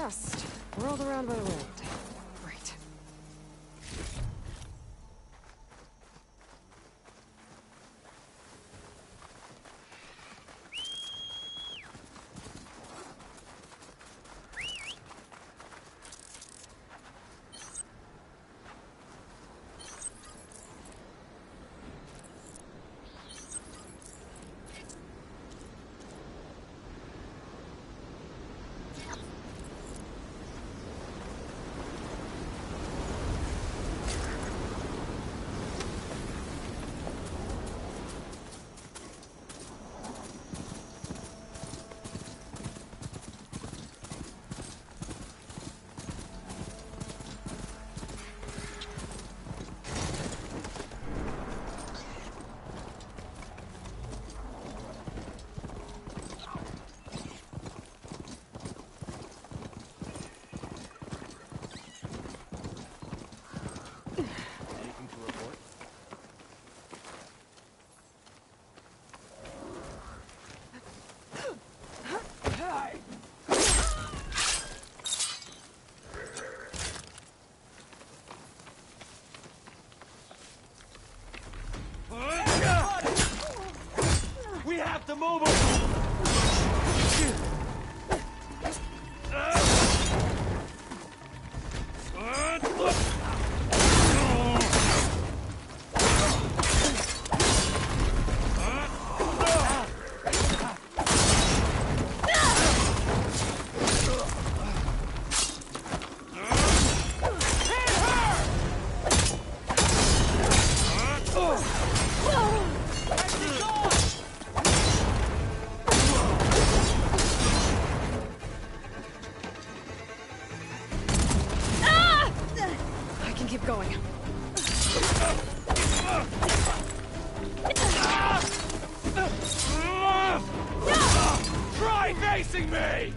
Just whirled around by the wind. Great. Anything to report? We have to move him! I can keep going. Try facing me!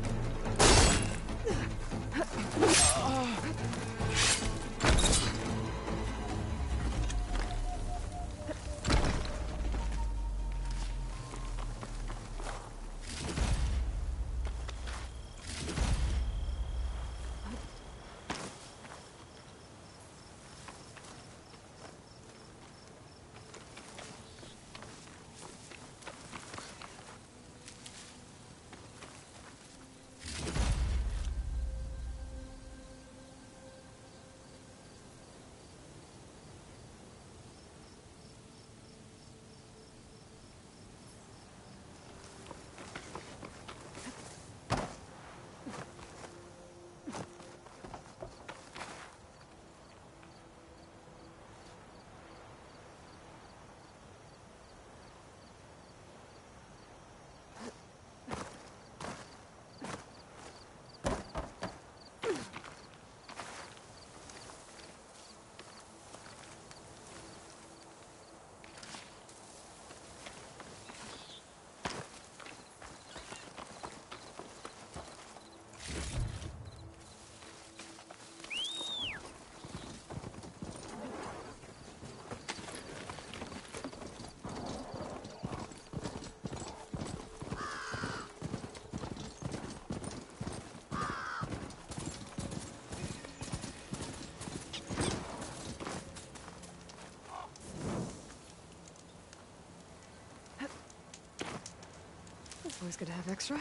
Always good to have extra.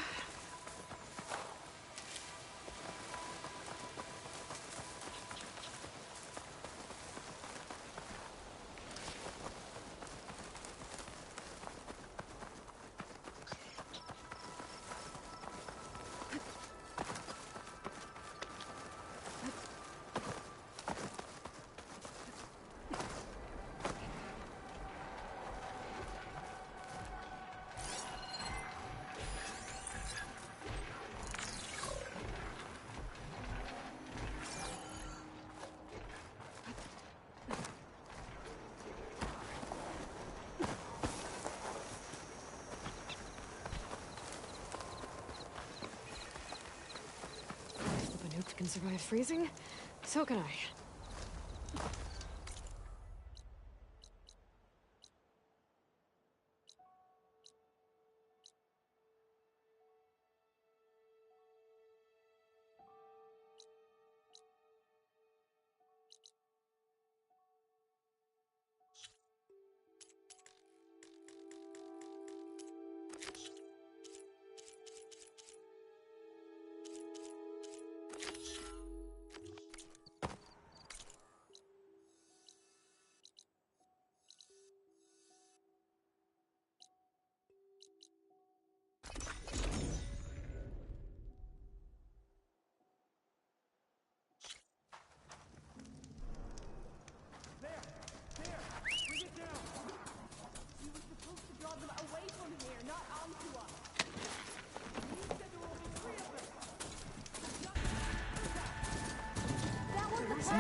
If I can survive freezing, so can I.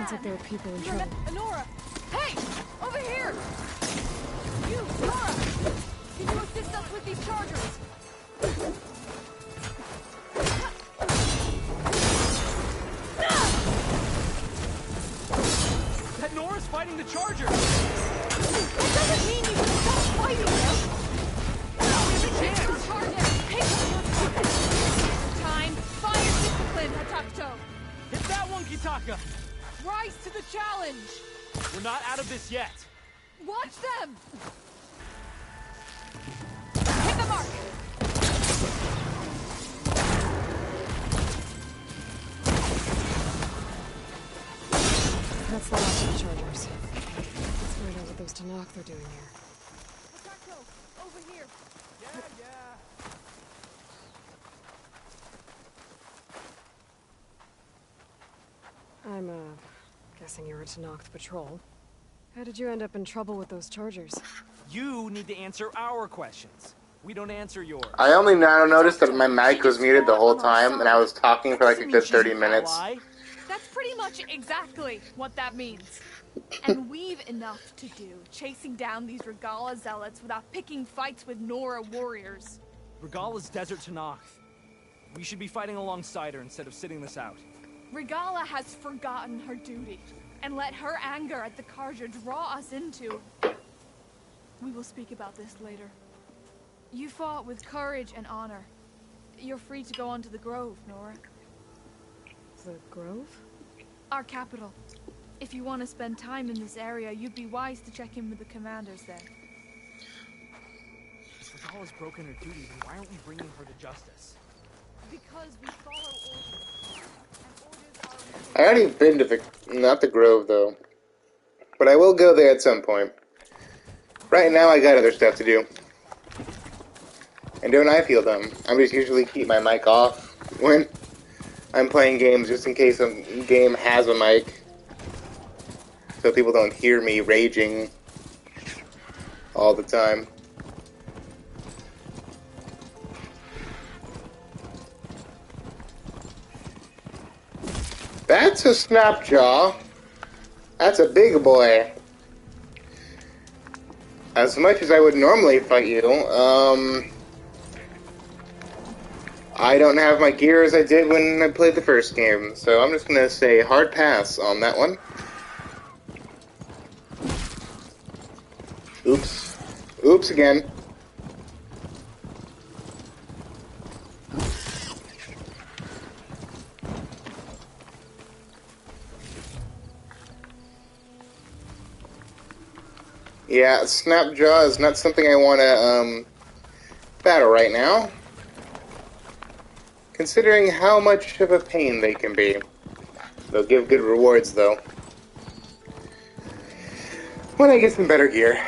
Sounds like there are people in trouble. Nora! Hey! Over here! You, Nora! Can you assist us with these chargers? That Nora's fighting the Chargers! That doesn't mean you can stop fighting them! No, we have a chance to charge it! Hey! Time! Fire discipline, Hatakto! Hit that one, Kitaka! Rise to the challenge! We're not out of this yet! Watch them! Hit the mark! That's the last of the chargers. Let's find out what those Tanakh they're doing here. Hatakto, over here! I'm, guessing you're a Tanakh patrol. How did you end up in trouble with those chargers? You need to answer our questions. We don't answer yours. I only now noticed that my mic was muted the whole time, and I was talking for like a good 30 minutes. That's pretty much exactly what that means. And we've enough to do, chasing down these Regala zealots without picking fights with Nora warriors. Regala's desert Tanakh. We should be fighting alongside her instead of sitting this out. Regala has forgotten her duty, and let her anger at the Karja draw us into... We will speak about this later. You fought with courage and honor. You're free to go on to the Grove, Nora. The Grove? Our capital. If you want to spend time in this area, you'd be wise to check in with the commanders there. If Regala's broken her duty, then why aren't we bringing her to justice? Because we follow orders. And orders I already been to the, not the Grove though, but I will go there at some point. Right now I got other stuff to do. And don't I feel dumb? I just usually keep my mic off when I'm playing games, just in case a game has a mic, so people don't hear me raging all the time. That's a Snapjaw. That's a big boy. As much as I would normally fight you, I don't have my gear as I did when I played the first game, so I'm just gonna say hard pass on that one. Oops. Oops again. Yeah, Snapjaw is not something I want to, battle right now. Considering how much of a pain they can be. They'll give good rewards, though. When I get some better gear.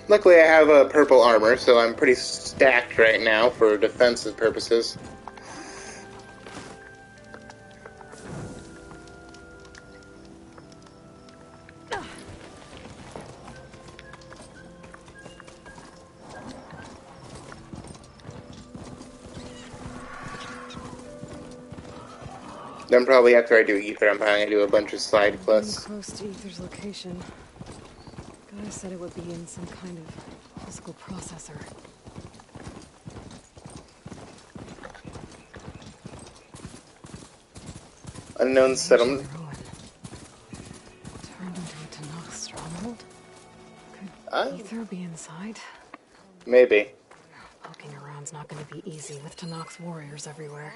Luckily, I have purple armor, so I'm pretty stacked right now for defensive purposes. Then probably after I do Ether, I'm probably gonna do a bunch of side quests. Close to Ether's location. Guy said it would be in some kind of physical processor. Unknown settlement. Turned into a Tanakh stronghold? Could Ether be inside? Maybe. Poking around's not going to be easy with Tanakh's warriors everywhere.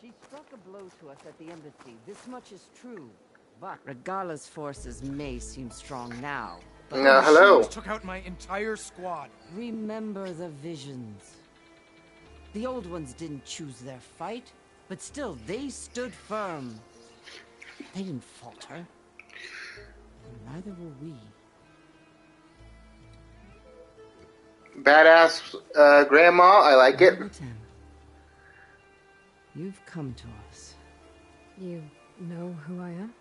She struck a blow to us at the embassy. This much is true. But Regala's forces may seem strong now. But Hello. She took out my entire squad. remember the visions. The old ones didn't choose their fight, but still they stood firm. They didn't falter. And neither will we. Badass, Grandma, I like it. Tim, you've come to us. You know who I am?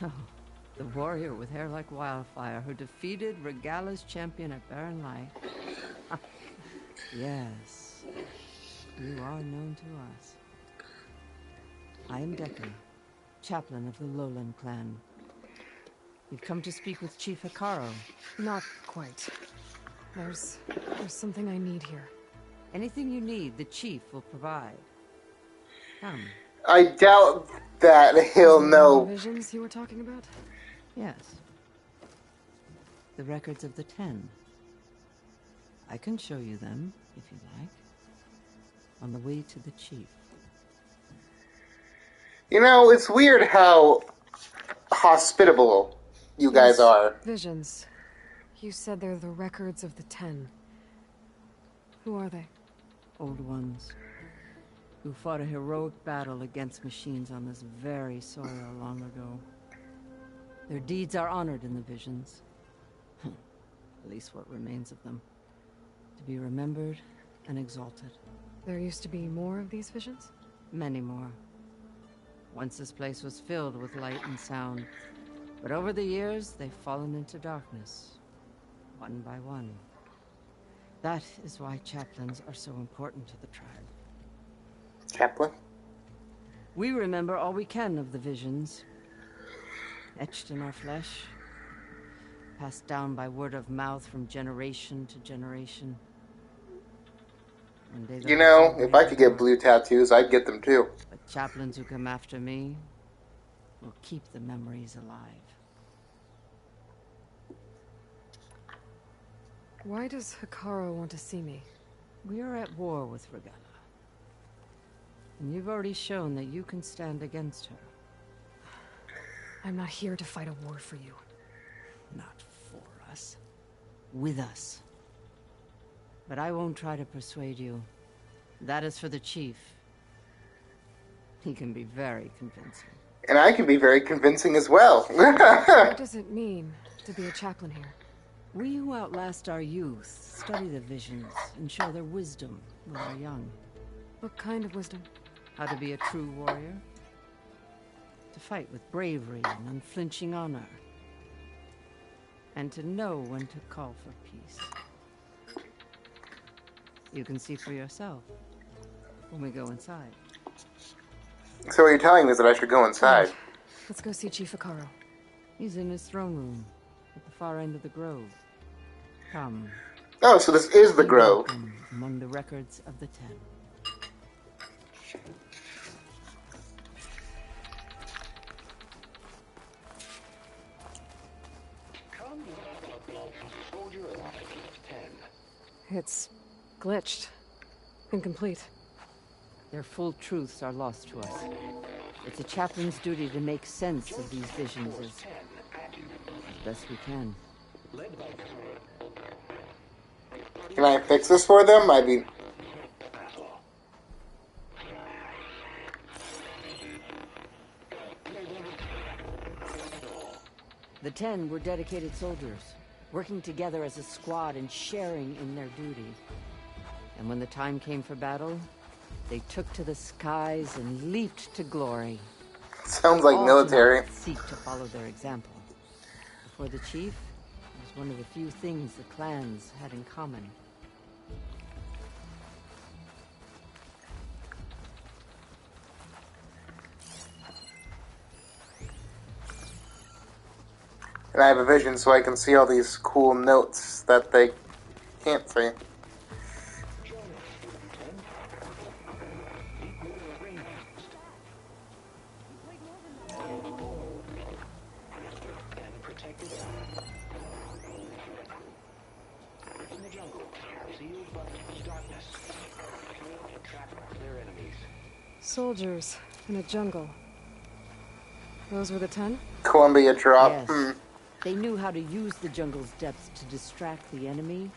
Oh, the warrior with hair like wildfire who defeated Regala's champion at Barren Light. Yes, you are known to us. I am Deku, chaplain of the Lowland clan. You've come to speak with Chief Hikaro. Not quite. There's something I need here. Anything you need, the chief will provide. Come. I doubt that he'll Is it know. the visions you were talking about? Yes. The records of the 10. I can show you them, if you like. On the way to the chief. You know, it's weird how hospitable you guys These are. visions. You said they're the records of the 10. Who are they? Old ones. Who fought a heroic battle against machines on this very soil long ago. Their deeds are honored in the visions. At least what remains of them. To be remembered and exalted. There used to be more of these visions? Many more. Once this place was filled with light and sound. But over the years, they've fallen into darkness. One by one. That is why chaplains are so important to the tribe. Chaplain? We remember all we can of the visions. Etched in our flesh. Passed down by word of mouth from generation to generation. One day You know, if I could get blue tattoos, I'd get them too. But chaplains who come after me will keep the memories alive. Why does Hikaro want to see me? We are at war with Regalla. And you've already shown that you can stand against her. I'm not here to fight a war for you. Not for us. With us. But I won't try to persuade you. That is for the chief. He can be very convincing. And I can be very convincing as well. What does it mean to be a chaplain here? We who outlast our youth study the visions and share their wisdom with our young. What kind of wisdom? How to be a true warrior. To fight with bravery and unflinching honor. And to know when to call for peace. You can see for yourself when we go inside. So what you're telling me is that I should go inside. Right. Let's go see Chief Hikaro. He's in his throne room at the far end of the grove. Come. Oh, so this is the Be grove. welcome among the records of the 10. It's glitched. Incomplete. Their full truths are lost to us. It's a chaplain's duty to make sense of these visions as best we can. Can I fix this for them? I mean... The 10 were dedicated soldiers, working together as a squad and sharing in their duty. And when the time came for battle, they took to the skies and leaped to glory. Sounds like All military. Tenaks seek to follow their example. Before the chief, it was one of the few things the clans had in common. And I have a vision so I can see all these cool notes that they can't see. Soldiers in a jungle. Those were the 10? Columbia drop. Yes. They knew how to use the jungle's depths to distract the enemy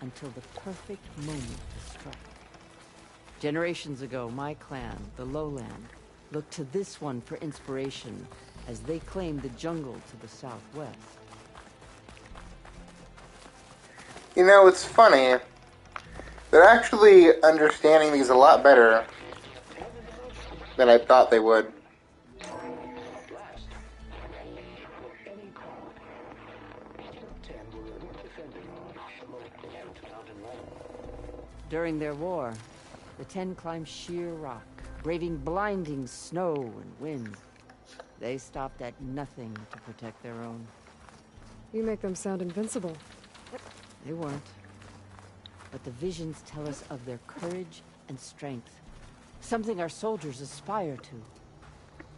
until the perfect moment to strike. Generations ago, my clan, the Lowland, looked to this one for inspiration as they claimed the jungle to the southwest. You know, it's funny. They're actually understanding these a lot better than I thought they would. During their war, the 10 climbed sheer rock, braving blinding snow and wind. They stopped at nothing to protect their own. You make them sound invincible. They weren't. But the visions tell us of their courage and strength. Something our soldiers aspire to.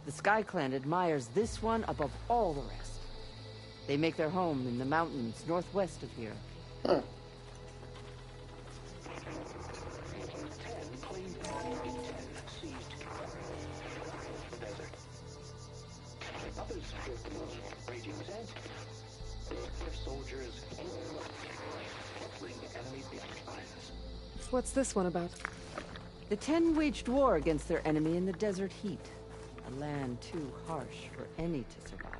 The Sky Clan admires this one above all the rest. They make their home in the mountains northwest of here. What's this one about? The 10 waged war against their enemy in the desert heat. A land too harsh for any to survive.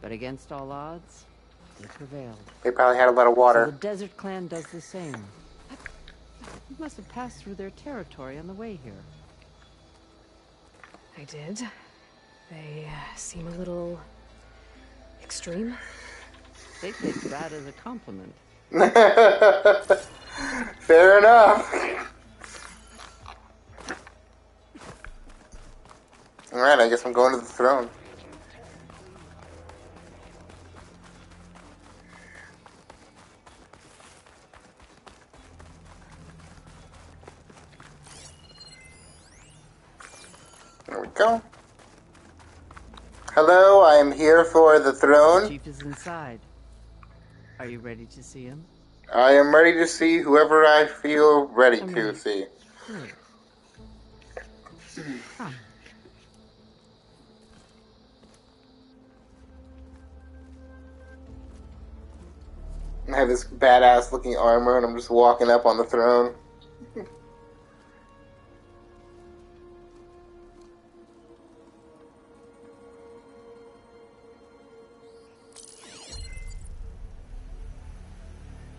But against all odds, they prevailed. They probably had a lot of So water. the Desert Clan does the same. You must have passed through their territory on the way here. I did. They seem a little extreme. They take that as a compliment. Fair enough. Alright, I guess I'm going to the throne. There we go. Hello, I am here for the The throne. chief is inside. Are you ready to see him? I am ready to see whoever I feel ready I'm to ready. see. Good. Come. I have this badass looking armor and I'm just walking up on the throne.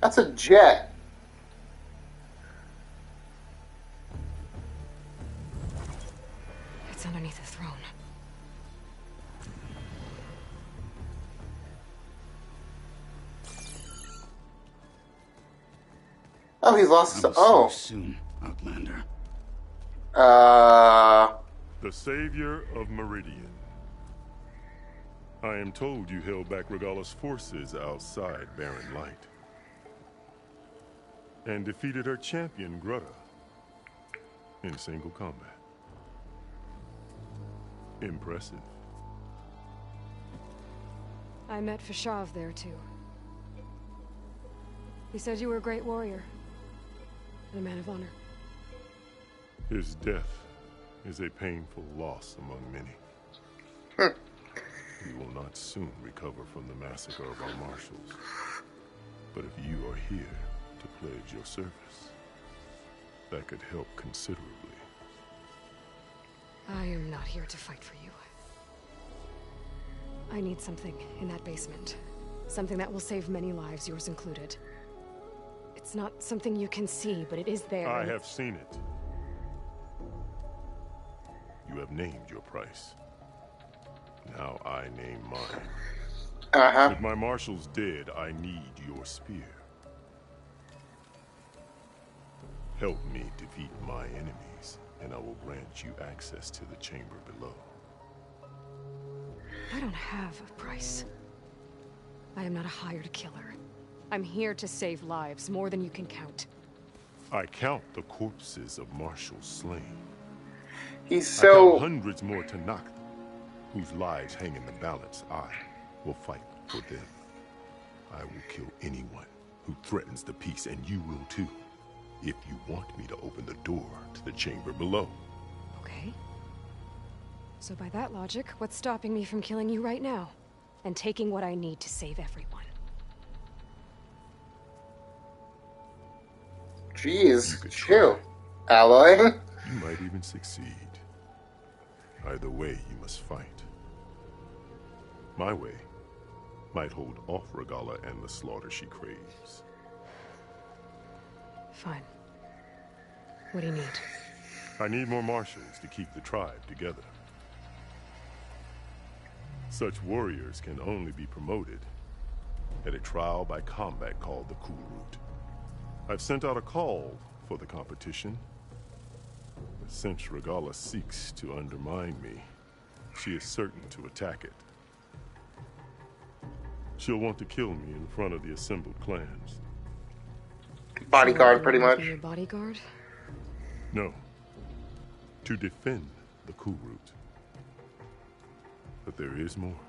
That's a jet. It's underneath the throne. Oh, he's lost his... I will Oh. see you soon, Outlander. The savior of Meridian. I am told you held back Regala's forces outside Barren Light. And defeated her champion, Grutta, in single combat. Impressive. I met Fashav there, too. He said you were a great warrior. And a man of honor. His death is a painful loss among many. We will not soon recover from the massacre of our marshals. But if you are here to pledge your service, that could help considerably. I am not here to fight for you. I need something in that basement. Something that will save many lives, yours included. It's not something you can see, but it is there. I have seen it. You have named your price. Now I name mine. With my marshals dead, I need your spear. Help me defeat my enemies, and I will grant you access to the chamber below. I don't have a price. I am not a hired killer. I'm here to save lives, more than you can count. I count the corpses of marshals slain. He's I count so... hundreds more to knock, whose lives hang in the balance. I will fight for them. I will kill anyone who threatens the peace, and you will too, if you want me to open the door to the chamber below. Okay. So by that logic, what's stopping me from killing you right now? And taking what I need to save everyone? Jeez, could chill. try. Alloy. You might even succeed. Either way, you must fight. My way might hold off Regala and the slaughter she craves. Fine. What do you need? I need more marshals to keep the tribe together. Such warriors can only be promoted at a trial by combat called the Cool Route. I've sent out a call for the competition. But since Regala seeks to undermine me, she is certain to attack it. She'll want to kill me in front of the assembled clans. Bodyguard, So pretty you wanna much. be your bodyguard? No. To defend the Cool Route. But there is more.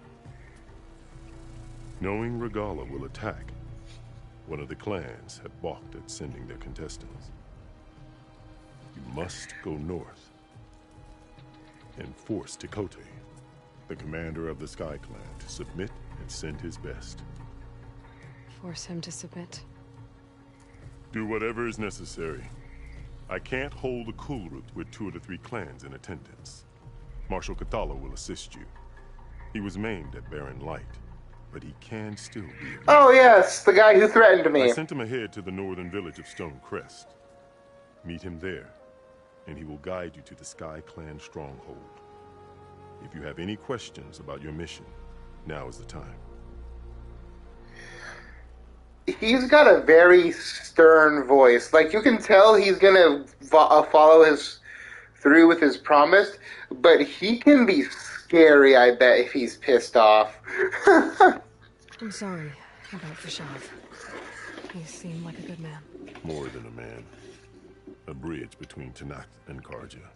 Knowing Regala will attack, one of the clans had balked at sending their contestants. You must go north and force Tekote, the commander of the Sky Clan, to submit and send his best. Force him to submit. Do whatever is necessary. I can't hold the Cool Route with 2 of the 3 clans in attendance. Marshal Kathala will assist you. He was maimed at Barren Light, but he can still be... Oh yes, the guy who threatened me. I sent him ahead to the northern village of Stone Crest. Meet him there, and he will guide you to the Sky Clan stronghold. If you have any questions about your mission, now is the time. He's got a very stern voice. Like, you can tell he's gonna follow through with his promise, but he can be scary, I bet, if he's pissed off. I'm sorry about Fashav. He seemed like a good man. More than a man. A bridge between Tanakh and Karja.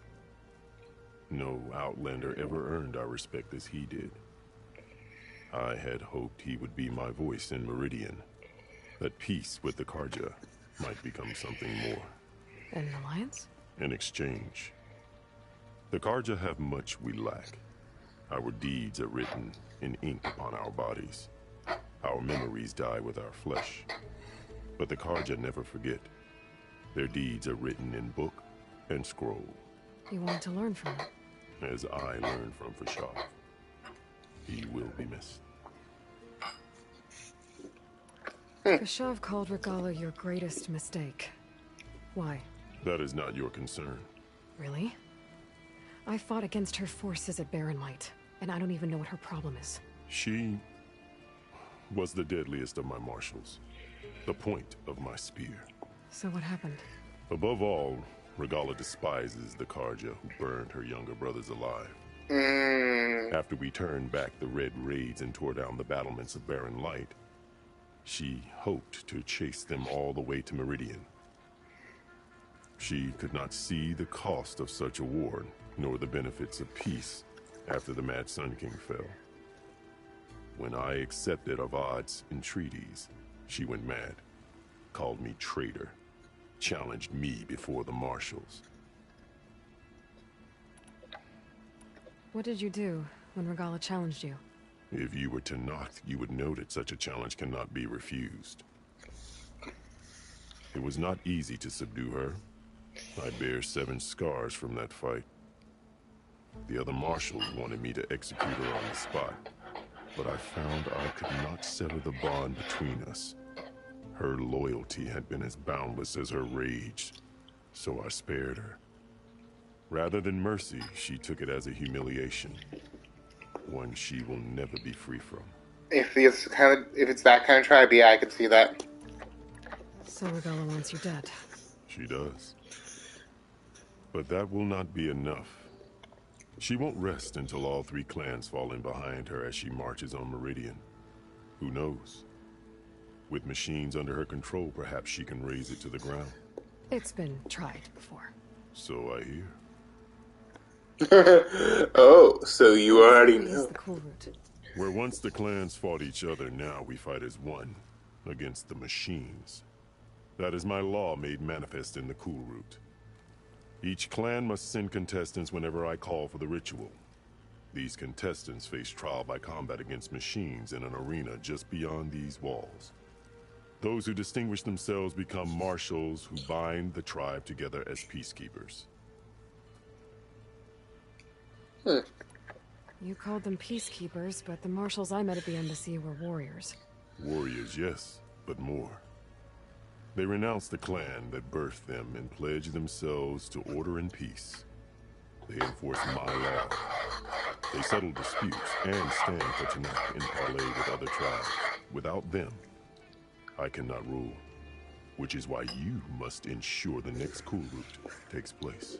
No Outlander ever earned our respect as he did. I had hoped he would be my voice in Meridian. That peace with the Karja might become something more. An alliance? In exchange. The Karja have much we lack. Our deeds are written in ink upon our bodies. Our memories die with our flesh. But the Karja never forget. Their deeds are written in book and scroll. You wanted to learn from him? As I learned from Fashav. He will be missed. Fashav called Regala your greatest mistake. Why? That is not your concern. Really? I fought against her forces at Barren Light, and I don't even know what her problem is. She was the deadliest of my marshals. The point of my spear. So what happened? Above all, Regala despises the Karja who burned her younger brothers alive. After we turned back the Red Raids and tore down the battlements of Barren Light, she hoped to chase them all the way to Meridian. She could not see the cost of such a war, nor the benefits of peace after the Mad Sun King fell. When I accepted Avad's entreaties, she went mad, called me traitor, challenged me before the marshals. What did you do when Regala challenged you? If you were Tanakh, you would know that such a challenge cannot be refused. It was not easy to subdue her. I bear 7 scars from that fight. The other marshals wanted me to execute her on the spot, but I found I could not sever the bond between us. Her loyalty had been as boundless as her rage, so I spared her. Rather than mercy, she took it as a humiliation. One she will never be free from. If it's that kind of tribe, yeah, I could see that. So Regala wants you dead. She does. But that will not be enough. She won't rest until all 3 clans fall in behind her as she marches on Meridian. Who knows? With machines under her control, perhaps she can raise it to the ground. It's been tried before. So I hear. Oh, so you already What is know. the Cool Route? Where once the clans fought each other, now we fight as one, against the machines. That is my law made manifest in the Cool Route. Each clan must send contestants whenever I call for the ritual. These contestants face trial by combat against machines in an arena just beyond these walls. Those who distinguish themselves become marshals who bind the tribe together as peacekeepers. You called them peacekeepers, but the marshals I met at the embassy were warriors. Warriors, yes, but more. They renounce the clan that birthed them and pledge themselves to order and peace. They enforce my law. They settle disputes and stand for Tanakh in parley with other tribes. Without them, I cannot rule. Which is why you must ensure the next Cool Route takes place.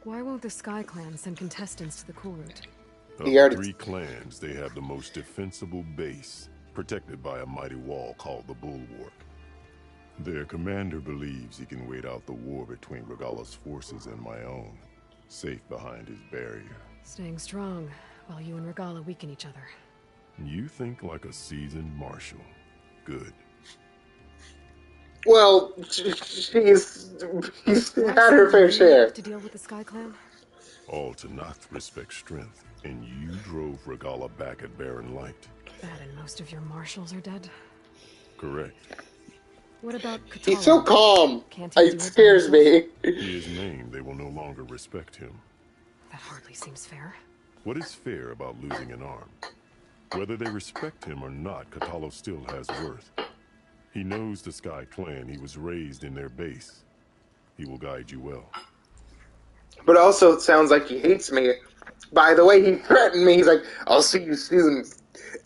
Why won't the Sky Clan send contestants to the cool route? Of He the already- 3 clans, they have the most defensible base, protected by a mighty wall called the Bulwark. Their commander believes he can wait out the war between Regala's forces and my own, safe behind his barrier. Staying strong, while you and Regala weaken each other. You think like a seasoned marshal. Good. Well, she's Why had her send fair you share. to deal with the Sky Clan? All Tanath respect strength, and you drove Regala back at Barren Light. That and most of your marshals are dead. Correct. What about Katala? He's so calm. Can't he do It it by scares himself? me. He is named, they will no longer respect him. That hardly seems fair. What is fair about losing an arm? Whether they respect him or not, Katalo still has worth. He knows the Sky Clan. He was raised in their base. He will guide you well. But also, it sounds like he hates me. By the way, he threatened me. He's like, I'll see you soon,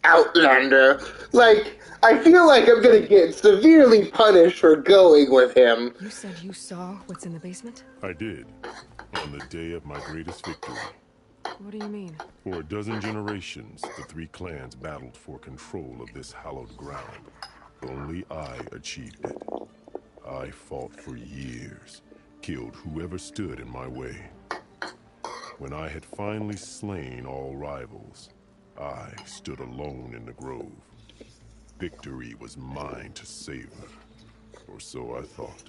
Outlander. Like, I feel like I'm gonna get severely punished for going with him. You said you saw what's in the basement? I did, on the day of my greatest victory. What do you mean? For a dozen generations, the 3 clans battled for control of this hallowed ground. Only I achieved it. I fought for years, killed whoever stood in my way. When I had finally slain all rivals, I stood alone in the grove. Victory was mine to savor, or so I thought.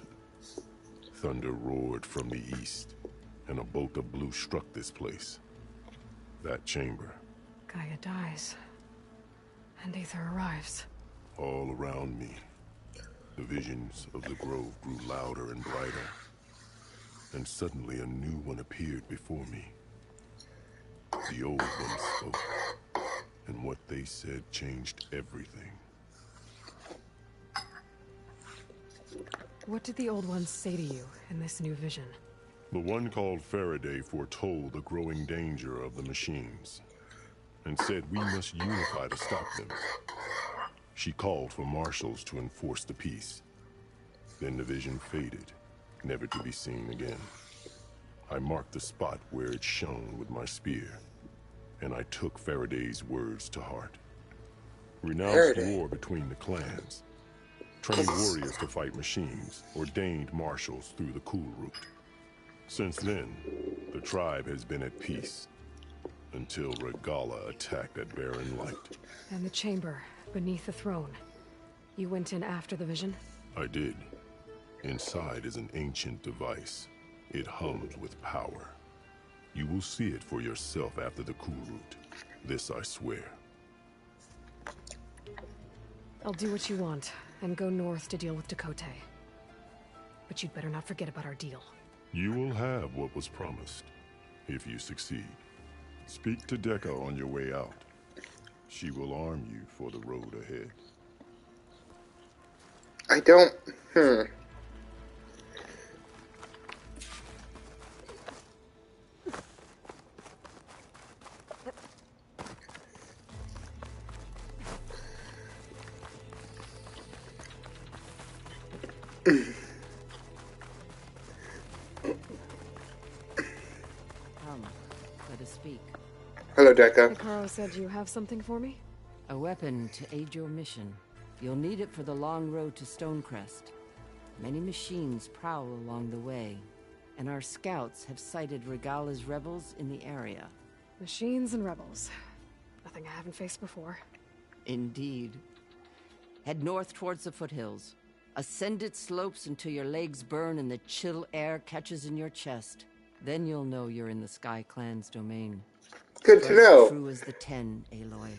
Thunder roared from the east, and a bolt of blue struck this place. That chamber. Gaia dies. And Aether arrives. All around me, the visions of the grove grew louder and brighter. And suddenly a new one appeared before me. The old one spoke, and what they said changed everything. What did the Old Ones say to you in this new vision? The one called Faraday foretold the growing danger of the machines, and said we must unify to stop them. She called for marshals to enforce the peace. Then the vision faded, never to be seen again. I marked the spot where it shone with my spear, and I took Faraday's words to heart. Renounced Faraday. war between the clans, trained warriors to fight machines, ordained marshals through the cool route. Since then, the tribe has been at peace, until Regala attacked at Barren Light. And the chamber, beneath the throne. You went in after the vision? I did. Inside is an ancient device. It hums with power. You will see it for yourself after the cool route. This I swear. I'll do what you want, and go north to deal with Dakota. But you'd better not forget about our deal. You will have what was promised, if you succeed. Speak to Dekka on your way out. She will arm you for the road ahead. I don't... Let us speak. Hello, Dekka. Hikaru said you have something for me? A weapon to aid your mission. You'll need it for the long road to Stonecrest. Many machines prowl along the way, and our scouts have sighted Regala's rebels in the area. Machines and rebels. Nothing I haven't faced before. Indeed. Head north towards the foothills. Ascend its slopes until your legs burn and the chill air catches in your chest. Then you'll know you're in the Sky Clan's domain. Good to know. True as the 10, Aloy.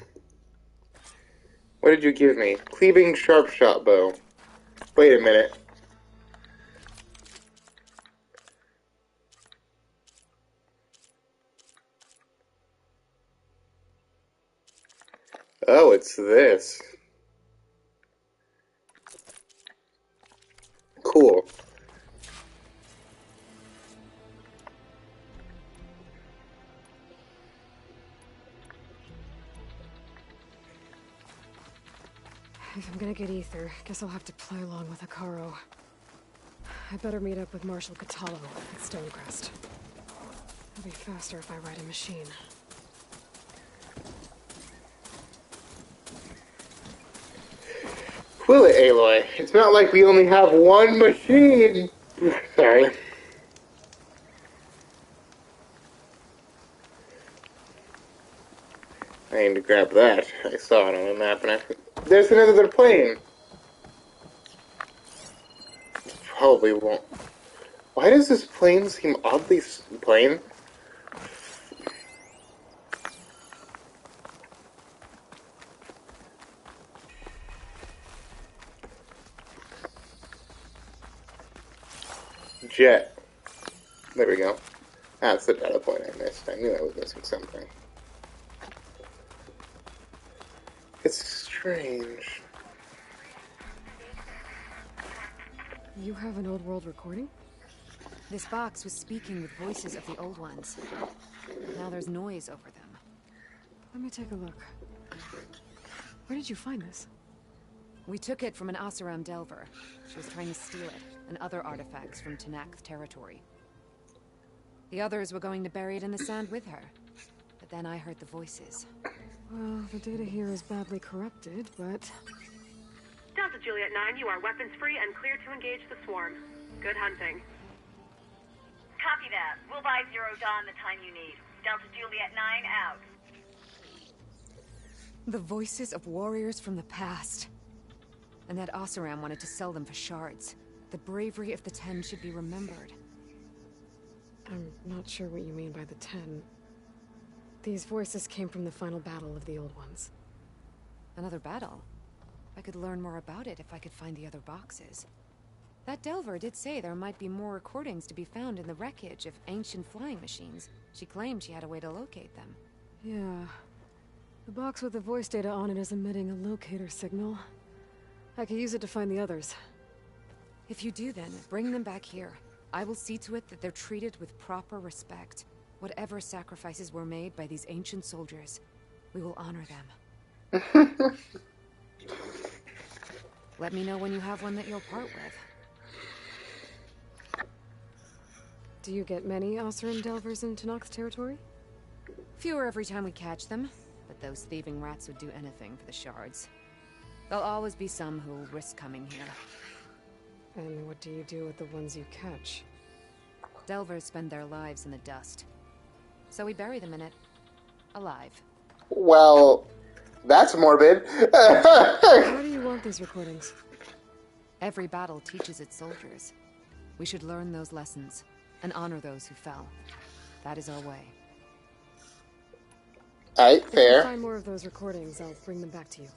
What did you give me? Cleaving sharp shot bow. Wait a minute. Oh, it's this. Cool. If I'm gonna get Aether, guess I'll have to play along with Hikaru. I better meet up with Marshal Katalo at Stonecrest. be faster if I ride a machine. Will it, Aloy? It's not like we only have one machine! Sorry. I need to grab that. I saw it on the map and there's another plane! Probably won't. Why does this plane seem oddly plain? Jet. There we go. That's the data point I missed. I knew I was missing something. It's strange. You have an old world recording? This box was speaking with voices of the old ones. Now there's noise over them. Let me take a look. Where did you find this? We took it from an Oseram Delver. She was trying to steal it, and other artifacts from Tenakth territory. The others were going to bury it in the sand with her. But then I heard the voices. Well, the data here is badly corrupted, but... Delta Juliet 9, you are weapons-free and clear to engage the swarm. Good hunting. Copy that. We'll buy Zero Dawn the time you need. Delta Juliet 9 out. The voices of warriors from the past. And that Oseram wanted to sell them for shards. The bravery of the 10 should be remembered. I'm not sure what you mean by the 10. These voices came from the final battle of the Old Ones. Another battle? I could learn more about it if I could find the other boxes. That Delver did say there might be more recordings to be found in the wreckage of ancient flying machines. She claimed she had a way to locate them. Yeah. The box with the voice data on it is emitting a locator signal. I could use it to find the others. If you do then, bring them back here. I will see to it that they're treated with proper respect. Whatever sacrifices were made by these ancient soldiers, we will honor them. Let me know when you have one that you'll part with. Do you get many Oseram Delvers in Tenakth territory? Fewer every time we catch them, but those thieving rats would do anything for the shards. There'll always be some who'll risk coming here. And what do you do with the ones you catch? Delvers spend their lives in the dust. So we bury them in it. Alive. Well, that's morbid. Why do you want these recordings? Every battle teaches its soldiers. We should learn those lessons and honor those who fell. That is our way. Alright, If I fair. find more of those recordings, I'll bring them back to you.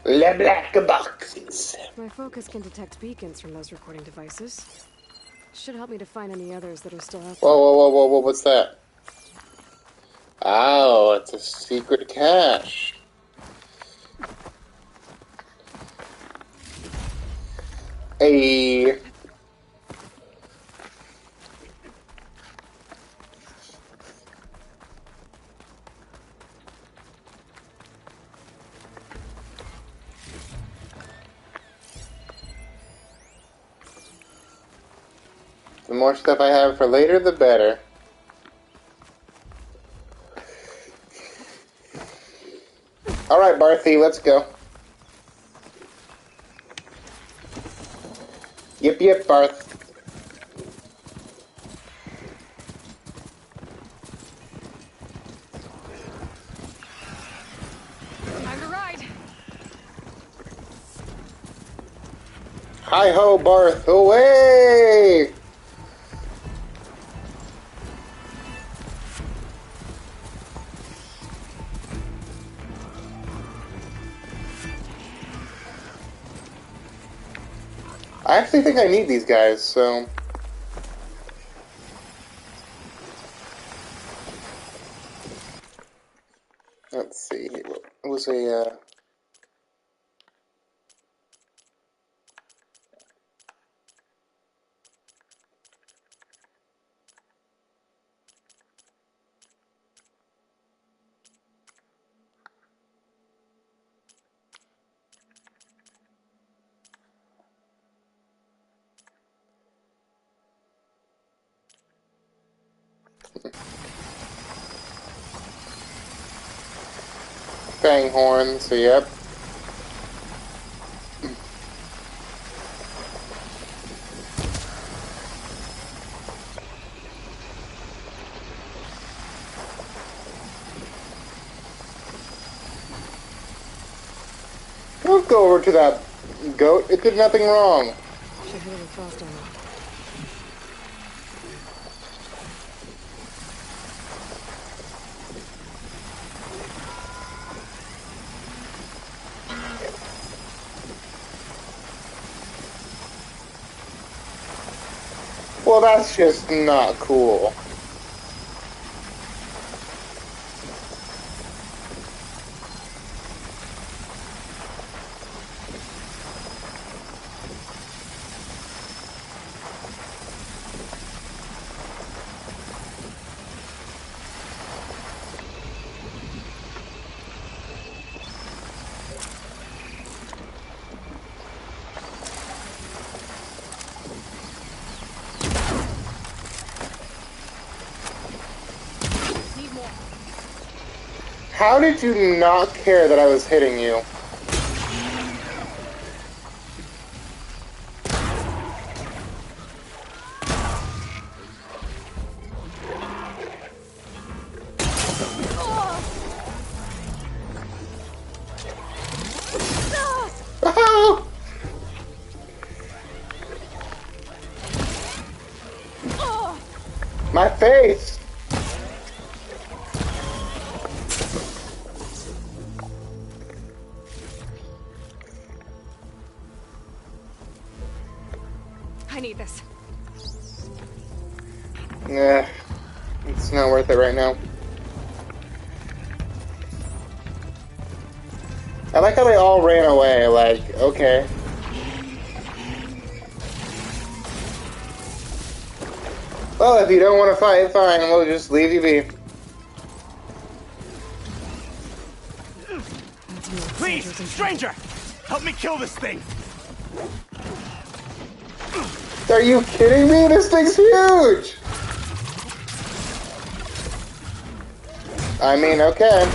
Le black boxes. My focus can detect beacons from those recording devices. Should help me to find any others that are still out there. Whoa, what's that? Oh, it's a secret cache. Hey. The more stuff I have for later, the better. Alright, Barthy, let's go. Yep, Barth. Time to ride. Hi-ho, Barth, away! I actually think I need these guys, so... Let's see, it was a, fang horns, so yep. Don't go over to that goat. It did nothing wrong. Should hit it with frost armor. Well, that's just not cool. How did you not care that I was hitting you? My face! I need this. Nah, it's not worth it right now. I like how they all ran away, like, okay. Well, if you don't want to fight, fine, we'll just leave you be. Please, stranger! Help me kill this thing! Are you kidding me? This thing's huge! I mean, okay.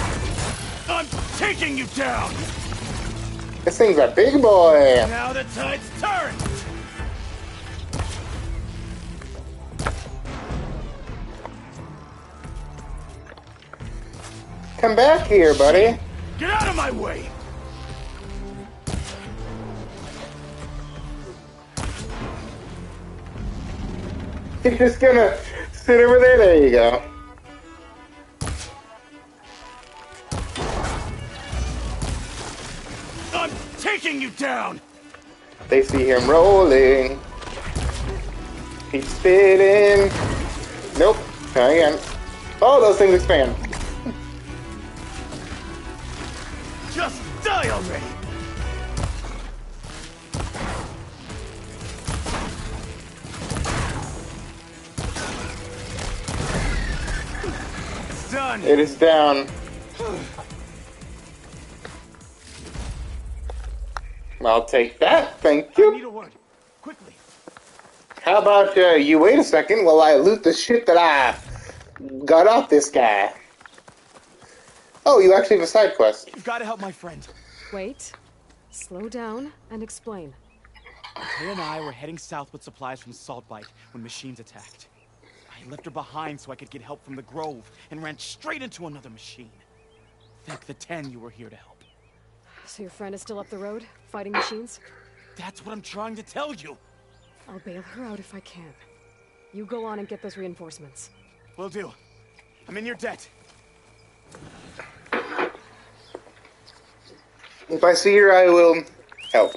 I'm taking you down! This thing's a big boy! Now the tide's turned! Come back here, buddy. Get out of my way! You're just gonna sit over there? There you go. I'm taking you down! They see him rolling. He's spitting. Nope. Try again. Oh, those things expand. Just die already! It's done! It is down. I'll take that, thank I you. need a word. Quickly. How about you wait a second while I loot the shit that I got off this guy. Oh, you actually have a side quest. You've got to help my friend. Wait. Slow down and explain. Kay and I were heading south with supplies from Salt Bite when machines attacked. I left her behind so I could get help from the Grove and ran straight into another machine. Thank the 10 you were here to help. So your friend is still up the road, fighting machines? That's what I'm trying to tell you. I'll bail her out if I can. You go on and get those reinforcements. Will do. I'm in your debt. If I see her, I will help.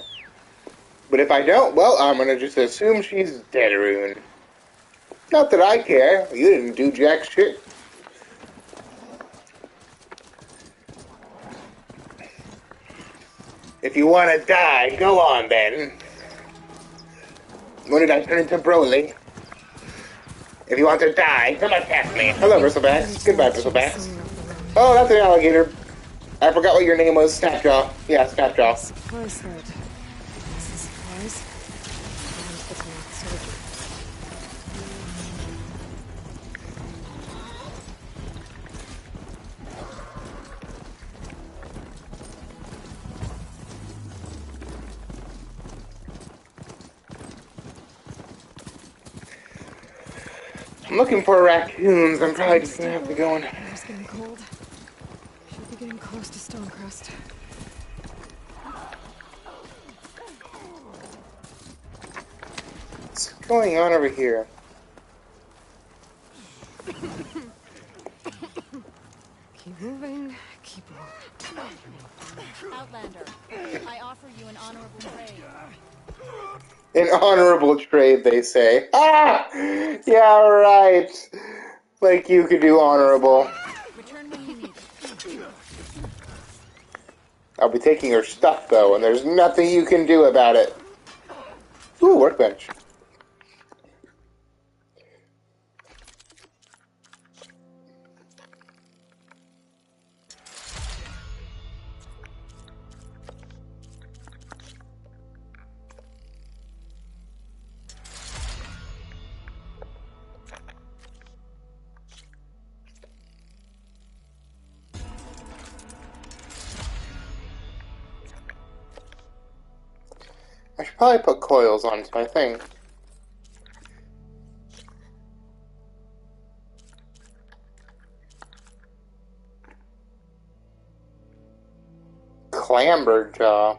But if I don't, well, I'm gonna just assume she's dead, Rune. Not that I care. You didn't do jack shit. If you want to die, go on then. When did I turn into Broly? If you want to die, come attack me. Hello, Bristlebacks. Goodbye, Bristlebacks. Oh, that's an alligator. I forgot what your name was. Snapjaw. Yeah, Snapjaw. Supplies load. This is supplies. And the Tanakh soldier. I'm looking for raccoons. I'm probably just gonna have to go in. The air's getting cold. Should be getting close to Stonecrest. What's going on over here? Keep moving, keep moving. Outlander, I offer you an honorable trade. An honorable trade, they say. Ah! Yeah, right. Like you could do honorable. Return when you need it. I'll be taking her stuff, though, and there's nothing you can do about it. Ooh, workbench. I should probably put coils onto my thing. Clamber jaw.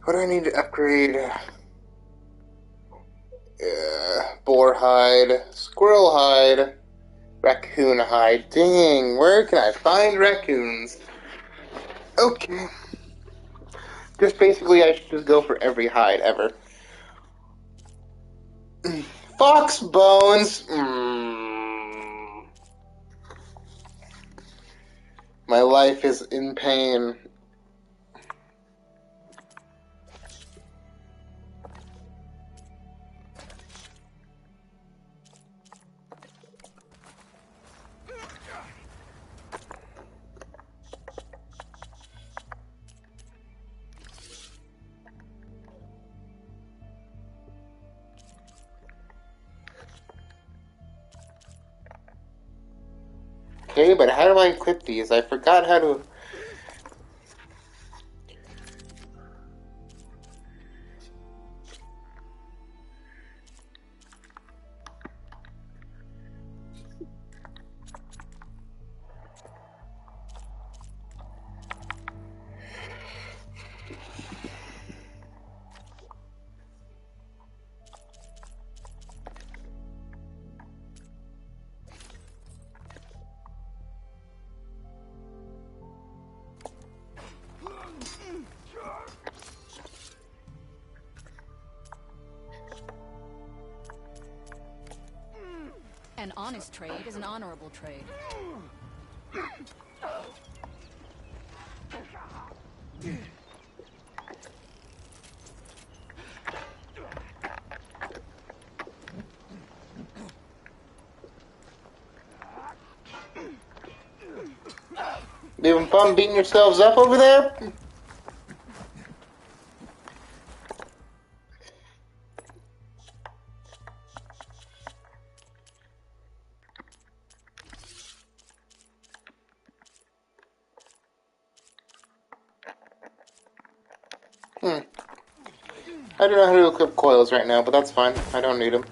What do I need to upgrade? Boar hide, squirrel hide, raccoon hide. Dang, where can I find raccoons? Okay. Just basically, I should just go for every hide ever. Fox bones. My life is in pain. Okay, but how do I equip these? I forgot how to... An honest trade is an honorable trade. You having fun beating yourselves up over there? I don't know how to equip coils right now, but that's fine. I don't need them.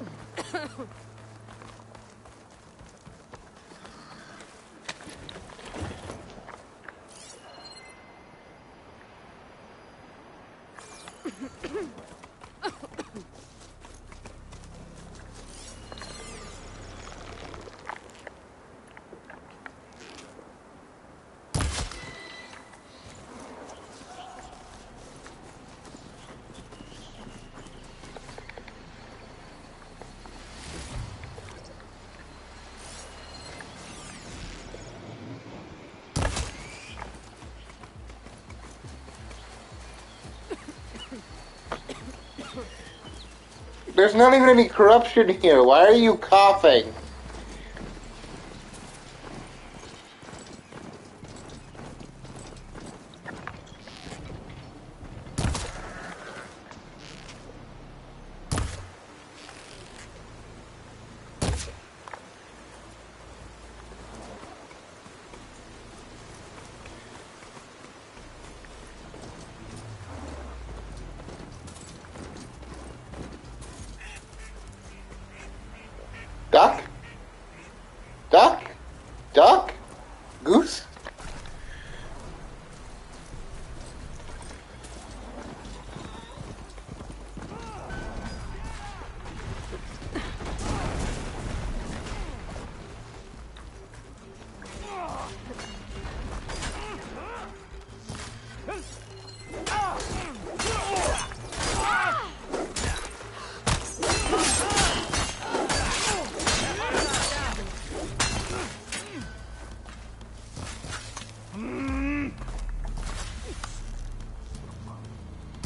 There's not even any corruption here. Why are you coughing?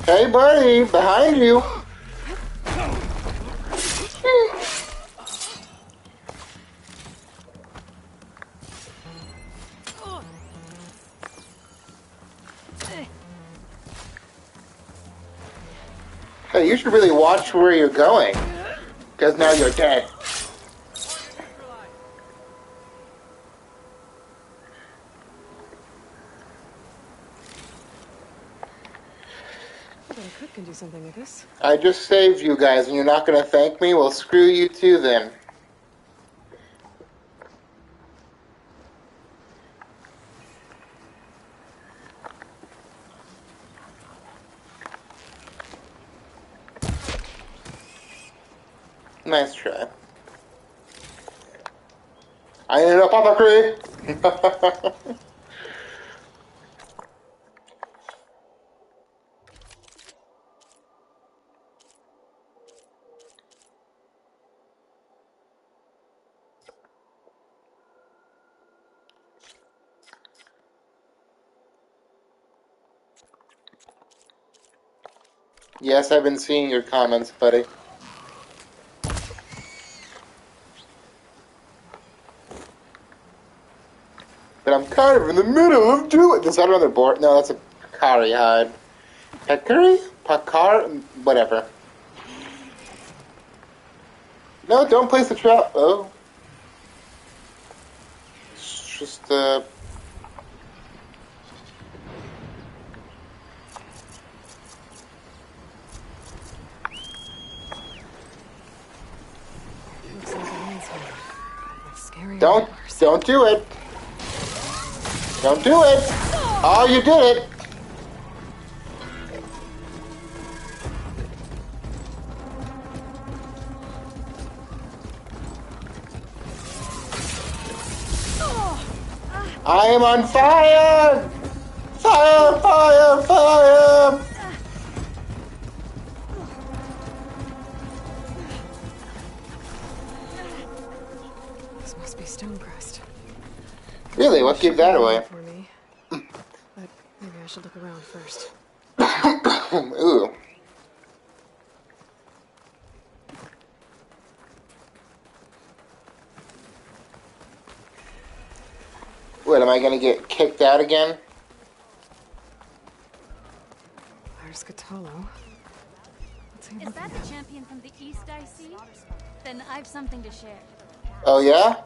Hey, buddy, behind you. Hey, you should really watch where you're going, because now you're dead. I bet a cook can do something with this. I just saved you guys, and you're not going to thank me? Well, screw you too, then. Nice try. I ended up on the creek. Yes, I've been seeing your comments, buddy. But I'm kind of in the middle of doing... Is that another board? No, that's a Pakari hide. Pakari? Pakar? Whatever. No, don't place the trap. Oh. It's just, Looks like it ends here. With scary Don't do it. Don't do it. Oh, you did it. I am on fire! Fire, fire, fire! This must be Stonecrest. Really? What gave that away? For me. But maybe I should look around first. Ooh. What, am I gonna get kicked out again? There's Scatolo. Is that the champion from the East I see? Then I've something to share. Oh, yeah?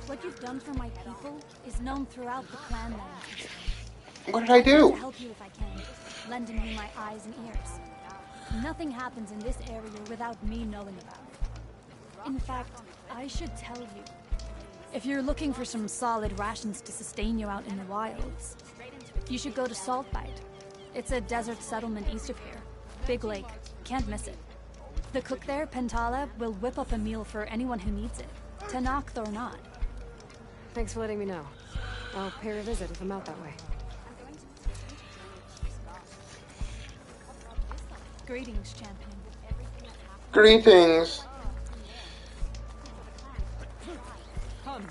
What you've done for my people is known throughout the clan lands. What did I do? To help you if I can, lending you my eyes and ears. Nothing happens in this area without me knowing about it. In fact, I should tell you. If you're looking for some solid rations to sustain you out in the wilds, you should go to Saltbite. It's a desert settlement east of here. Big lake. Can't miss it. The cook there, Pentala, will whip up a meal for anyone who needs it. Tanakh or not. Thanks for letting me know. I'll pay her a visit if I'm out that way. Greetings, champion. Greetings. Come,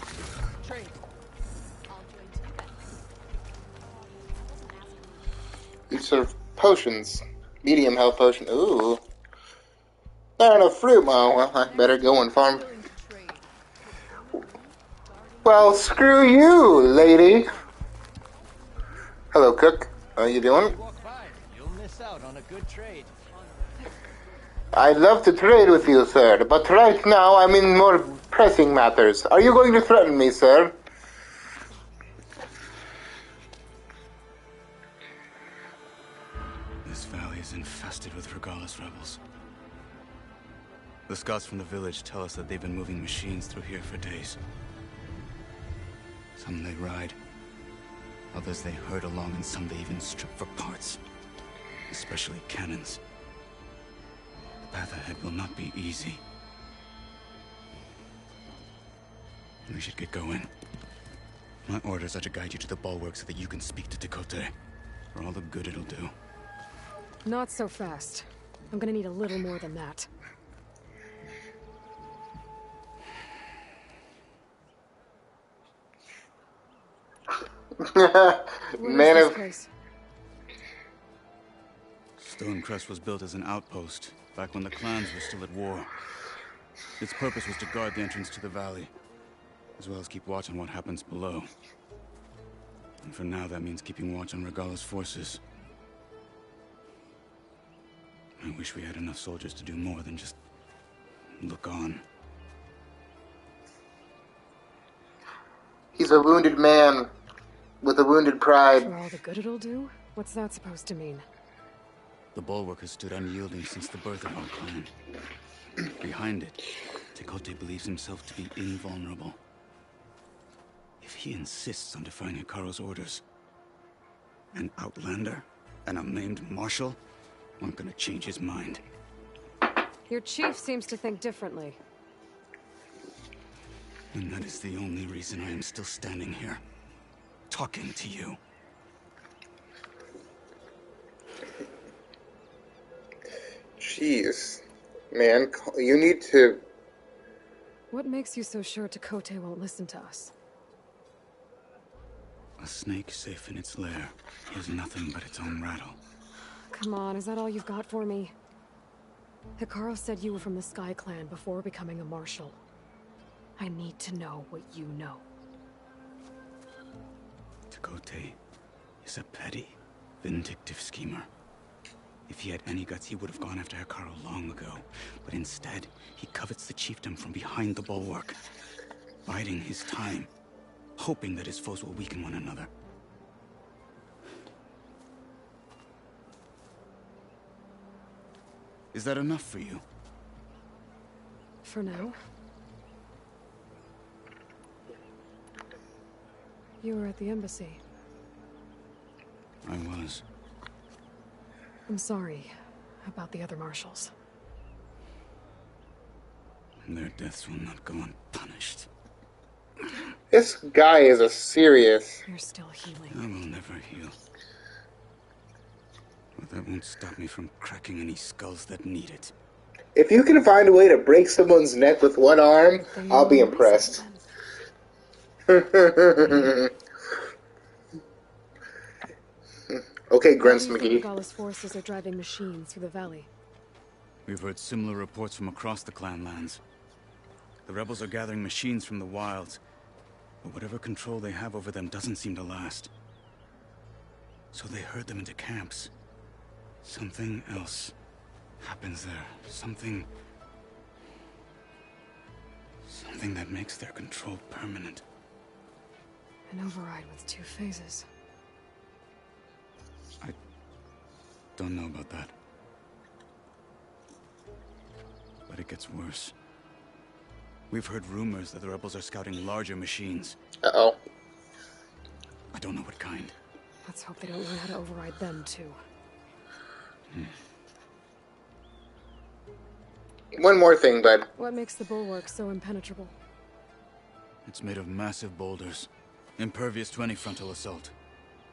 trade. These sort of potions. Medium health potion. Ooh. Not enough fruit. Oh, well, I better go and farm. Well, screw you, lady. Hello, cook. How you doing? You'll miss out on a good trade. I'd love to trade with you, sir, but right now I'm in more pressing matters. Are you going to threaten me, sir? This valley is infested with Regalis rebels. The scouts from the village tell us that they've been moving machines through here for days. Some they ride, others they herd along, and some they even strip for parts. Especially cannons. The path ahead will not be easy. We should get going. My orders are to guide you to the bulwark so that you can speak to Tekote. For all the good it'll do. Not so fast. I'm gonna need a little more than that. Man of... place? Stonecrest was built as an outpost, back when the clans were still at war. Its purpose was to guard the entrance to the valley, as well as keep watch on what happens below. And for now, that means keeping watch on Regalla's forces. I wish we had enough soldiers to do more than just look on. He's a wounded man with a wounded pride. For all the good it'll do? What's that supposed to mean? The Bulwark has stood unyielding since the birth of our clan. Behind it, Tekote believes himself to be invulnerable. If he insists on defying Hikaru's orders, an outlander and a maimed marshal aren't gonna change his mind. Your chief seems to think differently. And that is the only reason I am still standing here, talking to you. Jeez. Man, you need to... What makes you so sure Tekote won't listen to us? A snake safe in its lair hears nothing but its own rattle. Come on, is that all you've got for me? Hikaru said you were from the Sky Clan before becoming a marshal. I need to know what you know. Tekote is a petty, vindictive schemer. If he had any guts, he would have gone after Hikaru long ago. But instead, he covets the chiefdom from behind the bulwark, biding his time, hoping that his foes will weaken one another. Is that enough for you? For now. You were at the embassy. I was. I'm sorry about the other marshals. Their deaths will not go unpunished. This guy is a serious... You're still healing. I will never heal. But that won't stop me from cracking any skulls that need it. If you can find a way to break someone's neck with one arm, I'll be impressed. Okay, Grunts McGee. Regalla's forces are driving machines through the valley. We've heard similar reports from across the clan lands. The rebels are gathering machines from the wilds, but whatever control they have over them doesn't seem to last. So they herd them into camps. Something else happens there. Something that makes their control permanent. An override with 2 phases. I don't know about that. But it gets worse. We've heard rumors that the rebels are scouting larger machines. Uh-oh. I don't know what kind. Let's hope they don't learn how to override them, too. One more thing, bud. What makes the bulwark so impenetrable? It's made of massive boulders, impervious to any frontal assault.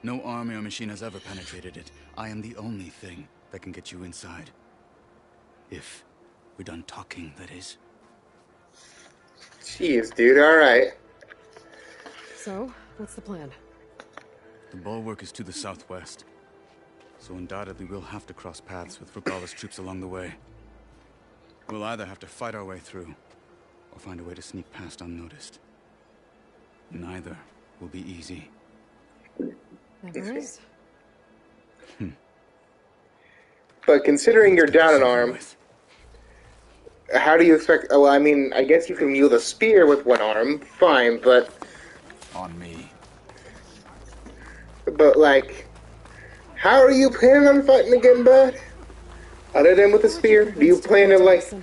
No army or machine has ever penetrated it. I am the only thing that can get you inside. If we're done talking, that is. Jeez, dude, alright. So, what's the plan? The bulwark is to the southwest, so undoubtedly we'll have to cross paths with Regalla's troops along the way. We'll either have to fight our way through, or find a way to sneak past unnoticed. Neither will be easy. Never is. But considering you're down an arm, how do you expect... Oh, well, I mean, I guess you can wield a spear with one arm, fine, but... On me. But, like... How are you planning on fighting again, bud? Other than with a spear? Do you plan to, like... I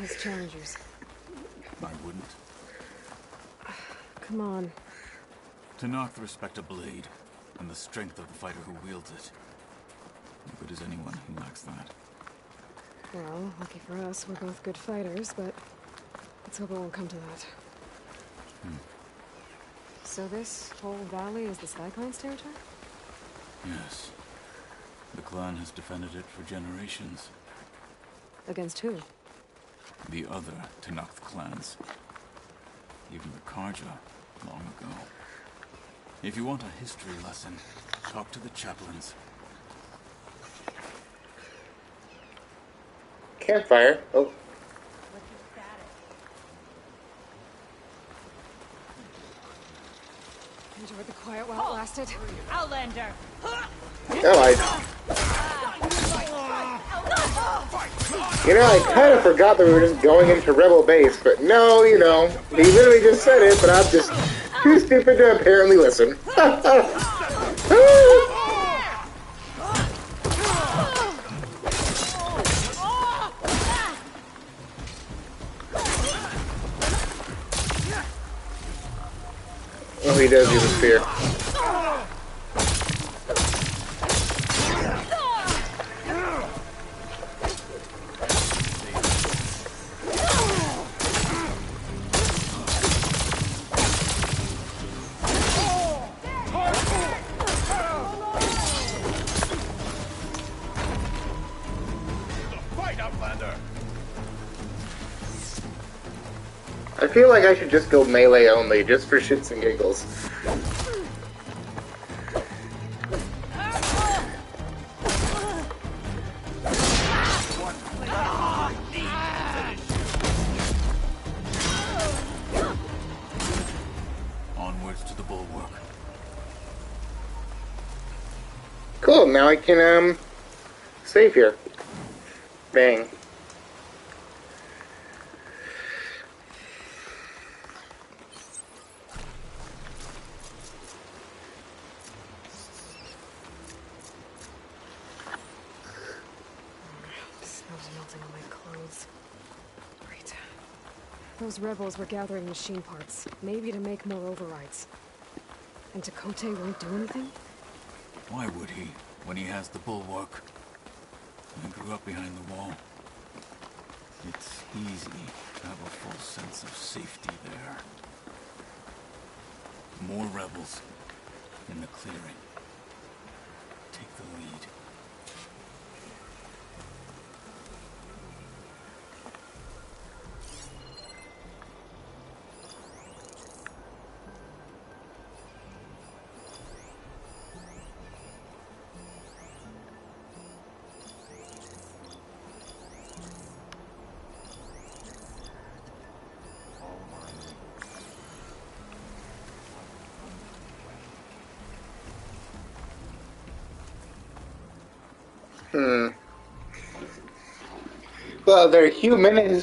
wouldn't. Come on. To knock the respect of blade, and the strength of the fighter who wields it. No good as anyone who lacks that. Well, lucky for us, we're both good fighters, but let's hope it won't come to that. So this whole valley is the Sky Clan's territory? Yes. The clan has defended it for generations. Against who? The other Tenakth clans. Even the Karja, long ago. If you want a history lesson, talk to the chaplains. Campfire. Oh. Enjoyed the quiet while it lasted. Outlander! You know, I kind of forgot that we were just going into Rebel Base, but no, you know, he literally just said it, but I'm just too stupid to apparently listen. Oh, he does use a spear. I feel like I should just go melee only, just for shits and giggles. Onwards to the bulwark. Cool, now I can, save here. Bang. Those rebels were gathering machine parts, maybe to make more overrides. And Chakotay won't do anything? Why would he, when he has the bulwark? I grew up behind the wall. It's easy to have a full sense of safety there. More rebels in the clearing. Take the lead. Well, they're human.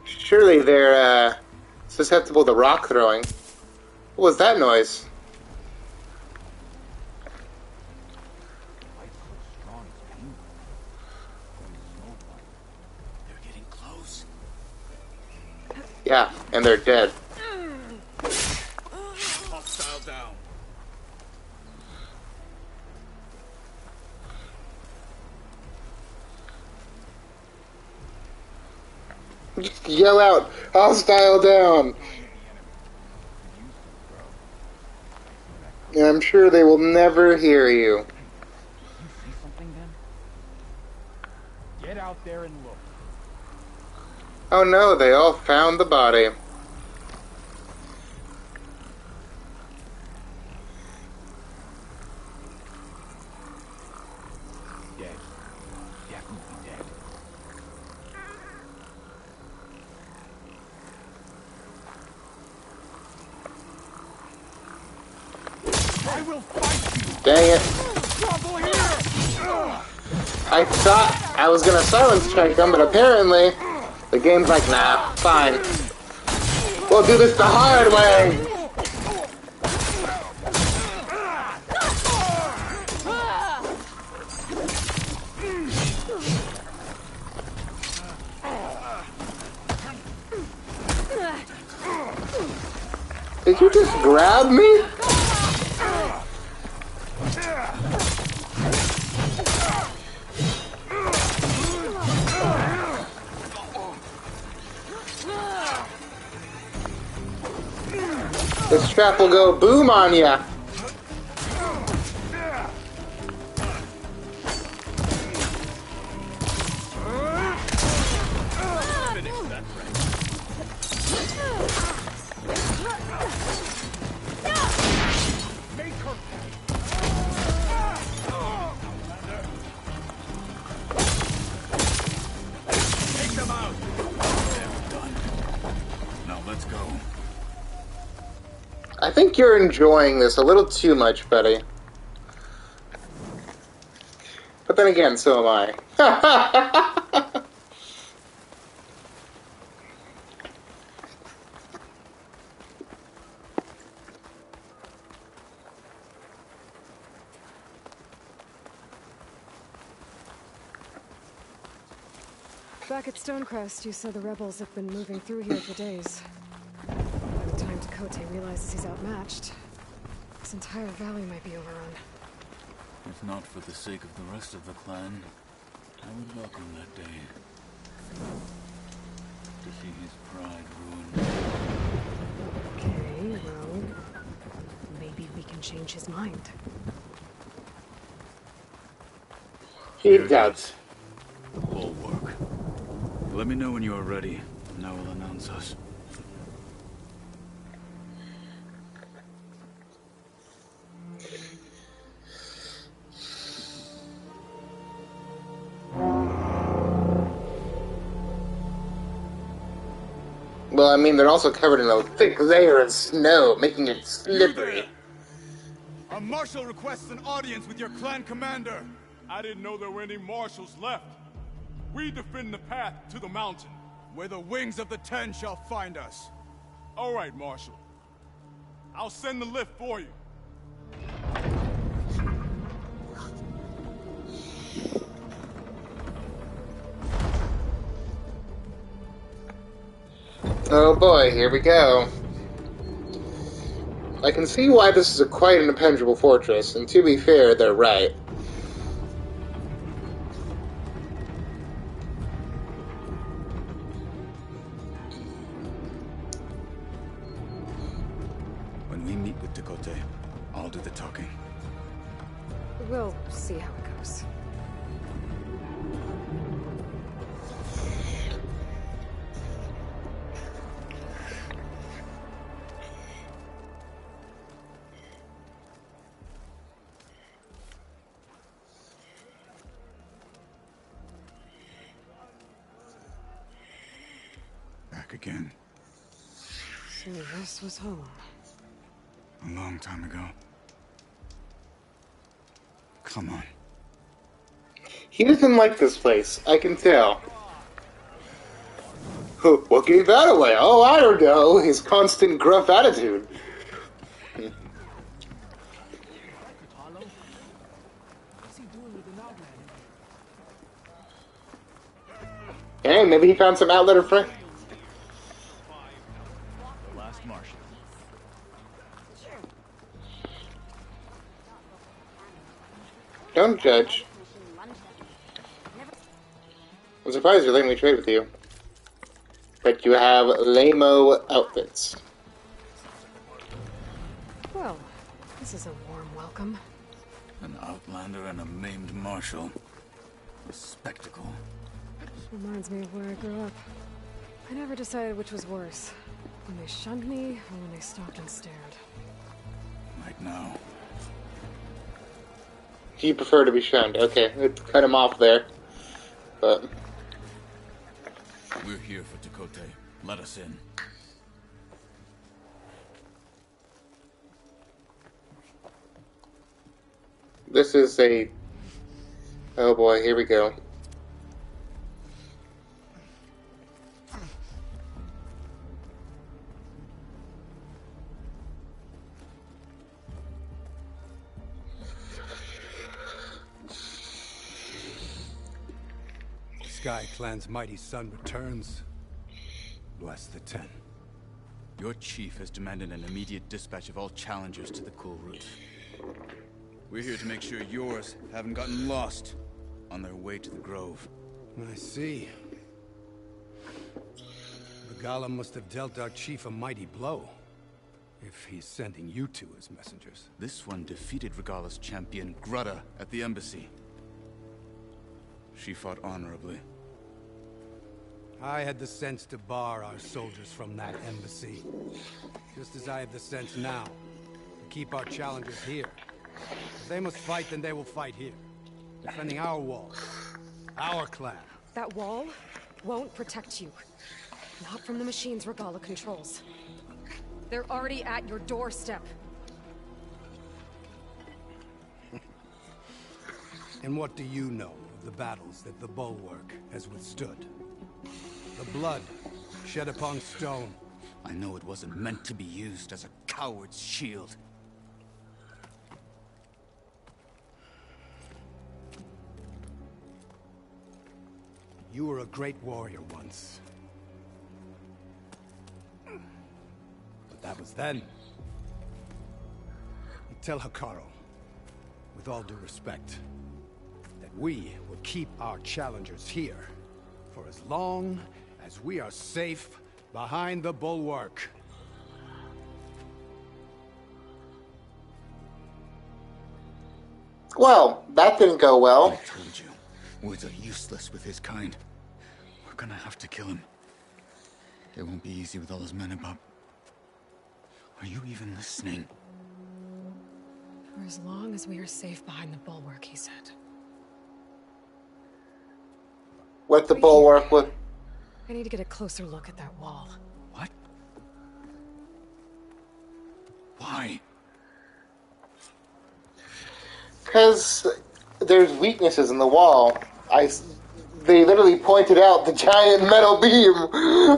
Surely they're, susceptible to rock throwing. What was that noise? They're getting close. Yeah, and they're dead. Hostile down. Just yell out, hostile down! And I'm sure they will never hear you. You see something then? Get out there and look. Oh no, they all found the body. Dead. Definitely dead. I will fight you! Dang it. Trouble here! I thought I was gonna silence check them, but apparently the game's like, nah, fine. We'll do this the hard way! Did you just grab me? This trap will go boom on ya. think you're enjoying this a little too much, Betty. But then again, so am I. Back at Stonecrest, you said the rebels have been moving through here for days. By the time Tekote realizes he's outmatched, this entire valley might be overrun. If not for the sake of the rest of the clan, I would welcome that day. To see his pride ruined. Okay, well, maybe we can change his mind. He does. Bulwark. Let me know when you are ready, and I will announce us. Well, I mean, they're also covered in a thick layer of snow, making it slippery. A marshal requests an audience with your clan commander. I didn't know there were any marshals left. We defend the path to the mountain, where the wings of the Ten shall find us. All right, Marshal. I'll send the lift for you. Oh boy, here we go. I can see why this is quite an impenetrable fortress, and to be fair, they're right. When we meet with Tekote, I'll do the talking. We'll see how it goes. Back again. So this was home. A long time ago. Come on. He doesn't like this place, I can tell. What gave that away? Oh, I don't know. His constant gruff attitude. Hey, maybe he found some outlet or friend. Last Martian. Don't judge. I'm surprised you're letting me trade with you. But you have lame-o outfits. Well, this is a warm welcome. An outlander and a maimed marshal. A spectacle. Reminds me of where I grew up. I never decided which was worse. When they shunned me, or when they stopped and stared. Like now. You prefer to be shunned. Okay, let's cut him off there. But we're here for Tekote. Let us in. this is a... Oh boy, here we go. Sky Clan's mighty son returns. Bless the Ten. Your chief has demanded an immediate dispatch of all challengers to the cool route. We're here to make sure yours haven't gotten lost on their way to the Grove. I see. Regala must have dealt our chief a mighty blow, if he's sending you two as messengers. This one defeated Regala's champion, Grutta, at the embassy. She fought honorably. I had the sense to bar our soldiers from that embassy. Just as I have the sense now to keep our challengers here. If they must fight, then they will fight here. Defending our walls. Our clan. That wall won't protect you. Not from the machines Regala controls. They're already at your doorstep. And what do you know of the battles that the Bulwark has withstood? The blood shed upon stone. I know it wasn't meant to be used as a coward's shield. You were a great warrior once. But that was then. Tell Hikaru, with all due respect, that we will keep our challengers here for as long as we are safe behind the Bulwark. Well, that didn't go well. I told you, words are useless with his kind. We're gonna have to kill him. It won't be easy with all his men about. Are you even listening? For as long as we are safe behind the Bulwark, he said. What the Bulwark with? I need to get a closer look at that wall. What? Why? Because there's weaknesses in the wall. They literally pointed out the giant metal beam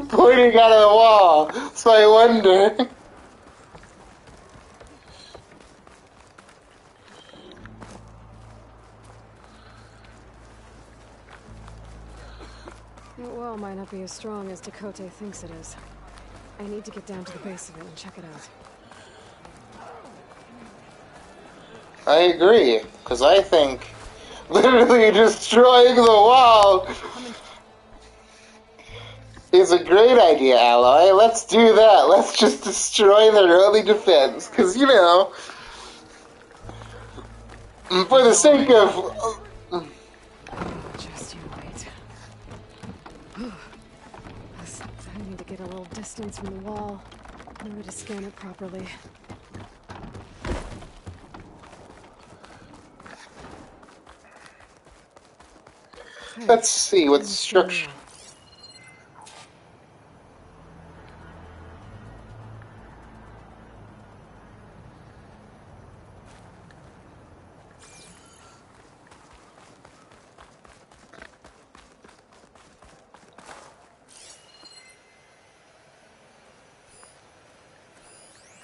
pointing out of the wall. So I wonder. That wall might not be as strong as Dakota thinks it is. I need to get down to the base of it and check it out. I agree, because I think literally destroying the wall is a great idea, Ally. Let's do that. Let's just destroy their early defense, because, you know, for the sake of... Just you wait. I need to get a little distance from the wall in order to scan it properly. Let's see what structure...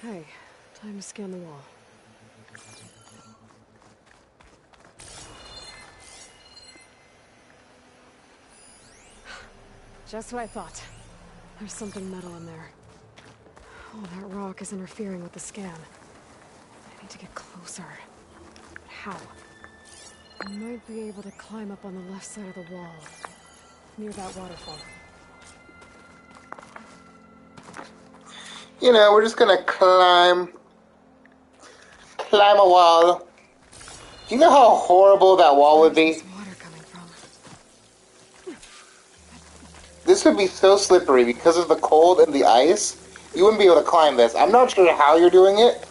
Hey, time to scan the wall. Just what I thought. There's something metal in there. Oh, that rock is interfering with the scan. I need to get closer. How? I might be able to climb up on the left side of the wall, near that waterfall. You know, we're just gonna climb a wall. Do you know how horrible that wall would be? This would be so slippery because of the cold and the ice. You wouldn't be able to climb this. I'm not sure how you're doing it.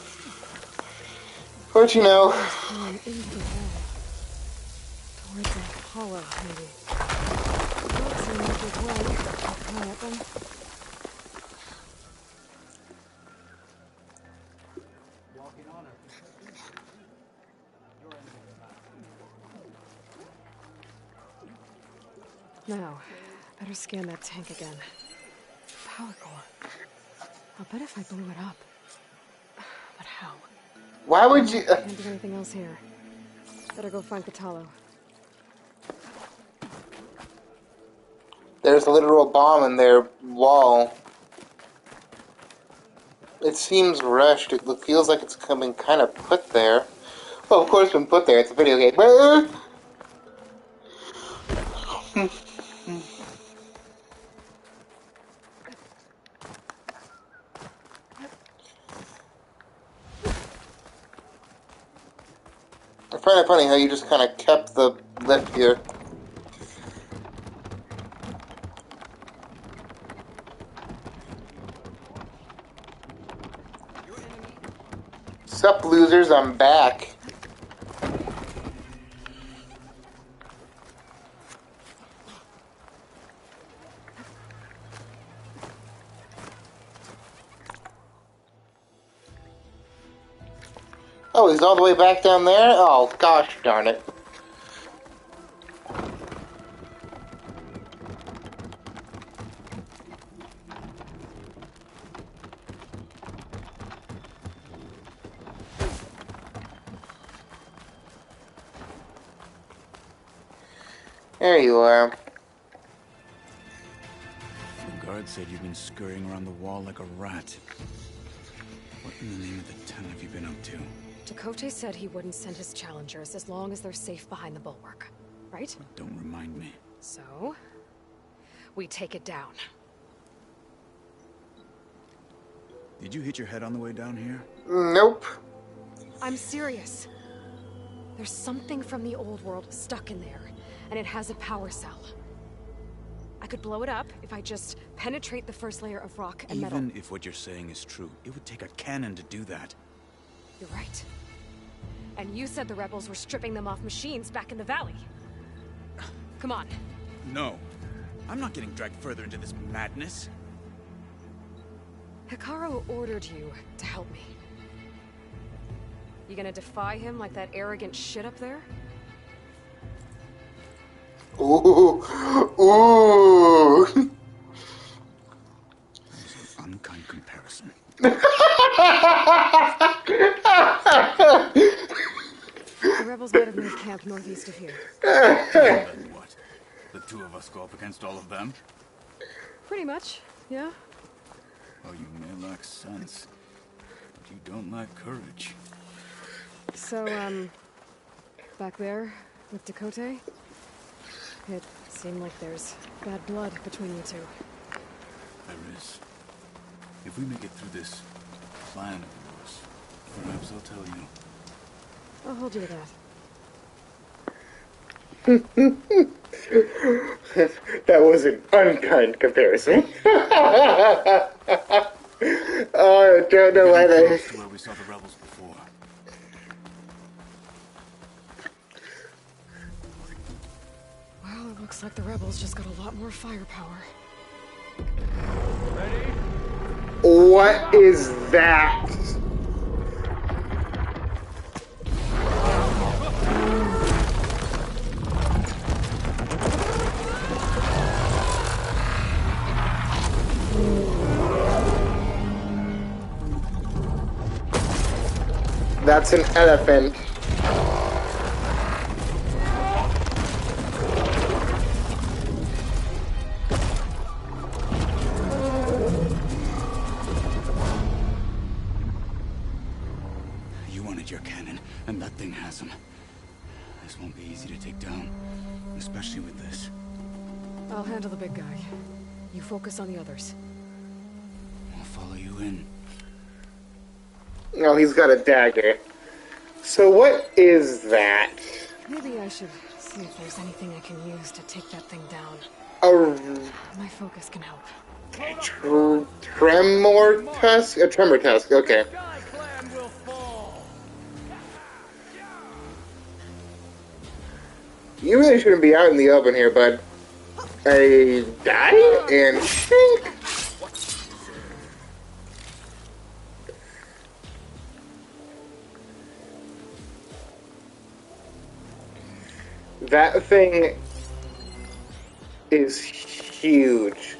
But you know. Towards that hollow, maybe. Now, better scan that tank again. Power core. I'll bet if I blew it up. But how? Why would you... Can't do anything else here. Better go find Katalo. There's a literal bomb in their wall. It seems rushed. It feels like it's coming kind of put there. Well, of course, when put there, it's a video game. I find it funny how you just kind of kept the lift here. Sup, losers, I'm back. Oh, he's all the way back down there? Oh, gosh darn it. There you are. The guard said you've been scurrying around the wall like a rat. What in the name of the 10 have you been up to? Dakota said he wouldn't send his challengers as long as they're safe behind the bulwark, right? Don't remind me. So, we take it down. Did you hit your head on the way down here? Nope. I'm serious. There's something from the old world stuck in there, and it has a power cell. I could blow it up if I just penetrate the first layer of rock and metal. Even if what you're saying is true, it would take a cannon to do that. You're right. And you said the rebels were stripping them off machines back in the valley. Come on. No. I'm not getting dragged further into this madness. Hikaru ordered you to help me. You gonna defy him like that arrogant shit up there? Ooh. Ooh. That was an unkind comparison. The rebels might have moved camp northeast of here. Then what? The two of us go up against all of them? Pretty much, yeah. Oh, you may lack sense, but you don't lack courage. So, back there with Dakota, it seemed like there's bad blood between you two. There is. If we make it through this plan of yours, perhaps I'll tell you. I'll hold you to that. That was an unkind comparison. Oh, I don't know why they... Close to where we saw the rebels before. Well, it looks like the rebels just got a lot more firepower. What is that? That's an elephant. You wanted your cannon, and that thing has him. This won't be easy to take down, especially with this. I'll handle the big guy. You focus on the others. I'll follow you in. No, he's got a dagger. So what is that? Maybe I should see if there's anything I can use to take that thing down. My focus can help. Tremor tusk? A tremor tusk, okay. You really shouldn't be out in the open here, bud. I die and shake. That thing is huge.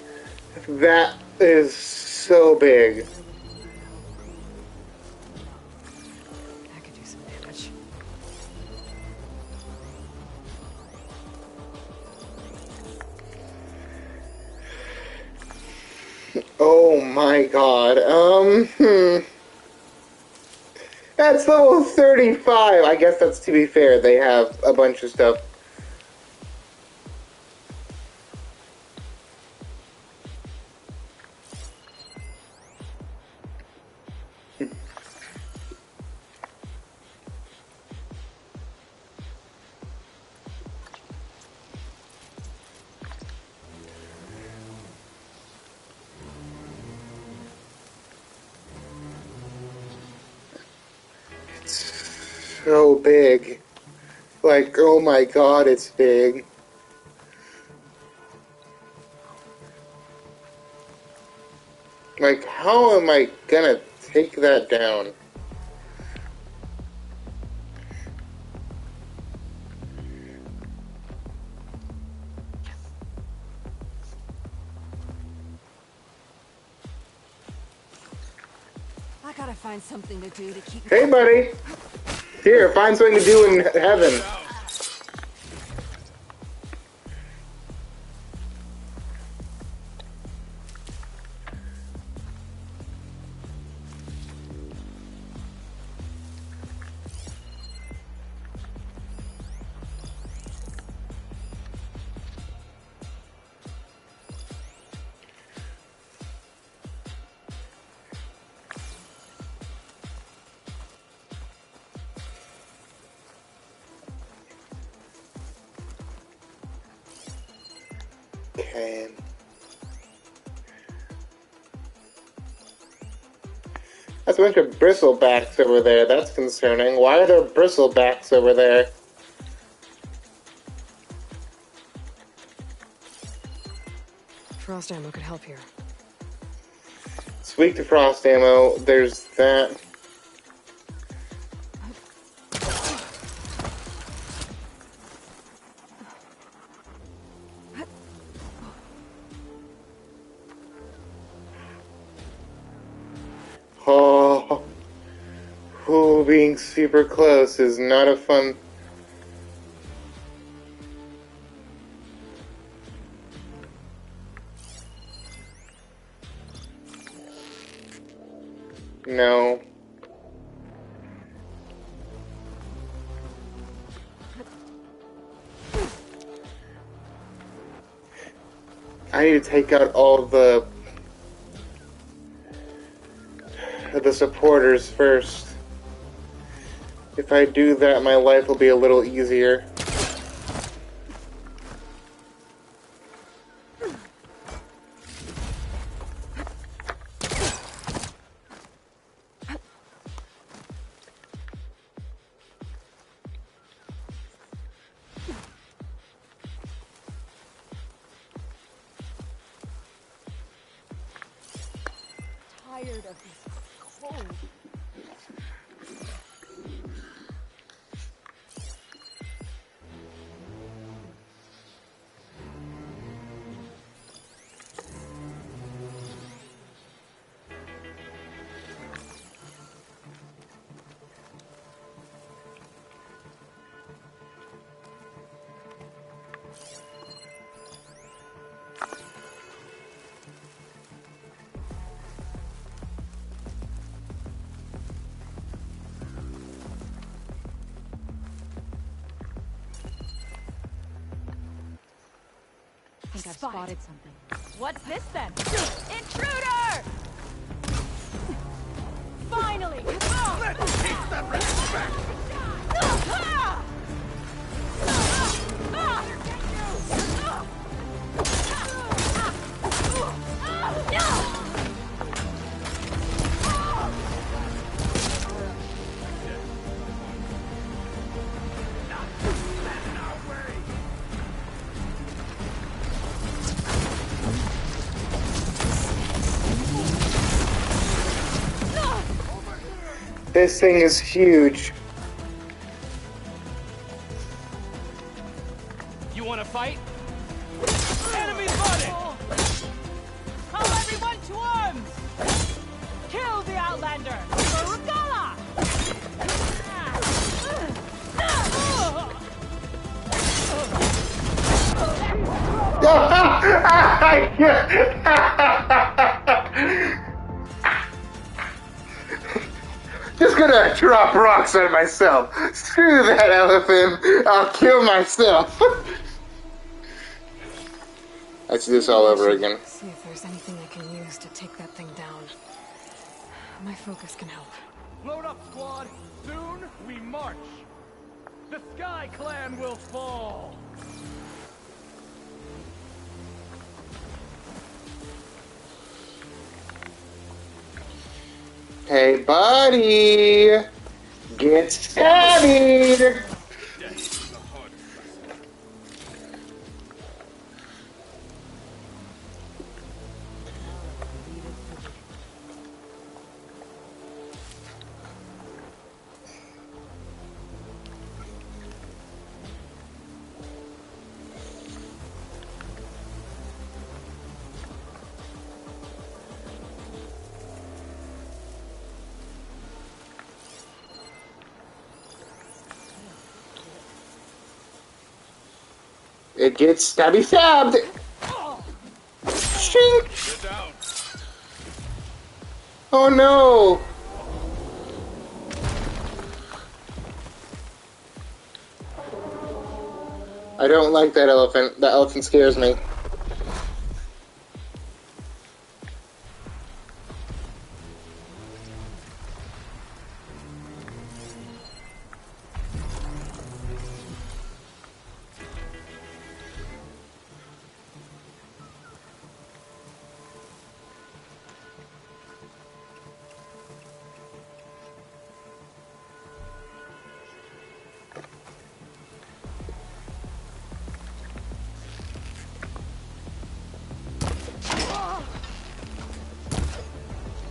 That is so big. That could do some damage. Oh my god. That's level 35. I guess that's to be fair. They have a bunch of stuff. So big. Like, oh my god, it's big. Like, how am I gonna take that down? I gotta find something to do to keep. Hey, buddy. Here, find something to do in heaven. Okay. That's a bunch of bristlebacks over there. That's concerning. Why are there bristlebacks over there? Frost ammo could help here. It's weak to frost ammo. There's that. Oh, being super close is not a fun... No. I need to take out all the supporters first. If I do that, my life will be a little easier. Tired of this cold. I think I've spotted something. What's this then? Intruder! Finally! Let's take that respect! This thing is huge. You want to fight? Enemy spotted! Call everyone to arms! Kill the Outlander! For Regala! Just gonna drop rocks on myself. Screw that elephant. I'll kill myself. Let's do this all over again. See if there's anything I can use to take that thing down. My focus can help. Load up, squad. Soon we march. The Sky Clan will fall. Hey, buddy! Get studied! It gets stabby stabbed! Shink! Get down. Oh no! I don't like that elephant. That elephant scares me.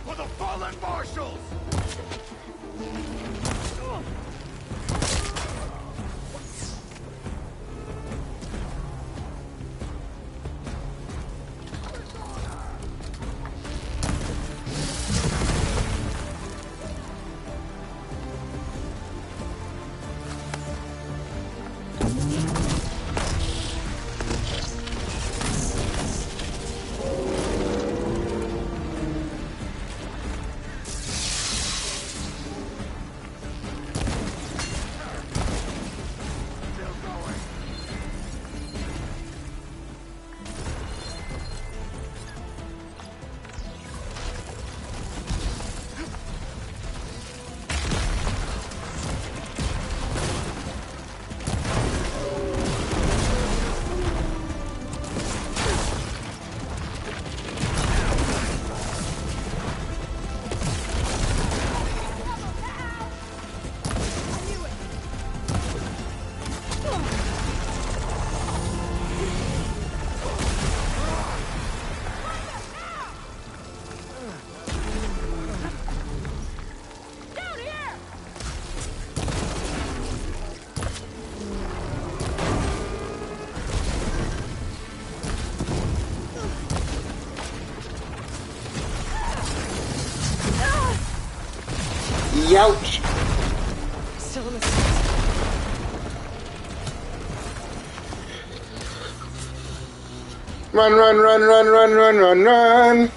For the fallen marshals! Youch! Still in the Run, run, run, run, run, run, run, run!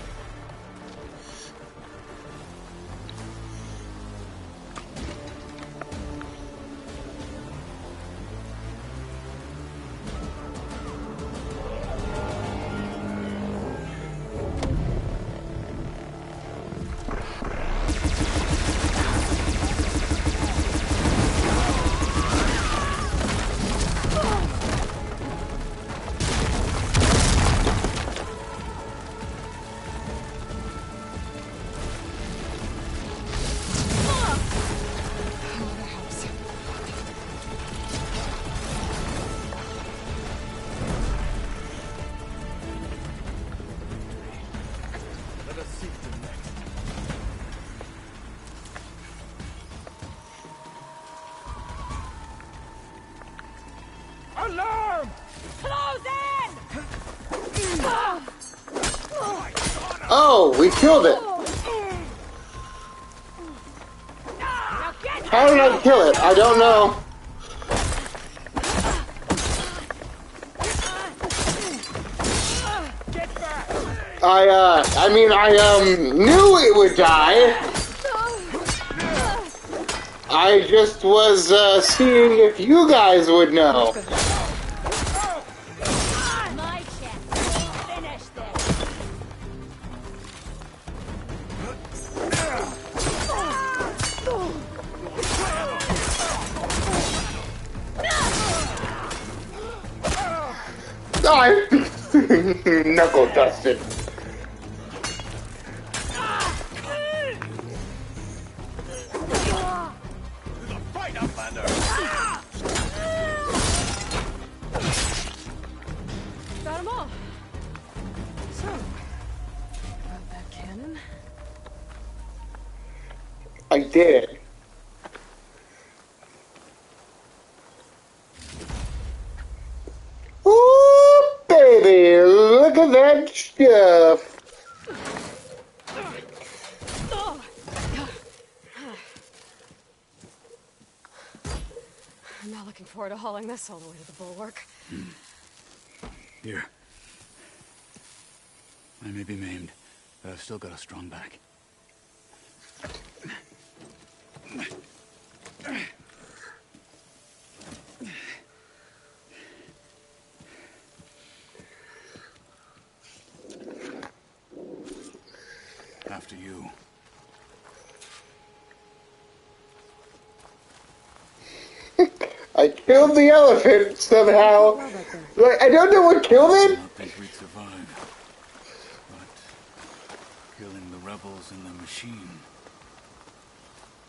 Let us seek them next. Alarm! Close in! Oh, we killed it! How did I kill it? I don't know. I knew it would die. I just was, seeing if you guys would know. My chance. Finish this. I'm knuckle dusted. Got them all. So, about that cannon? I did. Ooh, baby, look at that stuff. I'm not looking forward to hauling this all the way to the bulwark. Here. I may be maimed, but I've still got a strong back. After you. I killed the elephant somehow. Like, I don't know what killed I it. did not think we'd survive. But killing the rebels and the machine.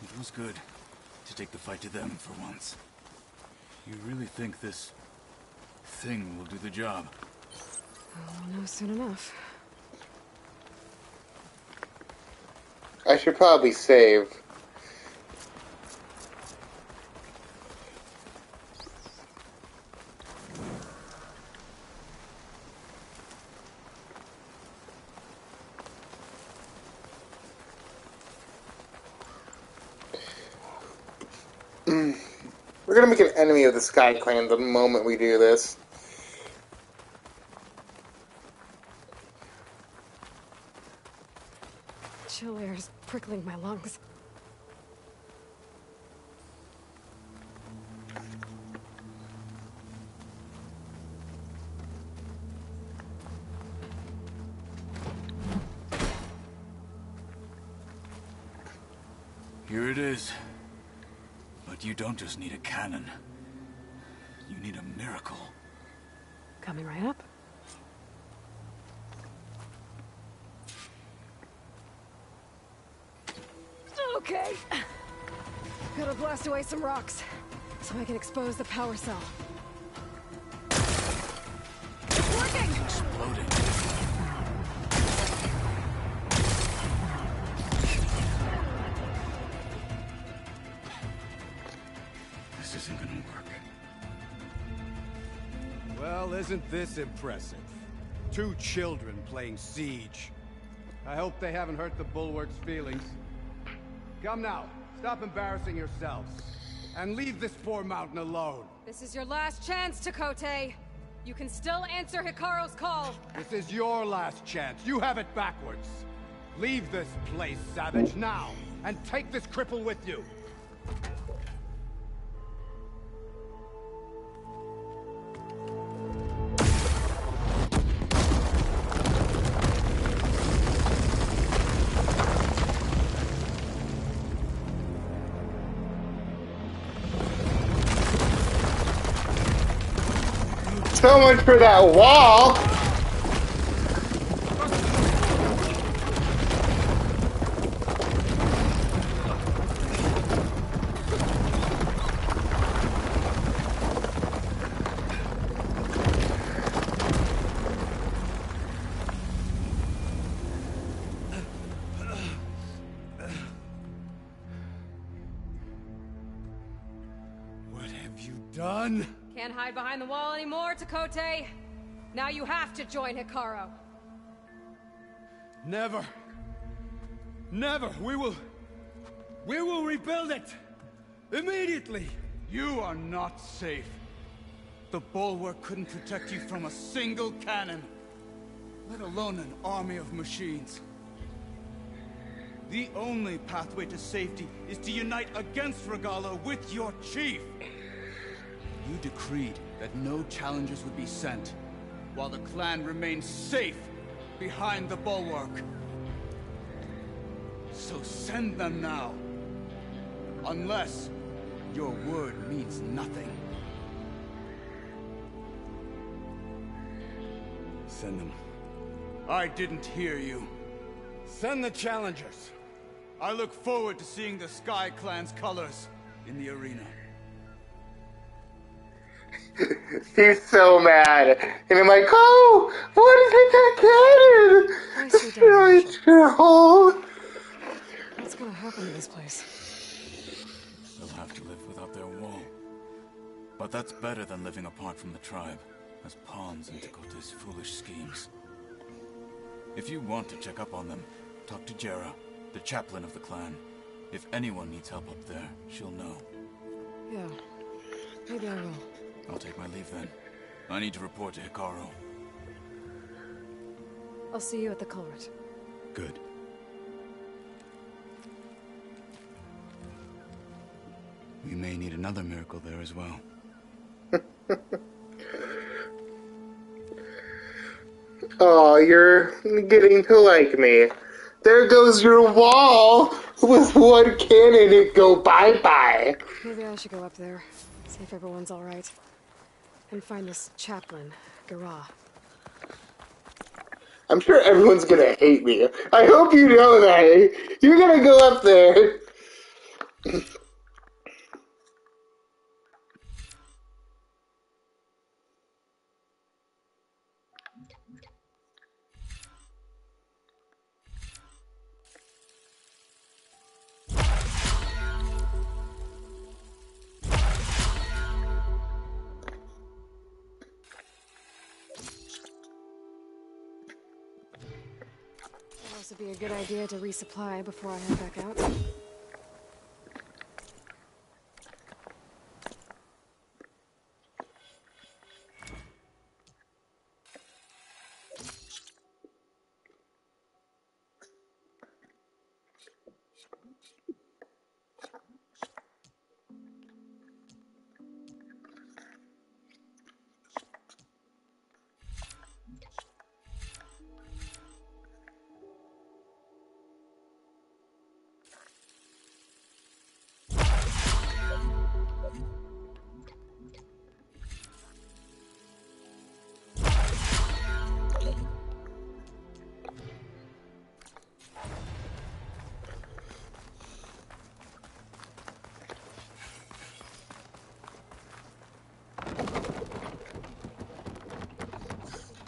It was good to take the fight to them for once. You really think this thing will do the job? I'll know soon enough. I should probably save. We're gonna make an enemy of the Sky Clan the moment we do this. Chill air's prickling my lungs. Here it is. But you don't just need a cannon. You need a miracle. Coming right up. Okay. Gotta blast away some rocks, so I can expose the power cell. It's working! Exploding. This isn't gonna work. Well, isn't this impressive? 2 children playing siege. I hope they haven't hurt the Bulwark's feelings. Come now, stop embarrassing yourselves. And leave this poor mountain alone. This is your last chance, Chakotay. You can still answer Hikaru's call. This is your last chance. You have it backwards. Leave this place, Savage, now. And take this cripple with you. So much for that wall! What have you done? Can't hide behind the wall anymore, Chakotay. Now you have to join Hikaru. Never. Never. We will rebuild it. Immediately. You are not safe. The Bulwark couldn't protect you from a single cannon, let alone an army of machines. The only pathway to safety is to unite against Regalo with your chief. You decreed that no challengers would be sent, while the clan remained safe behind the Bulwark. So send them now. Unless your word means nothing. Send them. I didn't hear you. Send the challengers. I look forward to seeing the Sky Clan's colors in the arena. He's so mad. And I'm like, oh, what is it that cannon? It's your hole. What's gonna happen to this place? They'll have to live without their wall. But that's better than living apart from the tribe, as pawns in Chakotay's foolish schemes. If you want to check up on them, talk to Jera, the chaplain of the clan. If anyone needs help up there, she'll know. Yeah, maybe I will. I'll take my leave then. I need to report to Hikaru. I'll see you at the culvert. Good. We may need another miracle there as well. Oh, you're getting to like me. There goes your wall! With one cannon, it go bye-bye. Maybe I should go up there, see if everyone's alright. And find this chaplain, Garah. I'm sure everyone's gonna hate me. I hope you know that. You're gonna go up there. It'd also be a good idea to resupply before I head back out.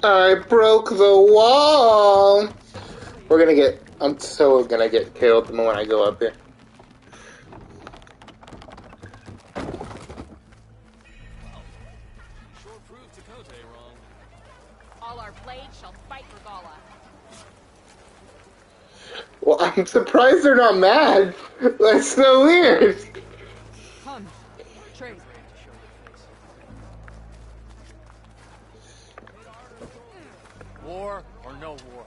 I broke the wall! I'm so gonna get killed the moment I go up here. All our blades shall fight Regala. Well, I'm surprised they're not mad. That's so weird. Come, trade. War or no war,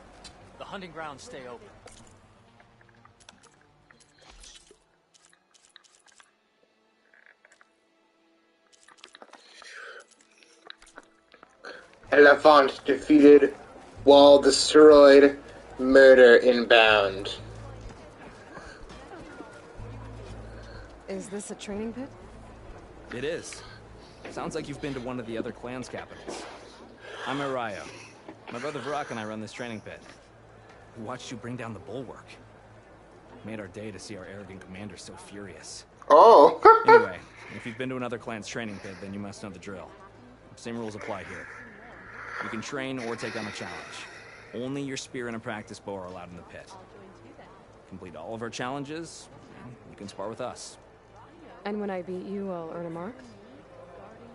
the hunting grounds stay open. Elephant defeated. Wall destroyed. Murder inbound. Is this a training pit? It is. Sounds like you've been to one of the other clan's capitals. I'm Araya. My brother Varrock and I run this training pit. We watched you bring down the bulwark. Made our day to see our arrogant commander so furious. Oh. Anyway, if you've been to another clan's training pit, then you must know the drill. Same rules apply here. You can train or take on a challenge. Only your spear and a practice bow are allowed in the pit. Complete all of our challenges, and you can spar with us. And when I beat you, I'll earn a mark?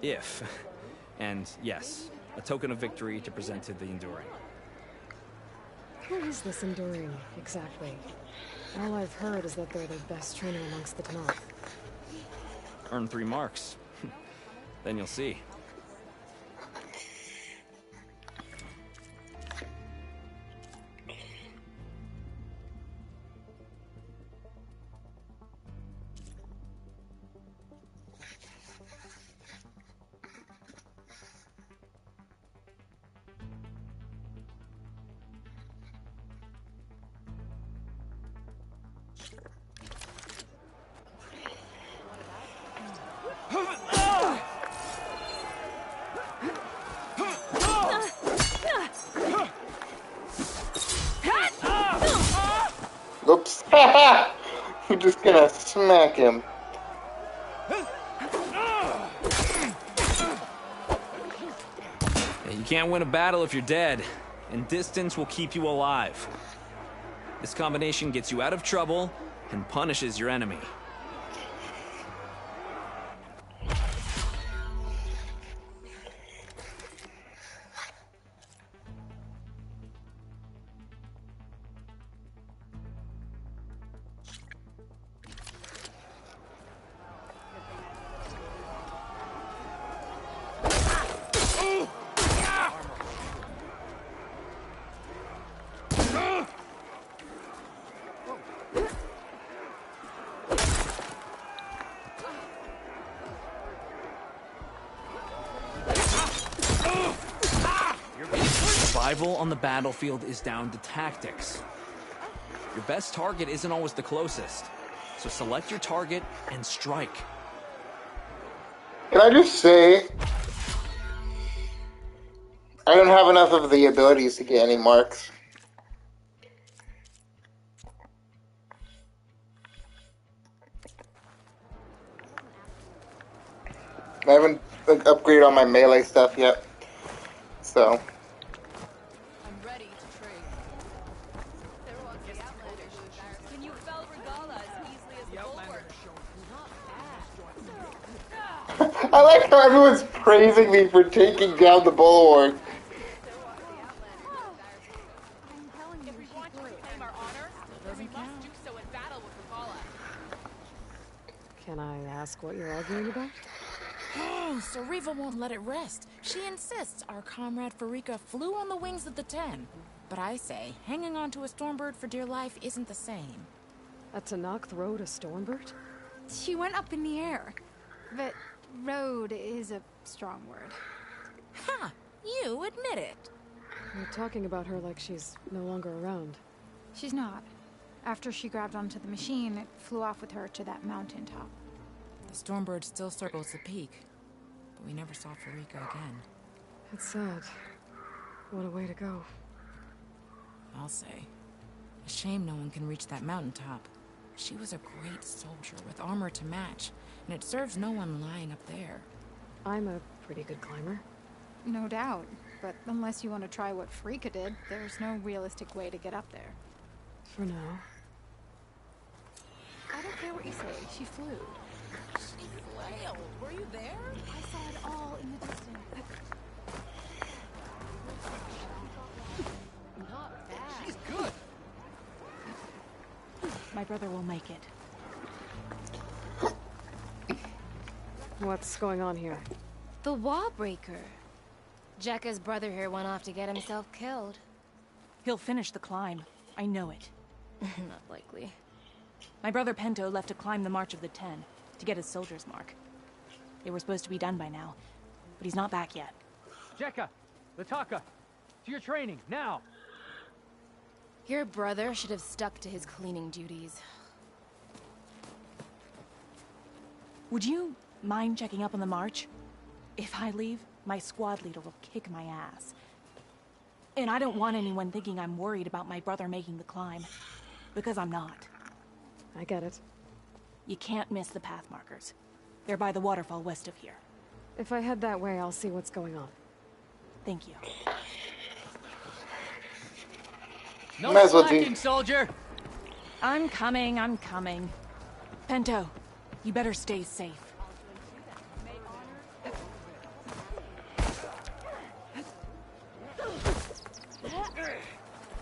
If. And yes, a token of victory to present to the Enduring. Who is this Enduring, exactly? All I've heard is that they're the best trainer amongst the Tenarth. Earn 3 marks. Then you'll see. Oops. You're just gonna smack him. You can't win a battle if you're dead, and distance will keep you alive. This combination gets you out of trouble and punishes your enemy. Survival on the battlefield is down to tactics. Your best target isn't always the closest, so select your target and strike. Can I just say, I don't have enough of the abilities to get any marks. I haven't upgraded all my melee stuff yet, so. I'm ready to trade. Can you fell Regala as easily as the bulwark? I like how everyone's praising me for taking down the bulwark. If we want to reclaim our honor, then we must do so in battle with Regala. Can I ask what you're arguing about? Oh, so Riva won't let it rest. She insists our comrade Farika flew on the wings of the 10. But I say, hanging on to a Stormbird for dear life isn't the same. A Tanakh rode a Stormbird? She went up in the air. But road is a strong word. Ha! You admit it. You're talking about her like she's no longer around. She's not. After she grabbed onto the machine, it flew off with her to that mountaintop. The Stormbird still circles the peak, but we never saw Farika again. It's sad. What a way to go. I'll say. A shame no one can reach that mountaintop. She was a great soldier with armor to match, and it serves no one lying up there. I'm a pretty good climber. No doubt. But unless you want to try what Farika did, there's no realistic way to get up there. For now. I don't care what you say. She flew. She flailed. Were you there? I saw it all in the distance. Not bad. She's good. My brother will make it. What's going on here? The wall breaker. Jekka's brother here went off to get himself killed. He'll finish the climb. I know it. Not likely. My brother Pento left to climb the March of the 10, to get his soldier's mark. They were supposed to be done by now, but he's not back yet. Jekka, Lataka, to your training, now! Your brother should have stuck to his cleaning duties. Would you mind checking up on the march? If I leave, my squad leader will kick my ass. And I don't want anyone thinking I'm worried about my brother making the climb. Because I'm not. I get it. You can't miss the path markers. They're by the waterfall west of here. If I head that way, I'll see what's going on. Thank you. No Might as well slacking, soldier! I'm coming, I'm coming. Pento, you better stay safe.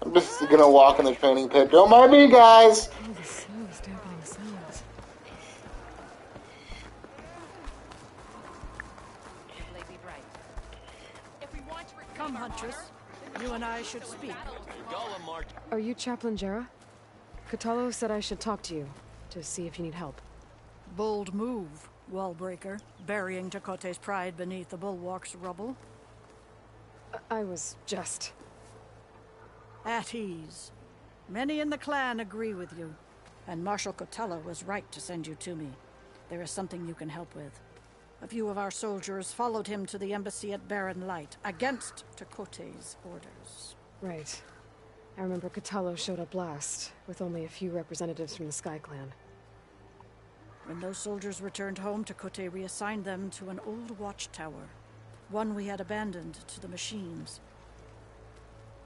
I'm just gonna walk in the training pit. Don't mind me, guys! Oh, the snow is dampening the sounds. Come, Huntress. You and I should speak. Are you Chaplain Jera? Katalo said I should talk to you, to see if you need help. Bold move, Wallbreaker. Burying Takote's pride beneath the bulwark's rubble. I was just... At ease. Many in the clan agree with you. And Marshal Kotella was right to send you to me. There is something you can help with. A few of our soldiers followed him to the embassy at Barren Light, against Takote's orders. Right. I remember Katalo showed up last, with only a few representatives from the Sky Clan. When those soldiers returned home, Takote reassigned them to an old watchtower. One we had abandoned to the machines.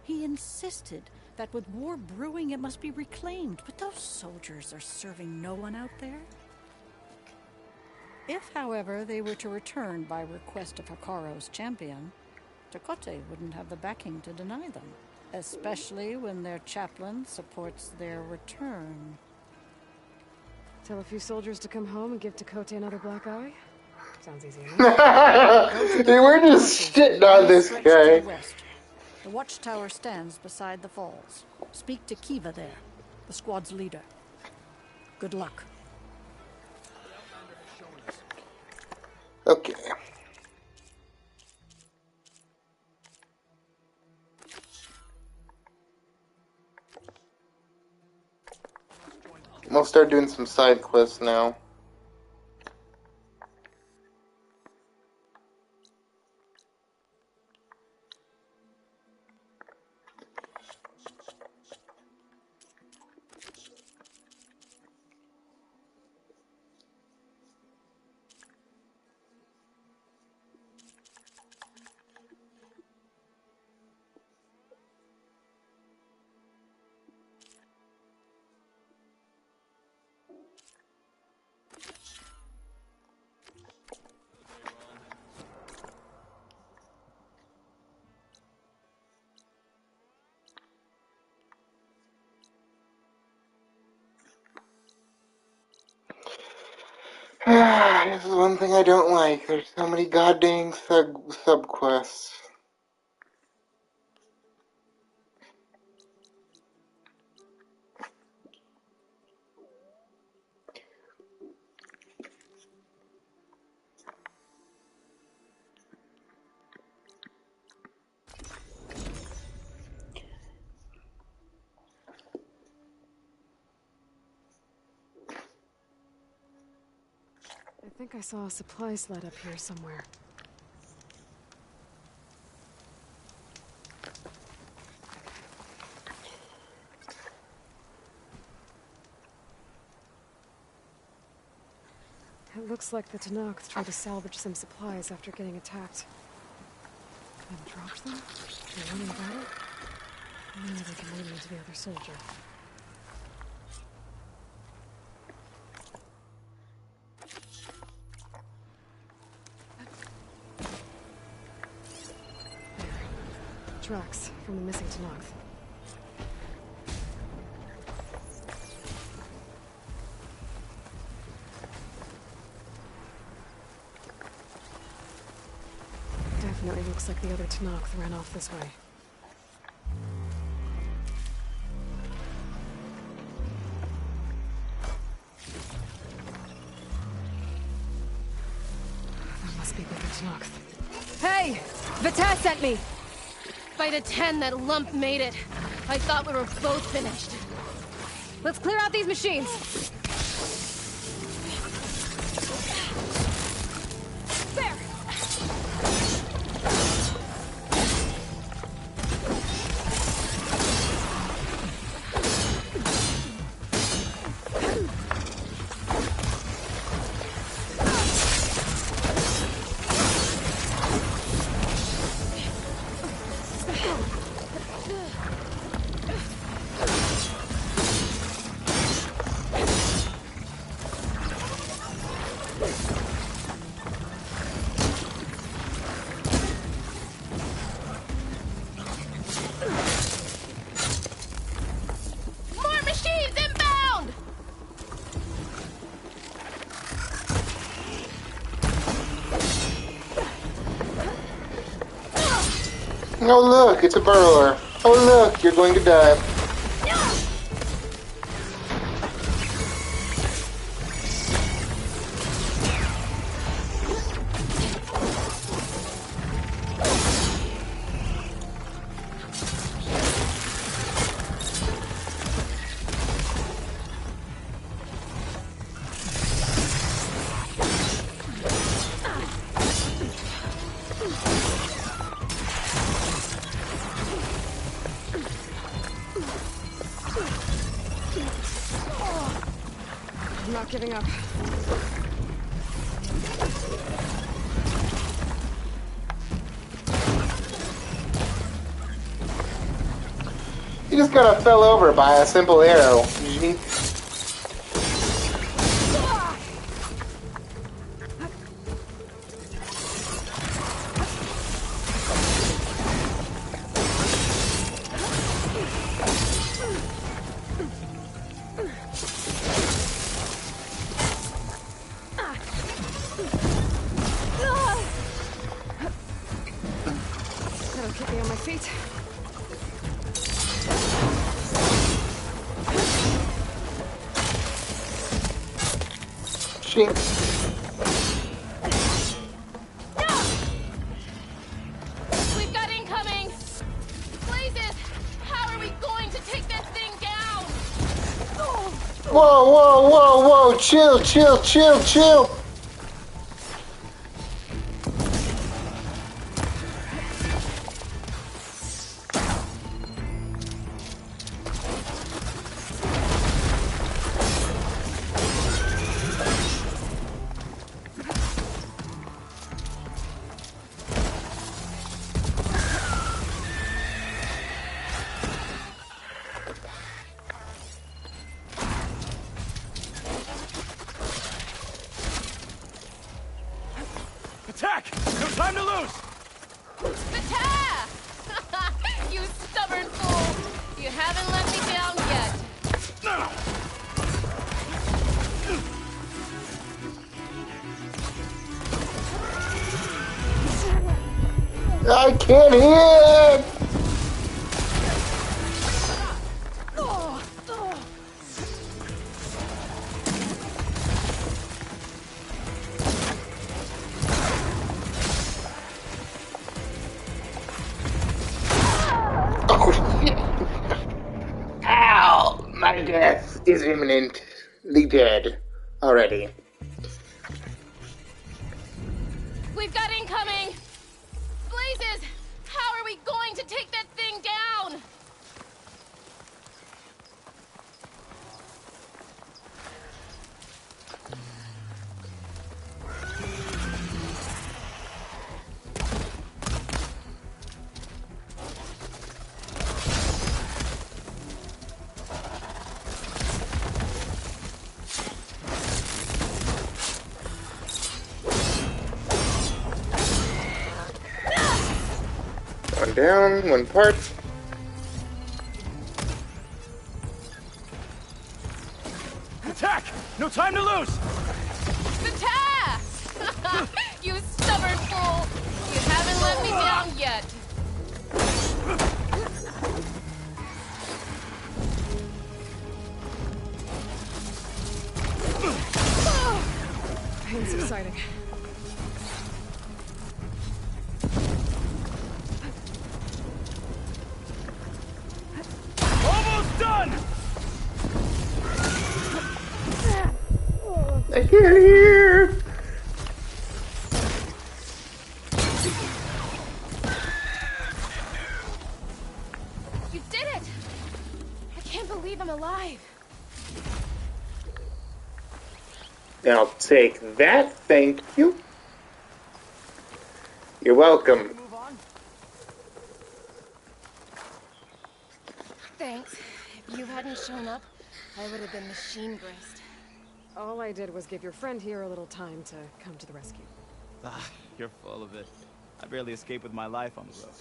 He insisted that with war brewing it must be reclaimed, but those soldiers are serving no one out there. If, however, they were to return by request of Hikaro's champion, Takote wouldn't have the backing to deny them, especially when their chaplain supports their return. Tell a few soldiers to come home and give Takote another black eye? Sounds easy enough. Hey, we're just shitting on this guy. The watchtower stands beside the falls. Speak to Kiva there, the squad's leader. Good luck. Okay. I'll start doing some side quests now. This is one thing I don't like. There's so many goddamn sub-quests. I think I saw a supply sled up here somewhere. It looks like the Tenakth tried to salvage some supplies after getting attacked. And dropped them? They running about it? Maybe they can lead me to the other soldier. Tracks from the missing Tenakth. Definitely looks like the other Tenakth ran off this way. That must be the other Tenakth. Hey! Vita sent me! By the 10, that lump made it. I thought we were both finished. Let's clear out these machines. There! Oh look, it's a burrower. Oh look, you're going to die. I'm not giving up. You just got fell over by a simple arrow. That'll keep me on my feet. We've got incoming! Blazes! How are we going to take that thing down? Whoa, whoa, whoa, whoa! Chill, chill, chill, chill! Attack! No time to lose! Attack! You stubborn fool! You haven't let me down yet. I can't hit! Oh shit! Ow! My death is imminently dead already. We've got incoming! Blazes! How are we going to take that thing down? One down, one part. Attack! No time to lose! Attack! You stubborn fool! You haven't let me down yet. Pain's exciting. Almost done! I can't hear! You did it! I can't believe I'm alive. I'll take that, thank you. You're welcome. Thanks. If you hadn't shown up, I would have been machine-graced. All I did was give your friend here a little time to come to the rescue. Ah, you're full of it. I barely escaped with my life on the road.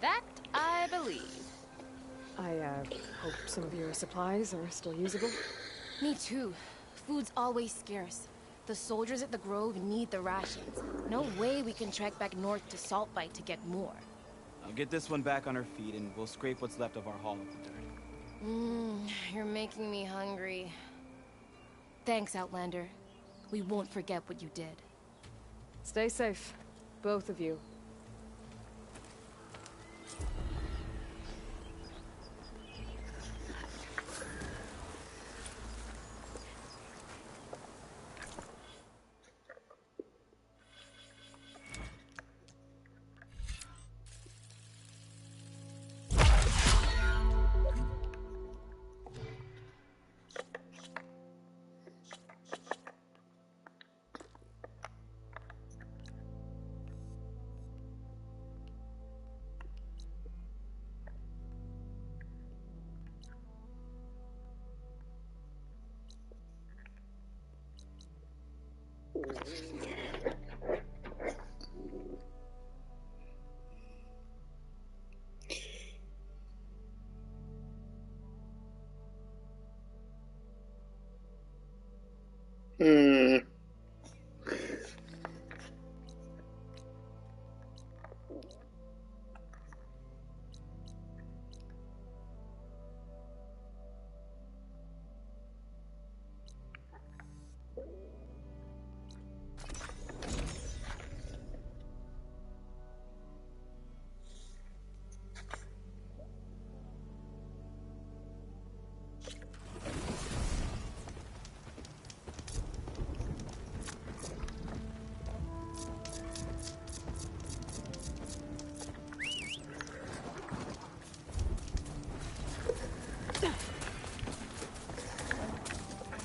That I believe. I, hope some of your supplies are still usable. Me too. Food's always scarce. The soldiers at the Grove need the rations. No way we can trek back north to Saltbite to get more. I'll get this one back on her feet and we'll scrape what's left of our haul of the dirt. You're making me hungry. Thanks, Outlander. We won't forget what you did. Stay safe, both of you.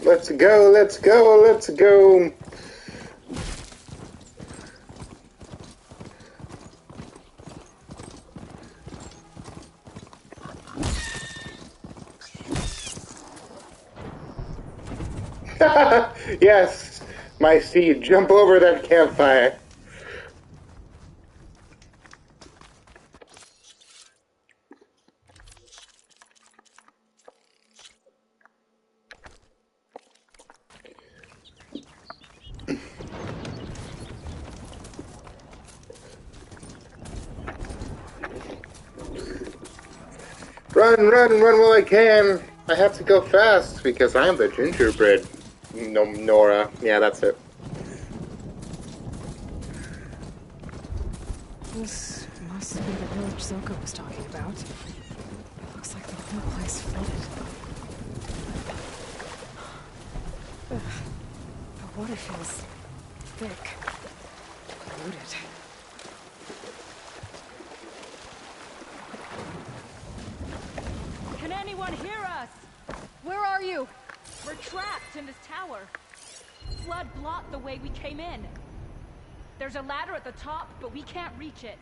Let's go, let's go, let's go. Yes, my seed, jump over that campfire. Run while I can. I have to go fast because I'm the gingerbread. No, Nora. Yeah, that's it. This must be the village Zoko was talking about. It looks like the whole place flooded. Ugh. The water feels thick, polluted. Can anyone hear us? Where are you? We're trapped in this tower. Flood blocked the way we came in. There's a ladder at the top, but we can't reach it.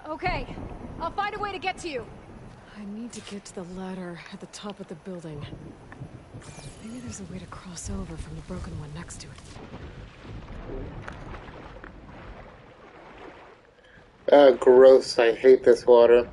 Okay, I'll find a way to get to you. I need to get to the ladder at the top of the building. Maybe there's a way to cross over from the broken one next to it. Gross. I hate this water.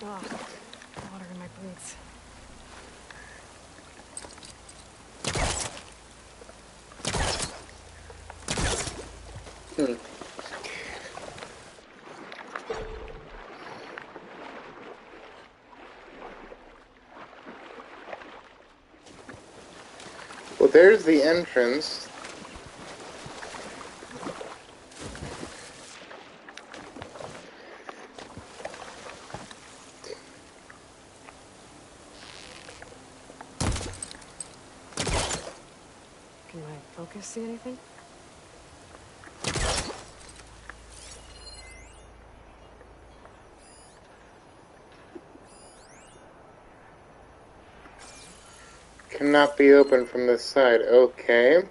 Oh, water in my boots. Well, there's the entrance. Can my focus see anything? Cannot be opened from this side. Okay.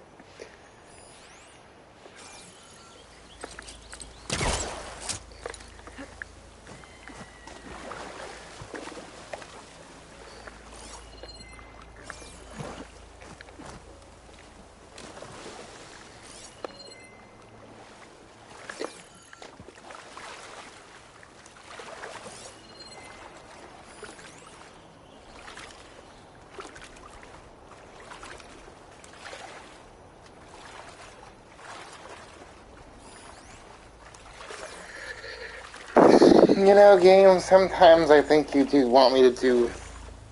You know, game, sometimes I think you do want me to do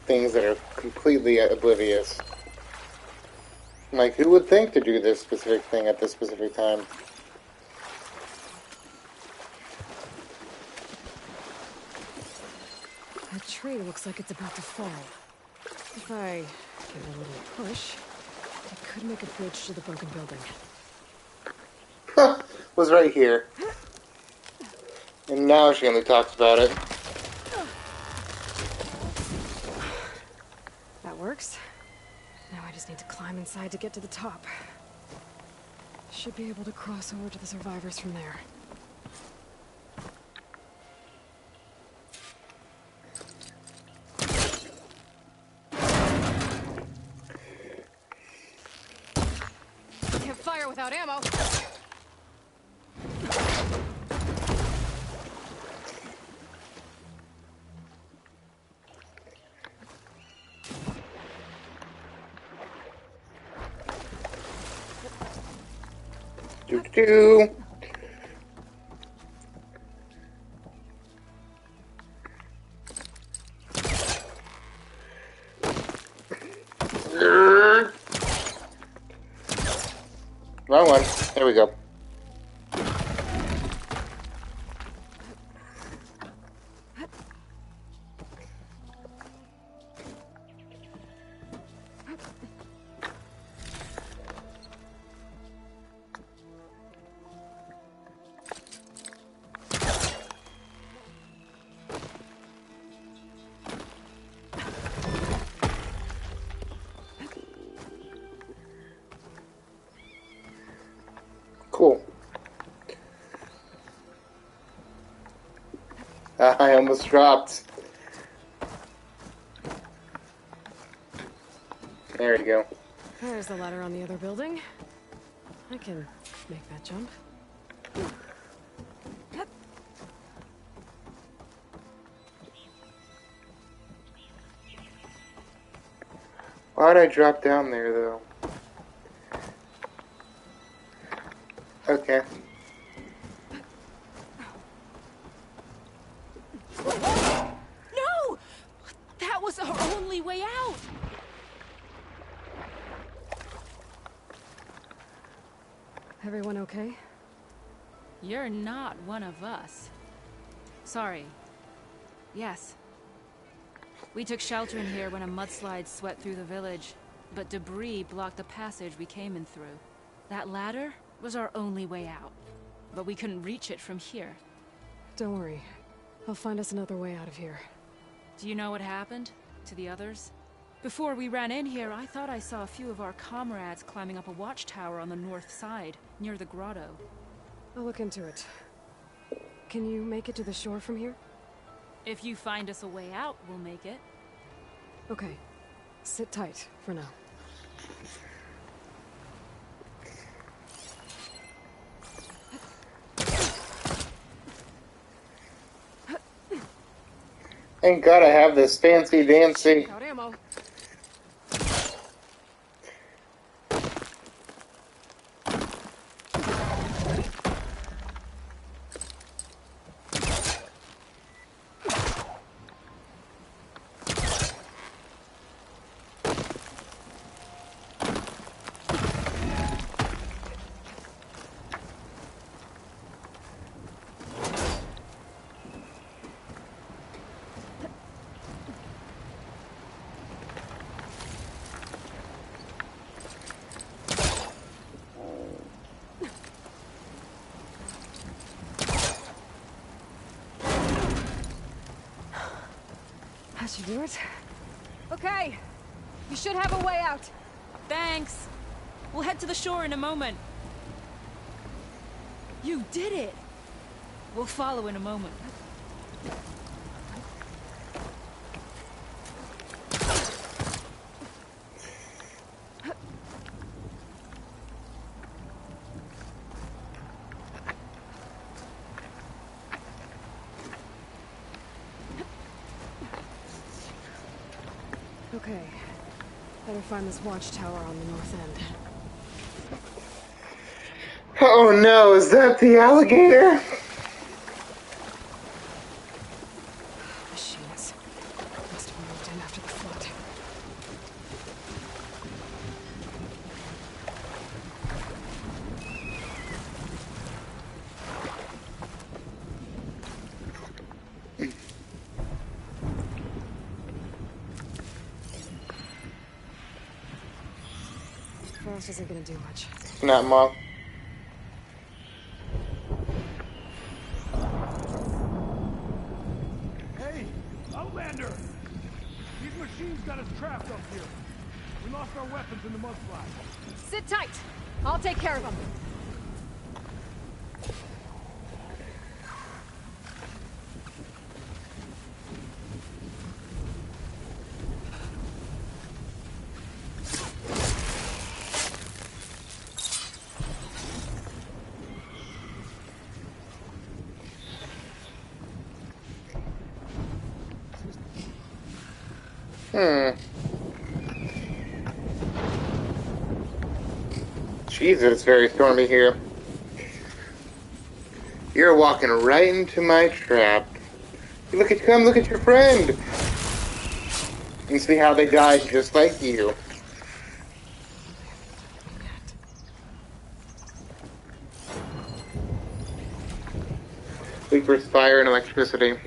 things that are completely oblivious. Like, who would think to do this specific thing at this specific time? That tree looks like it's about to fall. If I give it a little push, I could make a bridge to the broken building. Was right here. And now she only talks about it. That works. Now I just need to climb inside to get to the top. Should be able to cross over to the survivors from there. Can't fire without ammo. Doo-doo. Wrong one. There we go. Cool. I almost dropped. There you go. There's the ladder on the other building. I can make that jump. Why'd I drop down there, though? Okay. No! That was our only way out! Everyone okay? You're not one of us. Sorry. Yes. We took shelter in here when a mudslide swept through the village, but debris blocked the passage we came in through. That ladder was our only way out, but we couldn't reach it from here. Don't worry. I'll find us another way out of here. Do you know what happened to the others? Before we ran in here, I thought I saw a few of our comrades climbing up a watchtower on the north side, near the grotto. I'll look into it. Can you make it to the shore from here? If you find us a way out, we'll make it. Okay. Sit tight for now. Thank God I have this fancy dancy. Out ammo. That should do it. Okay. You should have a way out. Thanks. We'll head to the shore in a moment. You did it! We'll follow in a moment. Okay. Better find this watchtower on the north end. Oh no, is that the alligator? frost isn't gonna do much. Snap moth. Hey, Outlander! These machines got us trapped up here. We lost our weapons in the mudslide. Sit tight. I'll take care of them. Jesus, it's very stormy here. You're walking right into my trap. Look at your friend. And see how they died just like you. Sleeper's fire and electricity.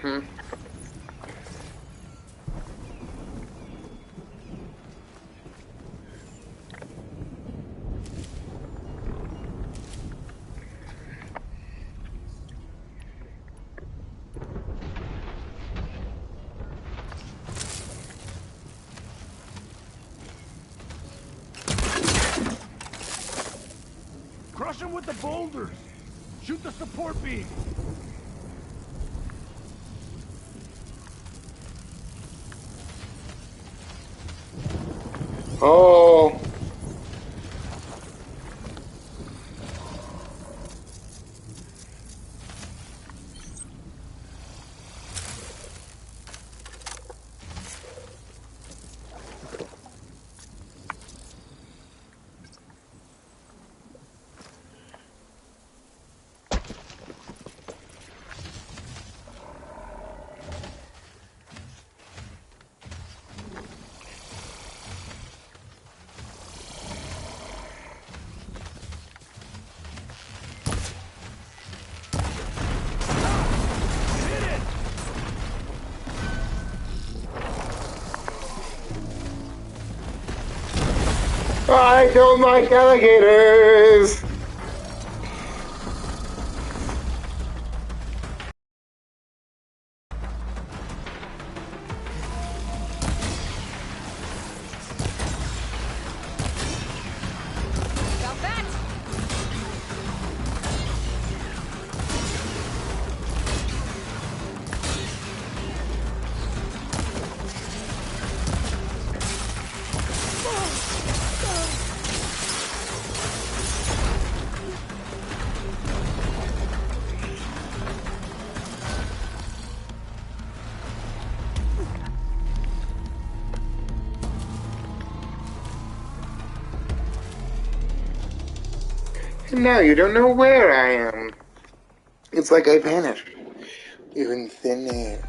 Crush them with the boulders! Shoot the support beam! Oh. I don't like alligators! Got that? And now you don't know where I am. It's like I vanished. You're in thin air.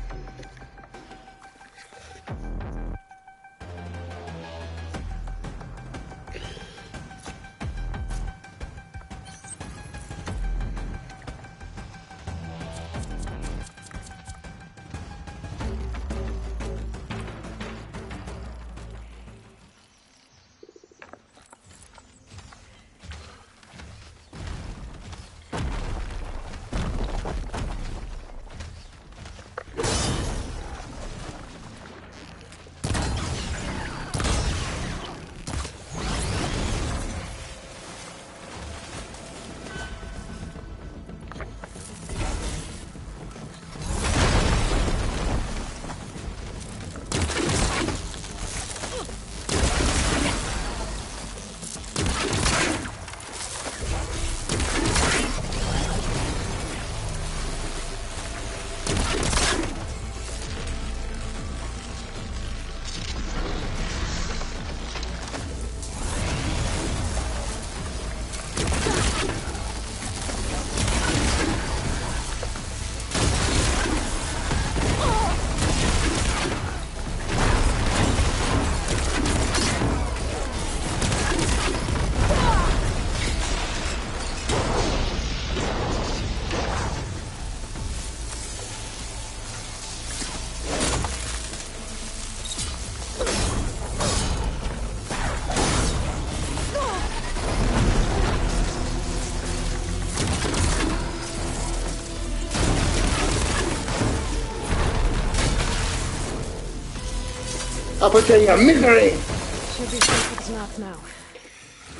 I'll put you in your misery! Should be safe with knots now.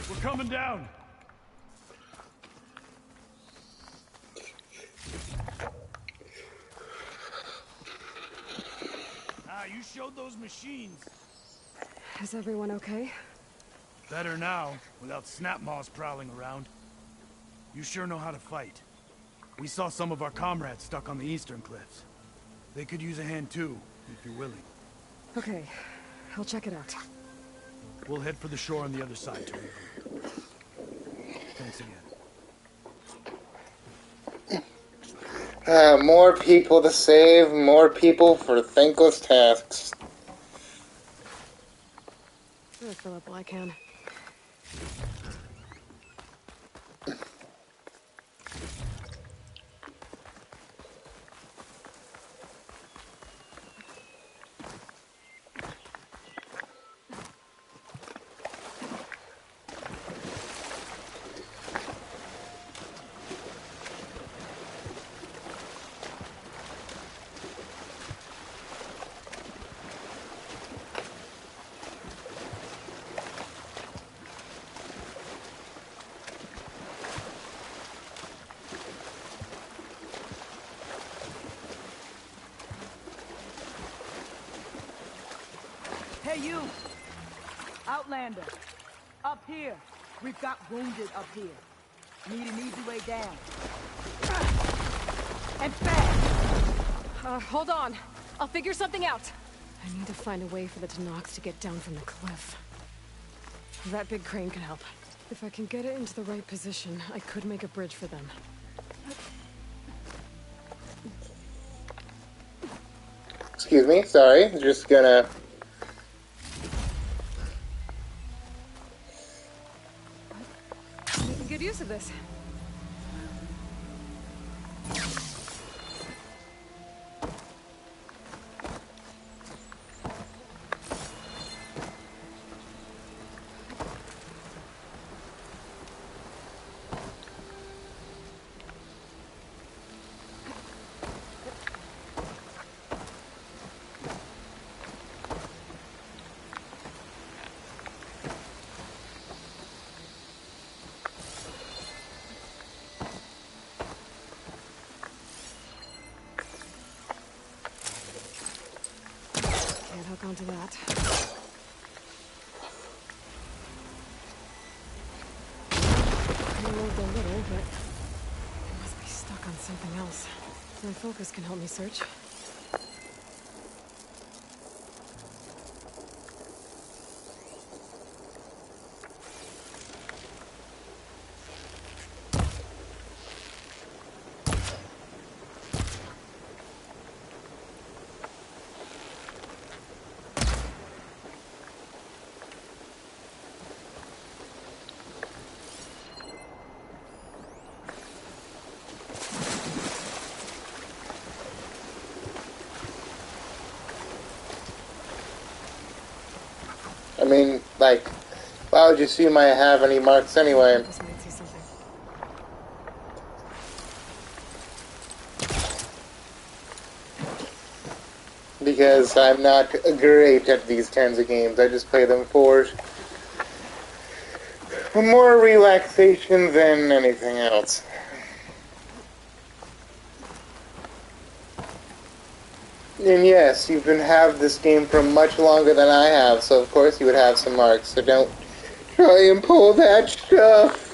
We're coming down. You showed those machines. Is everyone okay? Better now, without snapmaws prowling around. You sure know how to fight. We saw some of our comrades stuck on the eastern cliffs. They could use a hand too, if you're willing. Okay, I'll check it out. We'll head for the shore on the other side to regroup. Thanks again. More people to save, more people for thankless tasks. I'll fill up while I can. Hey, you! Outlander! Up here! We've got wounded up here. Need an easy way down. And fast! Hold on. I'll figure something out. I need to find a way for the Tanox to get down from the cliff. That big crane can help. If I can get it into the right position, I could make a bridge for them. Excuse me, sorry. Just gonna... Making good use of this. Can't hook onto that. I moved a little, but it must be stuck on something else. My focus can help me search. I mean, like, why would you assume I have any marks anyway? This might see something. Because I'm not great at these kinds of games. I just play them for more relaxation than anything else. And yes, you've been have this game for much longer than I have, so of course you would have some marks. So don't try and pull that stuff.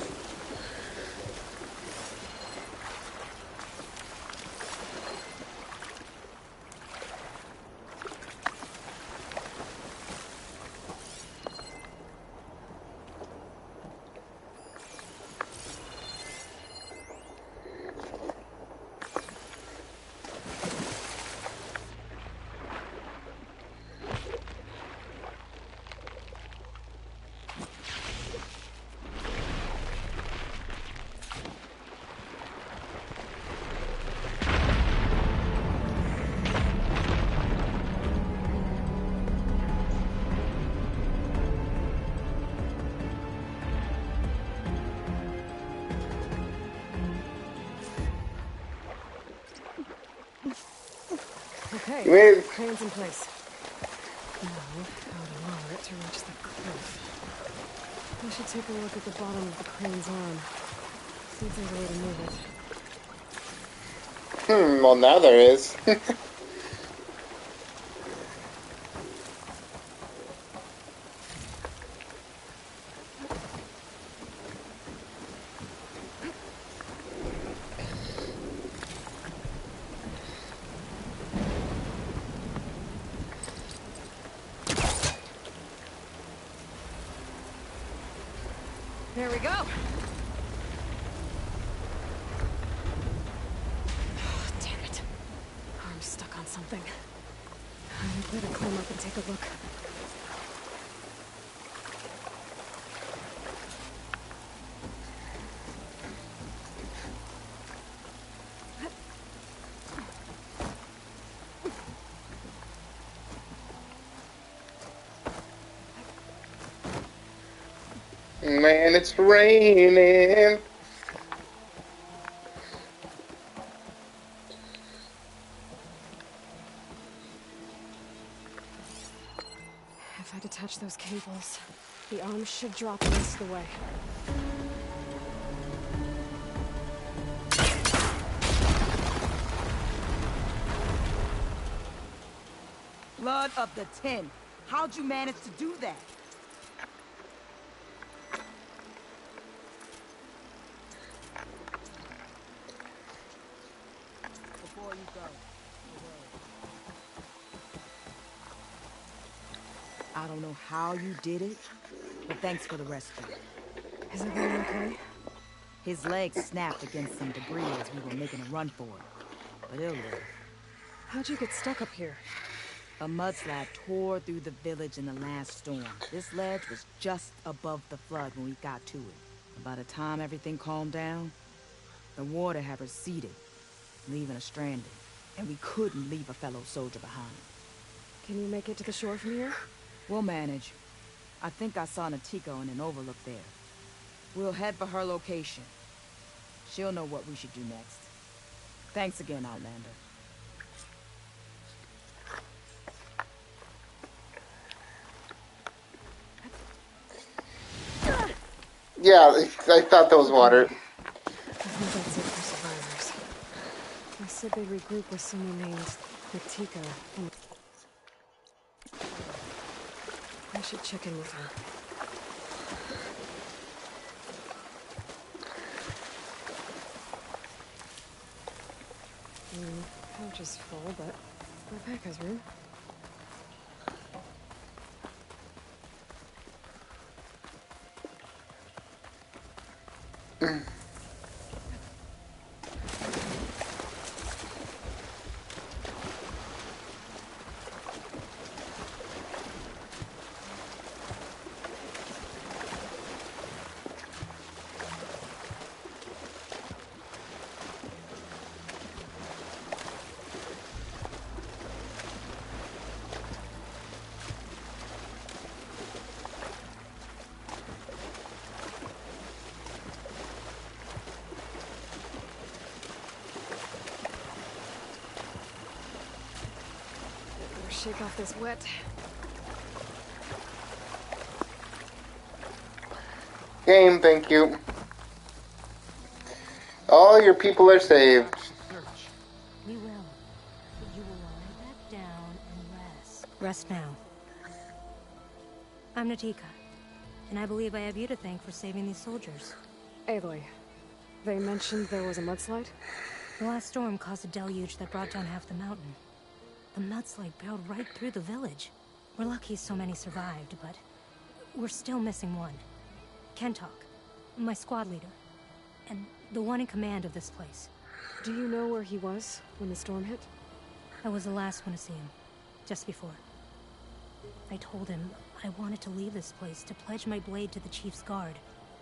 Okay, You made it. crane's in place. Now, I should take a look at the bottom of the crane's arm. See if there's a way to move it. Well now there is. There we go. Oh, damn it. Arm's stuck on something. I better climb up and take a look. Man, it's raining. If I detach those cables, the arm should drop the rest of the way. Blood of the 10. How'd you manage to do that? Before you go, I don't know how you did it, but thanks for the rescue. Is everyone okay? His legs snapped against some debris as we were making a run for it, but he'll live. How'd you get stuck up here? A mudslide tore through the village in the last storm. This ledge was just above the flood when we got to it. By the time everything calmed down, the water had receded, leaving us stranded. And we couldn't leave a fellow soldier behind. Can you make it to the shore from here? We'll manage. I think I saw Natiko in an overlook there. We'll head for her location. She'll know what we should do next. Thanks again, Outlander. Yeah, I thought that was water. I think that's it for survivors. They said they'd regroup with someone named Natiko. I should check in with her. Pouch is full, but my pack has room. Shake off this wet. Game, thank you. All your people are saved. We will. But you will lie back down and rest. Rest now. I'm Natika, and I believe I have you to thank for saving these soldiers. Aloy, they mentioned there was a mudslide? The last storm caused a deluge that brought down half the mountain. The mudslide barreled right through the village. We're lucky so many survived, but we're still missing one. Kentok, my squad leader, and the one in command of this place. Do you know where he was when the storm hit? I was the last one to see him, just before. I told him I wanted to leave this place to pledge my blade to the chief's guard,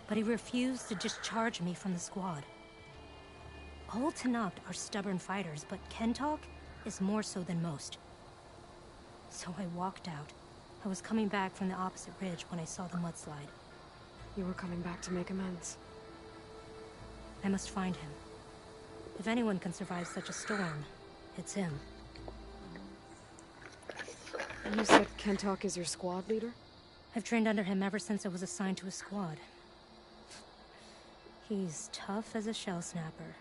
but he refused to discharge me from the squad. All Tenakth are stubborn fighters, but Kentok is more so than most. So I walked out. I was coming back from the opposite ridge when I saw the mudslide. You were coming back to make amends. I must find him. If anyone can survive such a storm, it's him. You said Kentok is your squad leader? I've trained under him ever since I was assigned to a squad. He's tough as a shell snapper,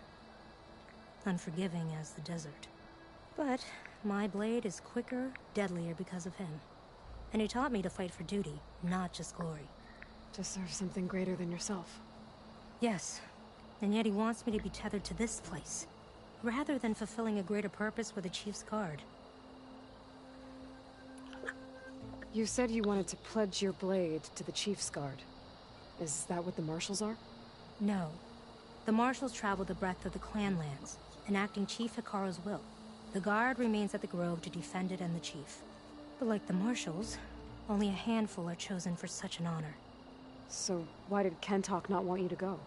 unforgiving as the desert. But my blade is quicker, deadlier because of him. And he taught me to fight for duty, not just glory. To serve something greater than yourself. Yes, and yet he wants me to be tethered to this place, rather than fulfilling a greater purpose with the Chief's Guard. You said you wanted to pledge your blade to the Chief's Guard. Is that what the Marshals are? No. The Marshals travel the breadth of the clan lands, enacting Chief Hikaru's will. The Guard remains at the Grove to defend it and the Chief. But like the Marshals, only a handful are chosen for such an honor. So why did Kentok not want you to go?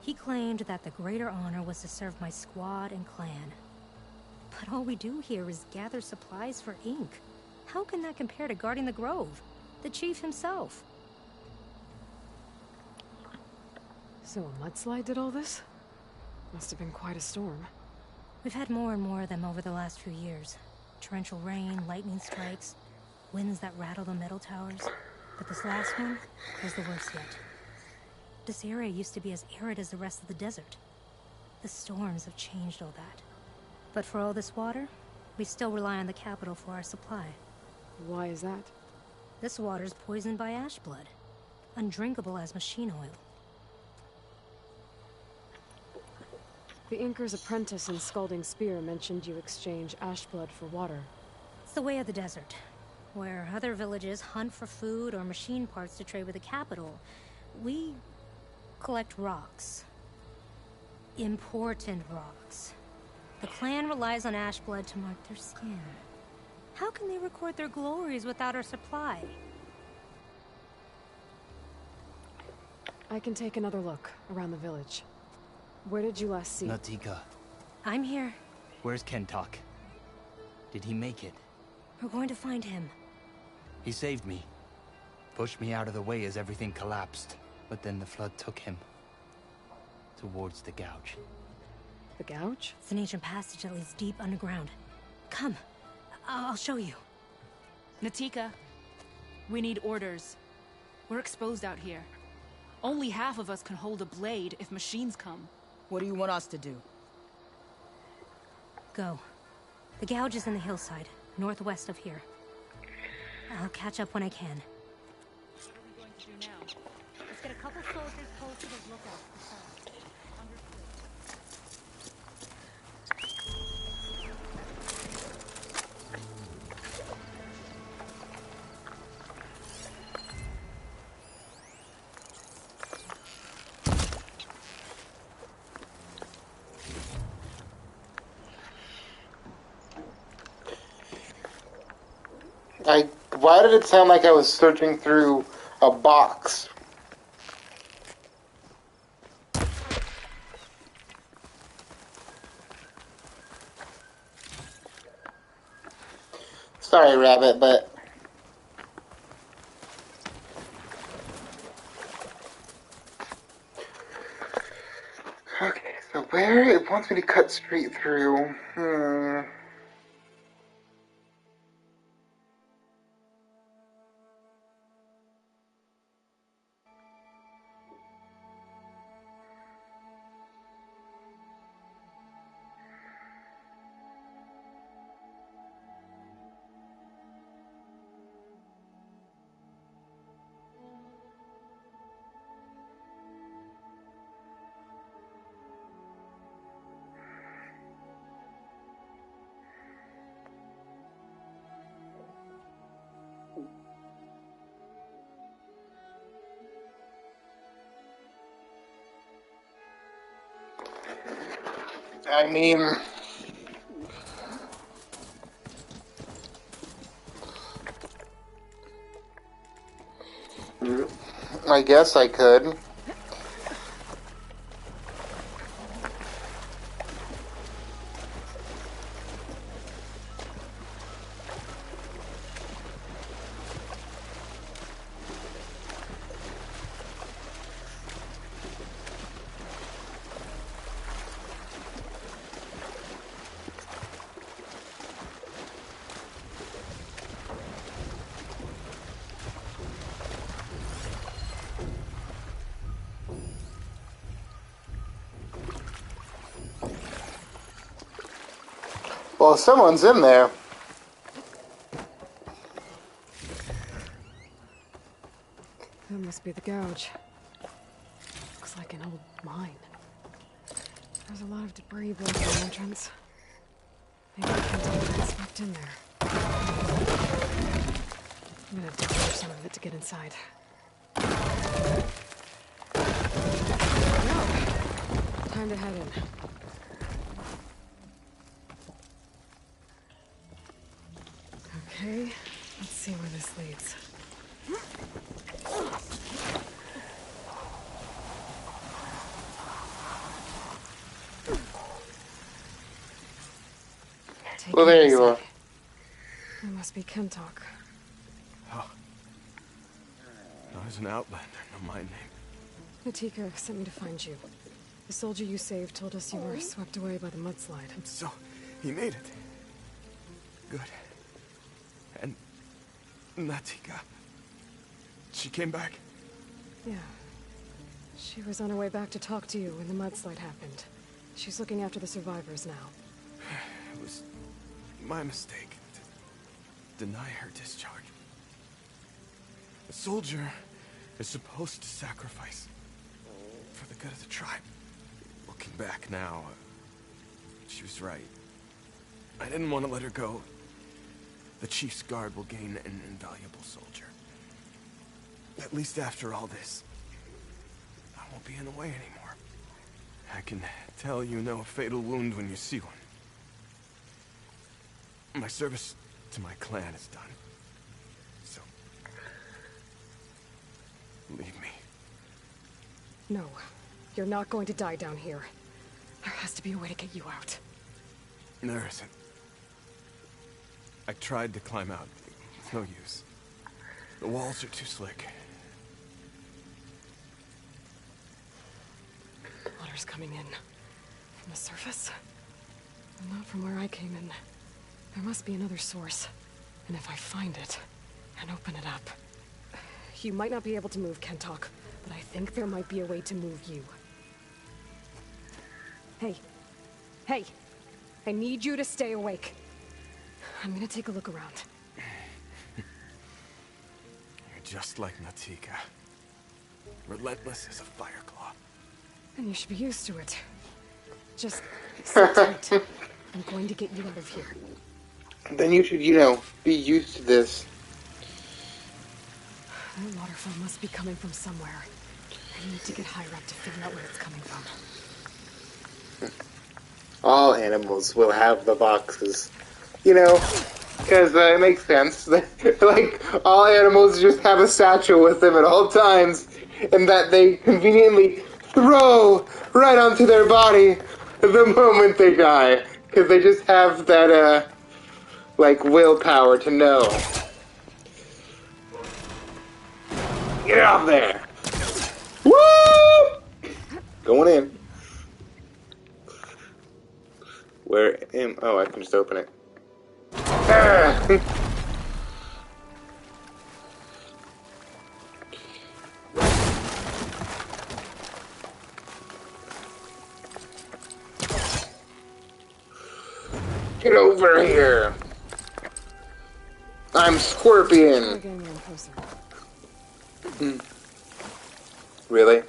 He claimed that the greater honor was to serve my squad and clan. But all we do here is gather supplies for ink. How can that compare to guarding the Grove? The Chief himself. So a mudslide did all this? Must have been quite a storm. We've had more and more of them over the last few years. Torrential rain, lightning strikes, winds that rattle the metal towers. But this last one was the worst yet. This area used to be as arid as the rest of the desert. The storms have changed all that. But for all this water, we still rely on the capital for our supply. Why is that? This water's poisoned by ash blood. Undrinkable as machine oil. The Inker's apprentice in Scalding Spear mentioned you exchange ash blood for water. It's the way of the desert, where other villages hunt for food or machine parts to trade with the capital. We collect rocks. Important rocks. The clan relies on ash blood to mark their skin. How can they record their glories without our supply? I can take another look around the village. Where did you last see? Natika. I'm here. Where's Kentok? Did he make it? We're going to find him. He saved me. Pushed me out of the way as everything collapsed. But then the flood took him. Towards the gouge. The gouge? It's an ancient passage that leads deep underground. Come. I'll show you. Natika, we need orders. We're exposed out here. Only half of us can hold a blade if machines come. What do you want us to do? Go. The gouge is in the hillside, northwest of here. I'll catch up when I can. What are we going to do now? Let's get a couple soldiers posted as lookouts for signs. Why did it sound like I was searching through a box? Sorry, Rabbit, but... Okay, so where it wants me to cut straight through. I mean... I guess I could. Well, someone's in there. That must be the gouge. Looks like an old mine. There's a lot of debris blocking the entrance. Maybe we can get swept in there. I'm gonna have to clear some of it to get inside. Well, time to head in. Okay, let's see where this leads. Well, there you are. It must be Kentok. Oh. No, he's an outlander, no my name. Natika sent me to find you. The soldier you saved told us you were swept away by the mudslide. So, he made it. Good. And Natika, she came back? Yeah. She was on her way back to talk to you when the mudslide happened. She's looking after the survivors now. It was my mistake to deny her discharge. A soldier is supposed to sacrifice for the good of the tribe. Looking back now, she was right. I didn't want to let her go. The chief's guard will gain an invaluable soldier. At least after all this, I won't be in the way anymore. I can tell you know a fatal wound when you see one. My service to my clan is done. So, leave me. No, you're not going to die down here. There has to be a way to get you out. There isn't. I tried to climb out. It's no use. The walls are too slick. Water's coming in. From the surface? Not from where I came in. There must be another source. And if I find it, and open it up... You might not be able to move, Kentok, but I think there might be a way to move you. Hey. Hey! I need you to stay awake. I'm gonna take a look around. You're just like Natika. Relentless as a fireclaw. And you should be used to it. Just sit tight. I'm going to get you out of here. Then you should, you know, be used to this. That waterfall must be coming from somewhere. I need to get higher up to figure out where it's coming from. All animals will have the boxes. You know, because it makes sense. Like, all animals just have a satchel with them at all times, and that they conveniently throw right onto their body the moment they die. Because they just have that, like, willpower to know. Get out there! Woo! Going in. Where am... Oh, I can just open it. Ah! Get over here! I'm Scorpion! Really?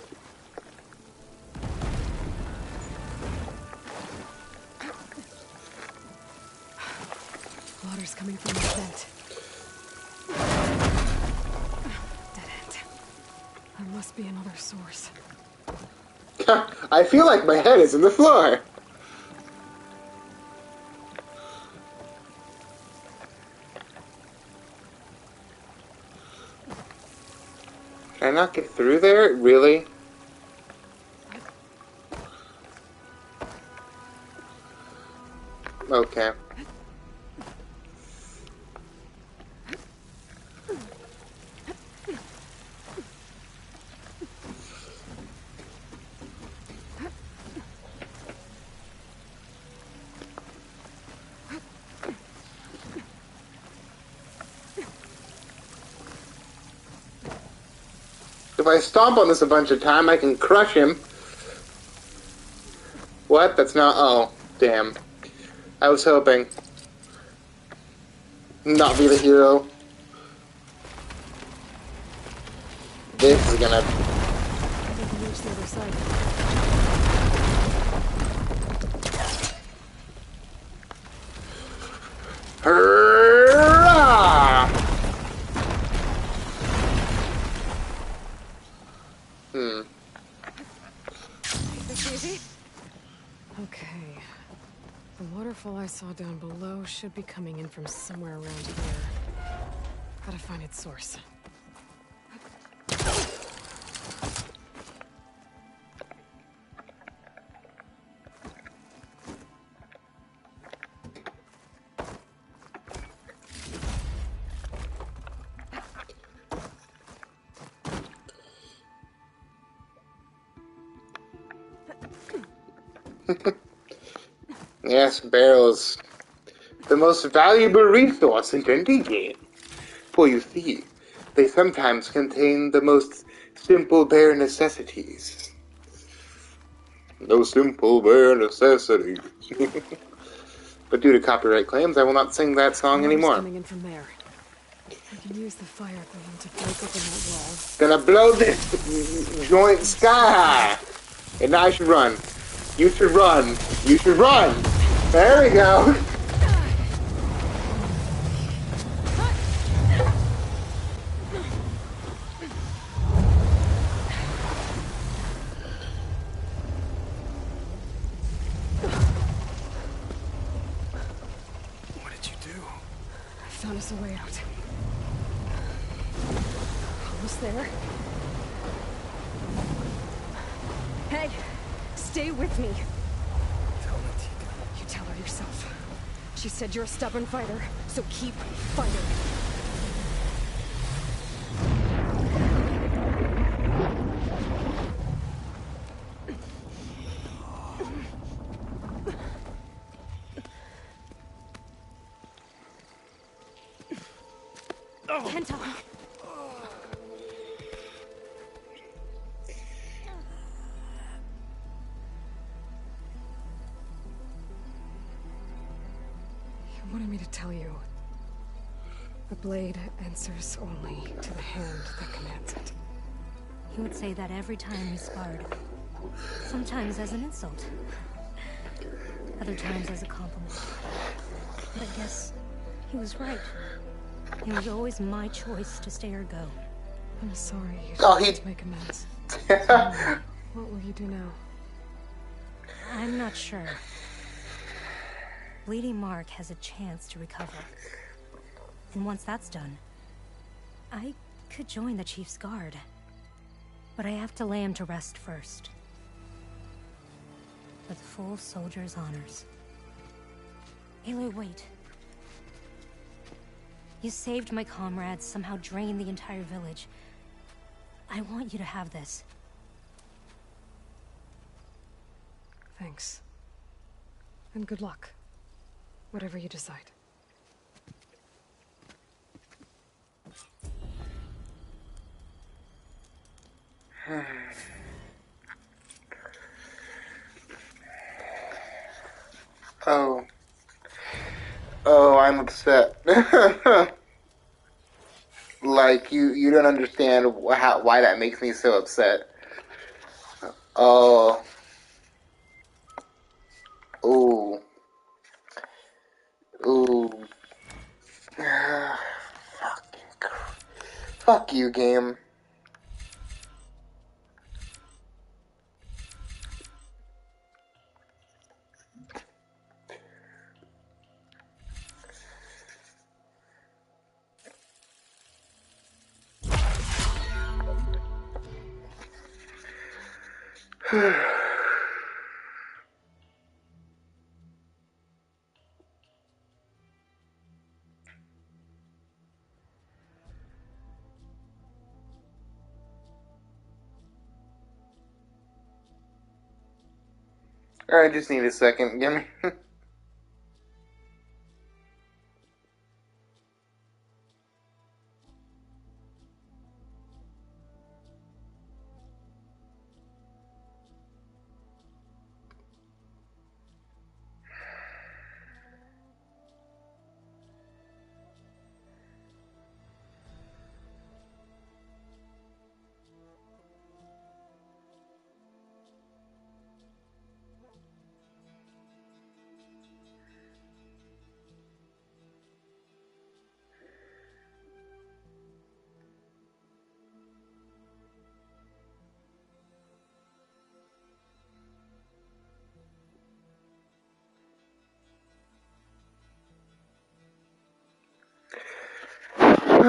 Water's coming from the vent. Dead end. There must be another source. I feel like my head is in the floor! Can I not get through there? Really? Okay. If I stomp on this a bunch of time, I can crush him. What? That's not... Oh, damn. I was hoping. not be the hero. This is gonna... I think we reached the other side. Hurrah! This easy? Okay. The waterfall I saw down below should be coming in from somewhere around here. Gotta find its source. Yes, barrels. The most valuable resource in any game. For you see, they sometimes contain the most simple bare necessities. No simple bare necessities. But due to copyright claims, I will not sing that song Water's anymore. coming in from there. I can use the fire equivalent to break open that wall. Gonna blow this joint sky high. And I should run. You should run. You should run. There we go. What did you do? I found us a way out. Almost there. Hey, stay with me. You tell her yourself. She said you're a stubborn fighter, so keep fighting. Kenta. You wanted me to tell you. The blade answers only to the hand that commands it. He would say that every time we sparred. Sometimes as an insult. Other times as a compliment. But I guess he was right. It was always my choice to stay or go. I'm sorry you he... to make amends. So, what will you do now? I'm not sure. Bleeding Mark has a chance to recover. And once that's done, I could join the Chief's Guard. But I have to lay him to rest first. With full soldier's honors. Aloy, wait. You saved my comrades, somehow drained the entire village. I want you to have this. Thanks. And good luck. Whatever you decide. Oh. Oh, I'm upset. Like, you don't understand why that makes me so upset. Oh. Ooh. Ooh. Fuck you, game. I just need a second. Give me.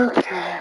Okay.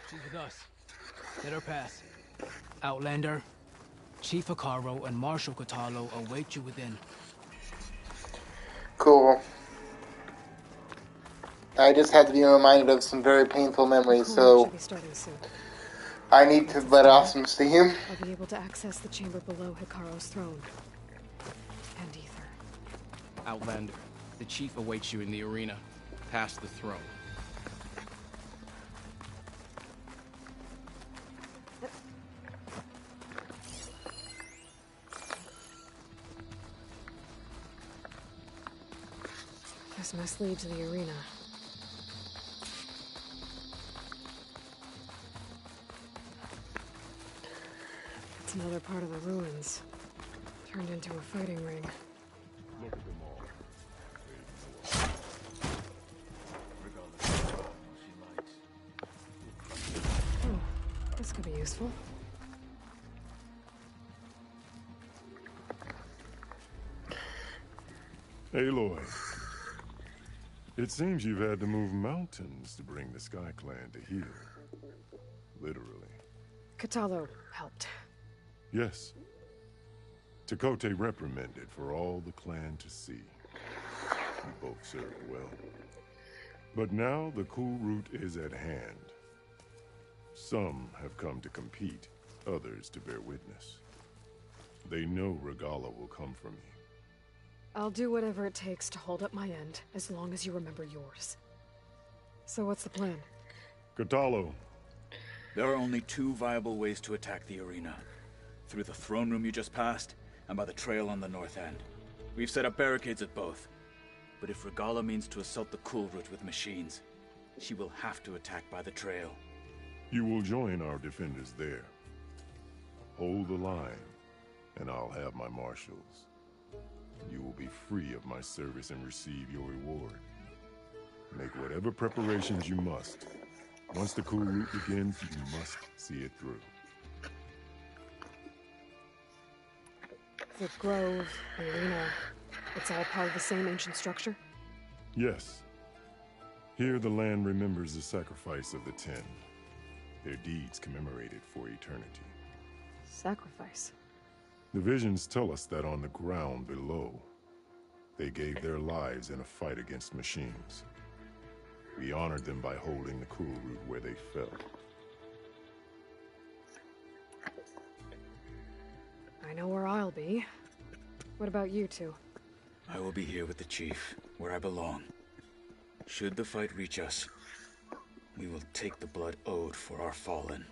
She's with us. Let her pass. Outlander, Chief Hikaru and Marshal Katalo await you within. Cool. I just had to be reminded of some very painful memories, so should be starting soon. I need to let off some steam. I'll be able to access the chamber below Hikaru's throne. And Ether. Outlander, the chief awaits you in the arena, past the throne. This must lead to the arena. It's another part of the ruins. Turned into a fighting ring. Look at them all. Oh, this could be useful. Aloy, it seems you've had to move mountains to bring the Sky Clan to here. Literally. Katalo helped. Yes. Tekote reprimanded for all the clan to see. You both served well. But now the cool route is at hand. Some have come to compete, others to bear witness. They know Regala will come for me. I'll do whatever it takes to hold up my end, as long as you remember yours. So what's the plan? Katalo. There are only two viable ways to attack the arena. Through the throne room you just passed, and by the trail on the north end. We've set up barricades at both. But if Regala means to assault the cool route with machines, she will have to attack by the trail. You will join our defenders there. Hold the line, and I'll have my marshals. You will be free of my service and receive your reward. Make whatever preparations you must. Once the cool route begins, you must see it through. The grove, the arena, it's all part of the same ancient structure? Yes. Here the land remembers the sacrifice of the Ten. Their deeds commemorated for eternity. Sacrifice? The visions tell us that on the ground below, they gave their lives in a fight against machines. We honored them by holding the cool route where they fell. I know where I'll be. What about you two? I will be here with the chief, where I belong. Should the fight reach us, we will take the blood owed for our fallen.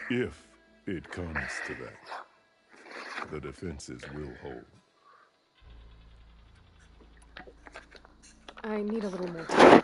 If it comes to that, the defenses will hold. I need a little more time.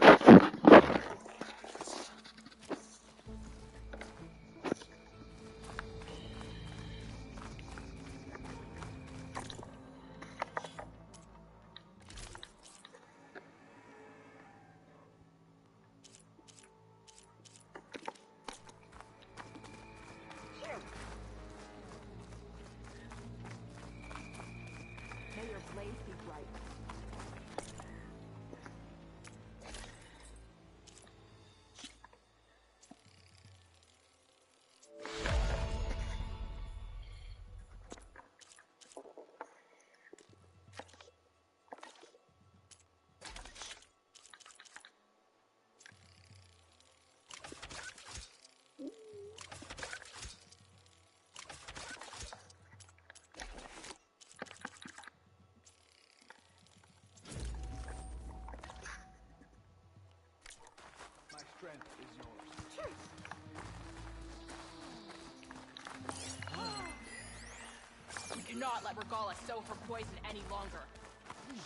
not let Regala sow her poison any longer.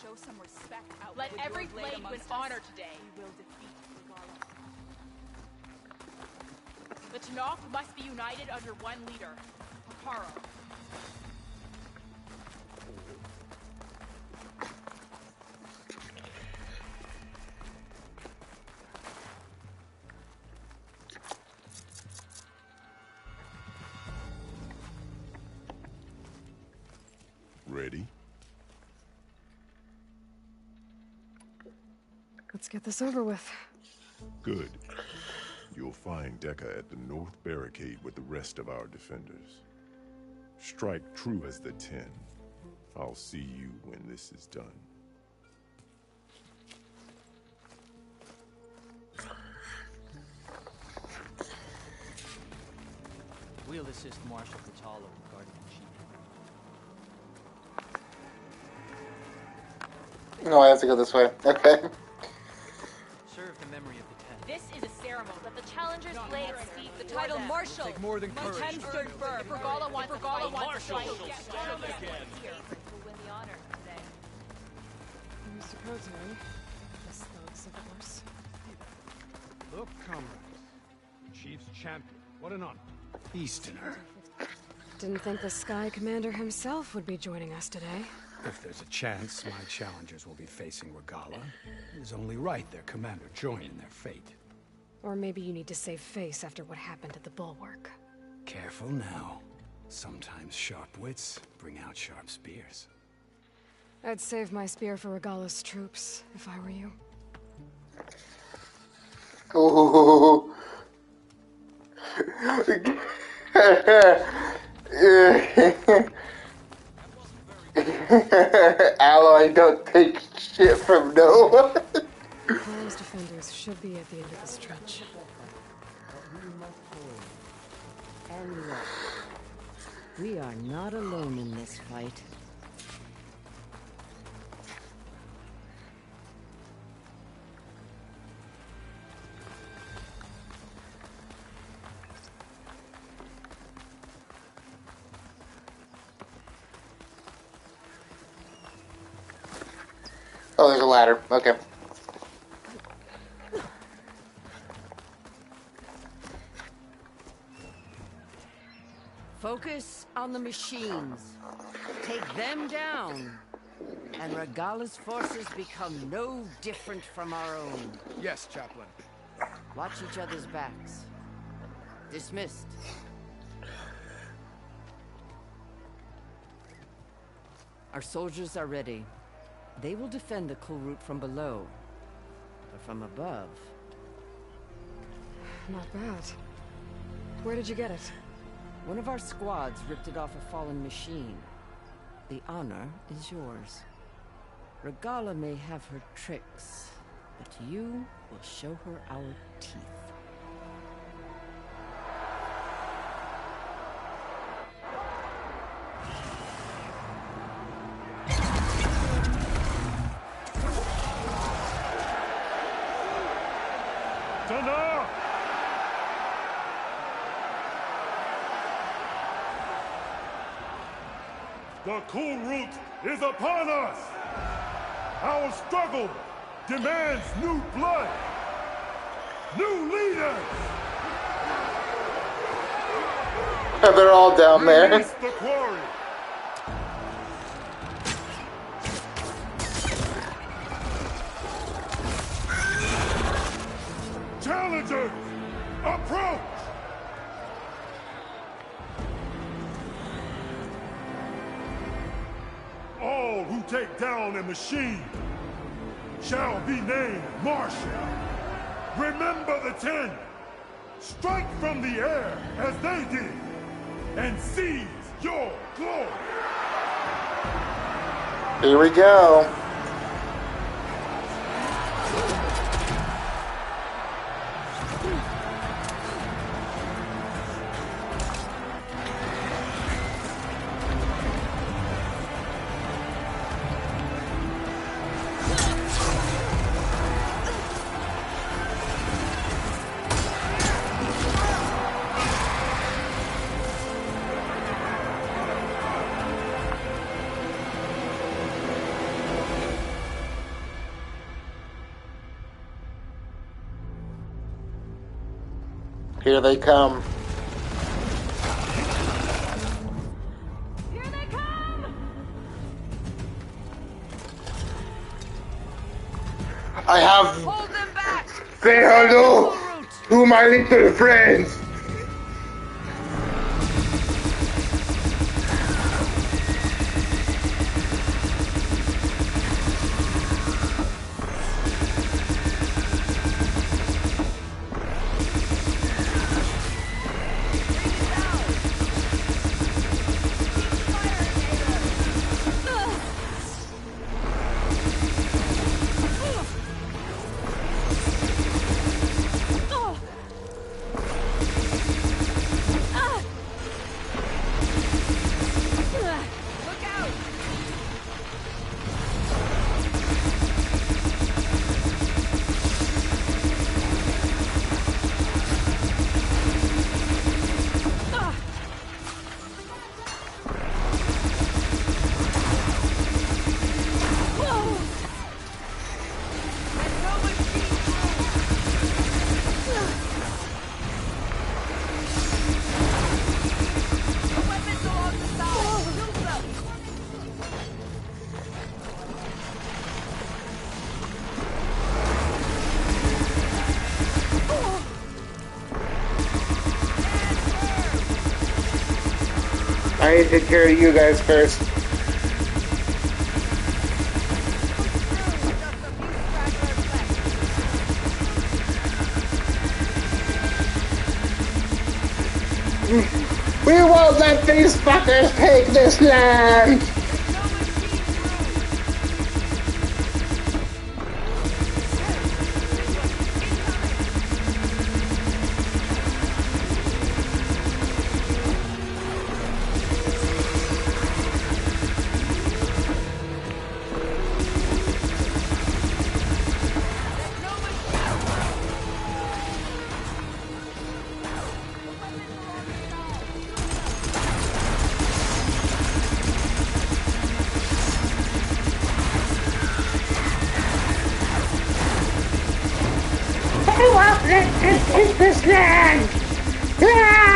Show some respect out. Let every blade win honor today. We will defeat Regala. The Tanakh must be united under one leader, Hikaru. Ready? Let's get this over with. Good. You'll find Dekka at the north barricade with the rest of our defenders. Strike true as the 10. I'll see you when this is done. We'll assist Marshal Catalo regarding the chief. No, I have to go this way. Okay. Serve the memory of the 10. This is a ceremony that the challengers lay at stake. The title Marshal. Take more than courage. 10 stood firm. If Regala wants to fight, Marshal fight. shall stand again. Will win the honor today. Mr. Cote, this thugs of course. Look, comrades. The Chief's champion. What an honor. Easterner. Didn't think the Sky Commander himself would be joining us today. If there's a chance my challengers will be facing Regala, it is only right their commander join in their fate. Or maybe you need to save face after what happened at the Bulwark. Careful now. Sometimes sharp wits bring out sharp spears. I'd save my spear for Regala's troops, if I were you. Ooh. Alloy don't take shit from no one. Paul's defenders should be at the end of the stretch. And look, we are not alone in this fight. Oh, there's a ladder. Okay. Focus on the machines. Take them down. And Regala's forces become no different from our own. Yes, Chaplain. Watch each other's backs. Dismissed. Our soldiers are ready. They will defend the cool route from below. But from above... Not bad. Where did you get it? One of our squads ripped it off a fallen machine. The honor is yours. Regala may have her tricks, but you will show her our teeth. The cool route is upon us! Our struggle demands new blood! New leaders! They're all down there. Release the quarry! Challengers, approach! All who take down a machine shall be named Marshal. Remember the 10. Strike from the air as they did, and seize your glory. Here we go. Here they come. Here they come! I have. Hold them back! Say hello to my little friends. I need to take care of you guys first. We won't let these fuckers take this land! I won't let them take this land! Ah!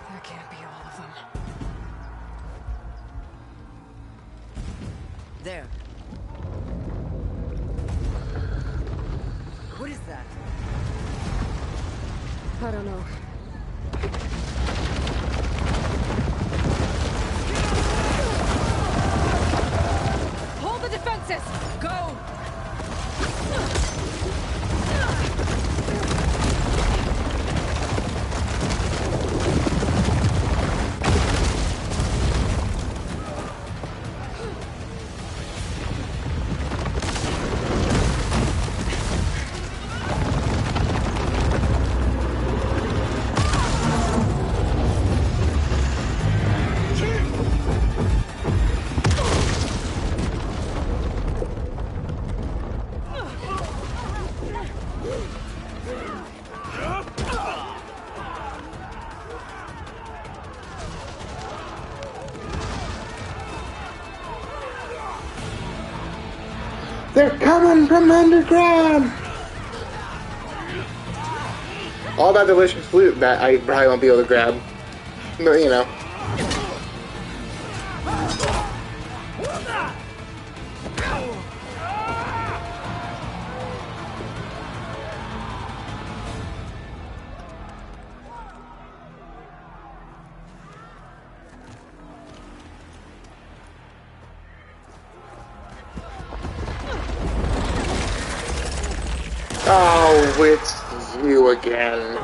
That can't be all of them. There. What is that? I don't know. Hold the defenses! Go! They're coming from underground! All that delicious loot that I probably won't be able to grab. But, you know. Oh, it's you again.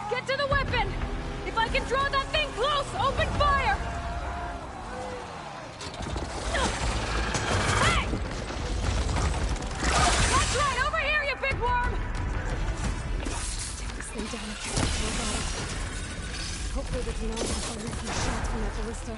Get to the weapon! If I can draw that thing close, open fire! Hey! That's right, over here, you big worm! Take this thing down and catch it. Good to know if I lose some shots from that ballista.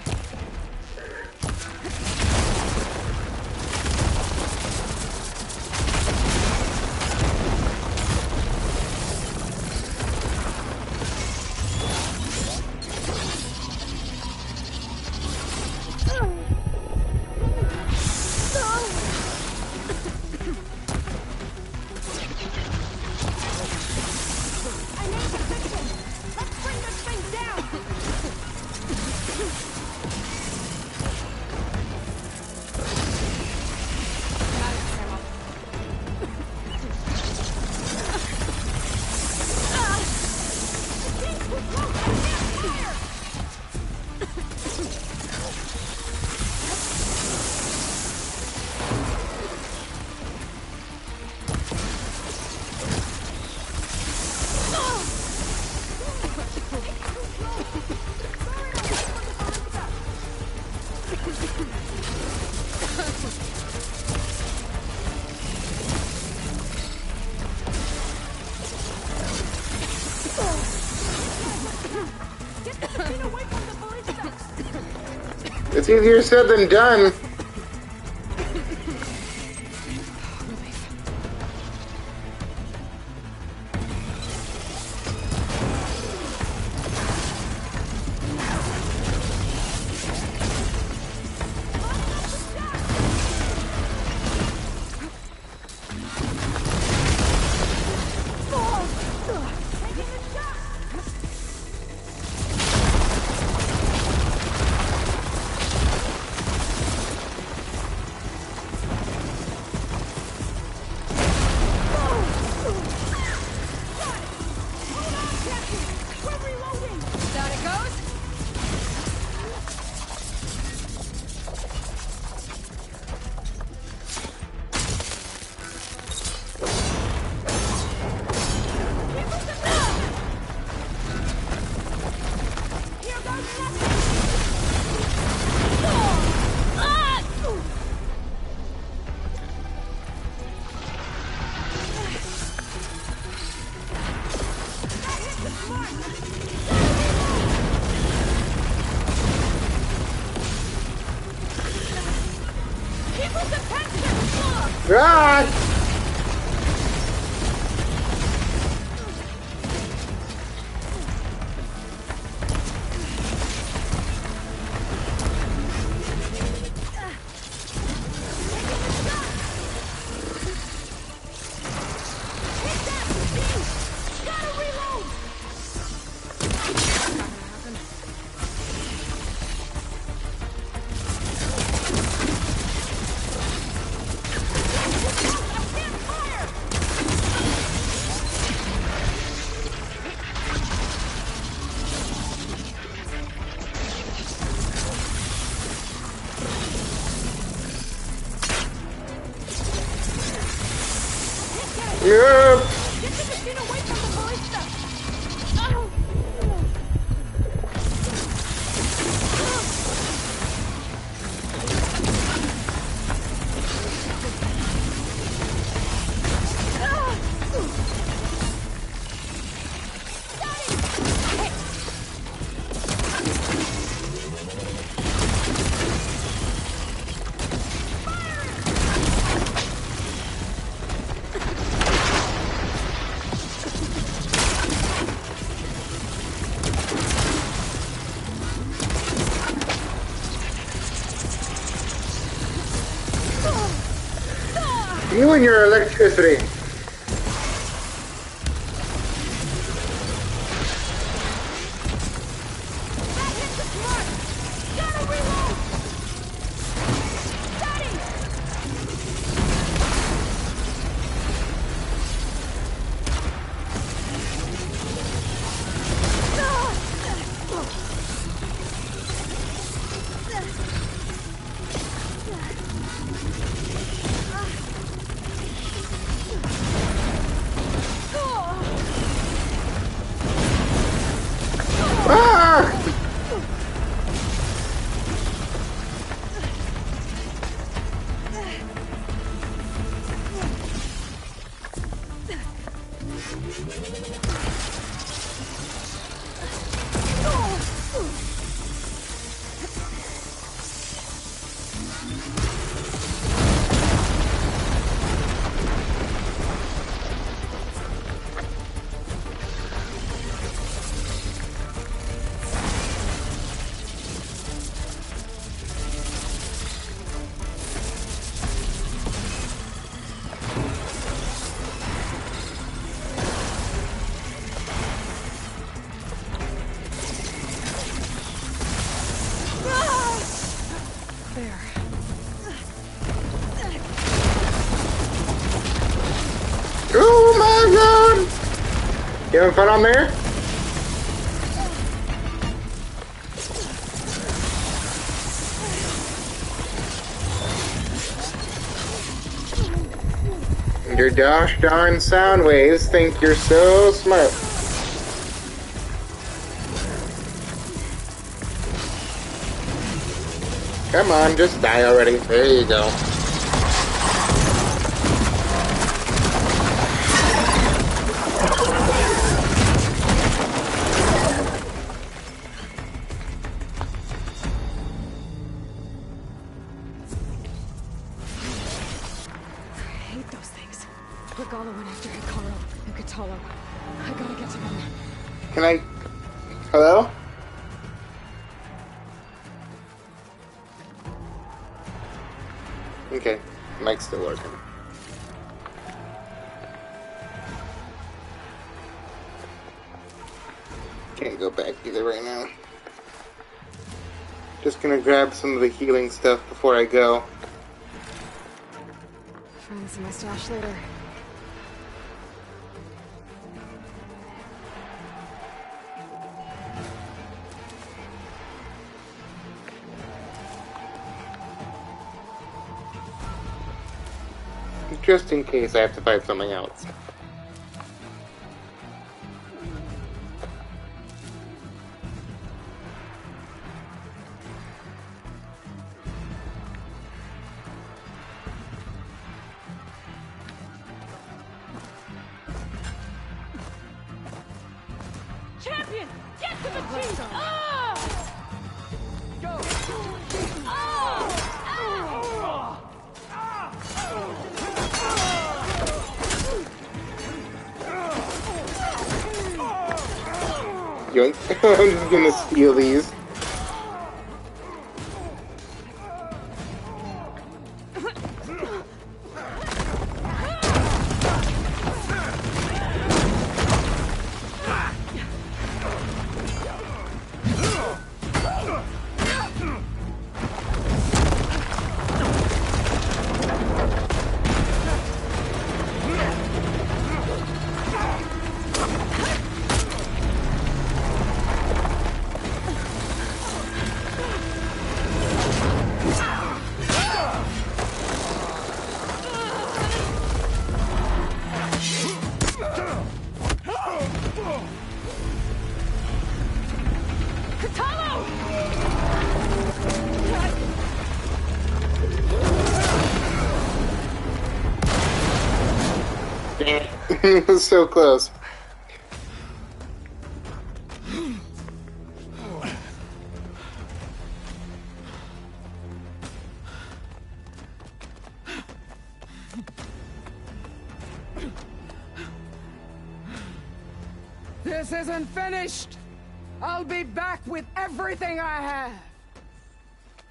It's easier said than done. Ah! Yep. Get the machine away from the ballista! You and your electricity. You having fun on there? Your gosh darn sound waves think you're so smart. Come on, just die already. There you go. Can I... Hello? Okay, mic's still working. Can't go back either right now. Just gonna grab some of the healing stuff before I go. Find some of my stash later. Just in case I have to fight something else. Champion, get to the chief! Go! Yoink. I'm just gonna steal these. So close. This isn't finished! I'll be back with everything I have!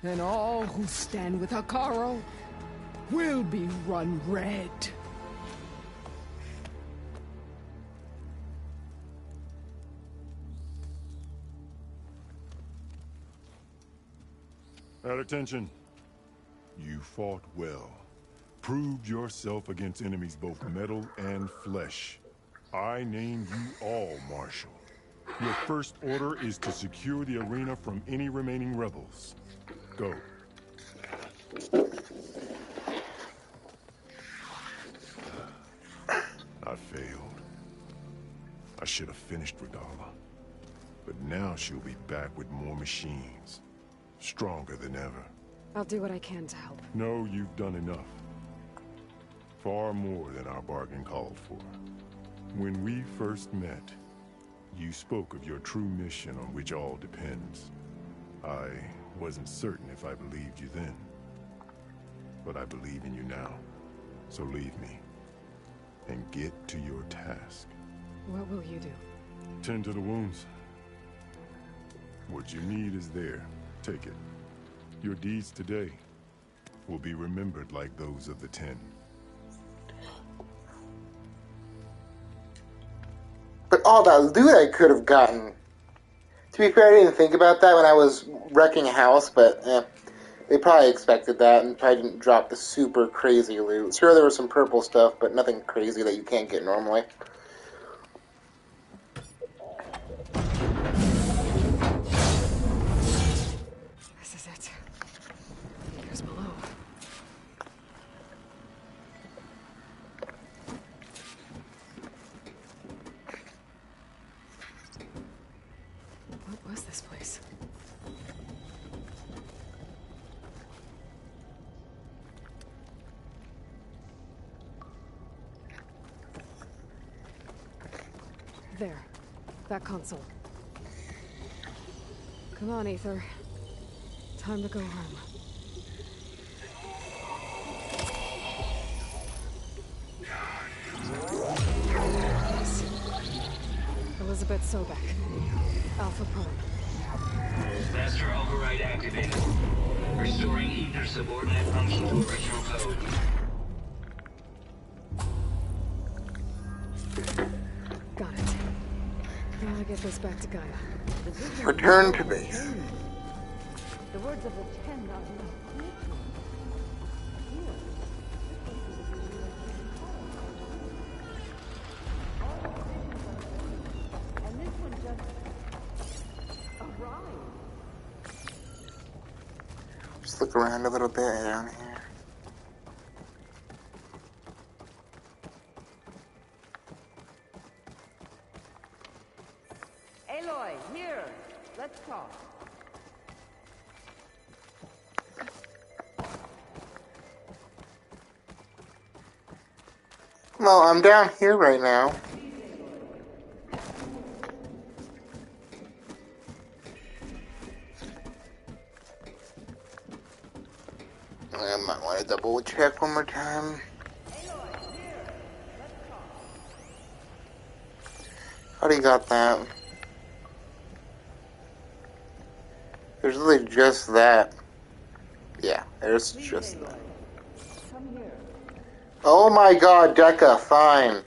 And all who stand with Hekarro will be run red. At attention. You fought well. Proved yourself against enemies both metal and flesh. I name you all Marshal. Your first order is to secure the arena from any remaining rebels. Go. I failed. I should have finished Regala. But now she'll be back with more machines. Stronger than ever. I'll do what I can to help. No, you've done enough. Far more than our bargain called for. When we first met, you spoke of your true mission on which all depends. I wasn't certain if I believed you then. But I believe in you now. So leave me. And get to your task. What will you do? Tend to the wounds. What you need is there. Take it. Your deeds today will be remembered like those of the 10. But all that loot I could have gotten. To be fair, I didn't think about that when I was wrecking a house, but they probably expected that and probably didn't drop the super crazy loot. Sure, there was some purple stuff, but nothing crazy that you can't get normally. There. That console. Come on, Aether. Time to go home. Yes. Elizabeth Sobek. Alpha Prime. Master override activated. Restoring Ether subordinate function to original code. Got it. Now I get this back to Gaia. Return to base. The words of the Ten are not and this one just arrived. Just look around a little bit down here. Aloy, here. Let's talk. Well, I'm down here right now. I might want to double check one more time. How do you got that? There's literally just that. Yeah, there's just that. Oh my god, Deca, fine.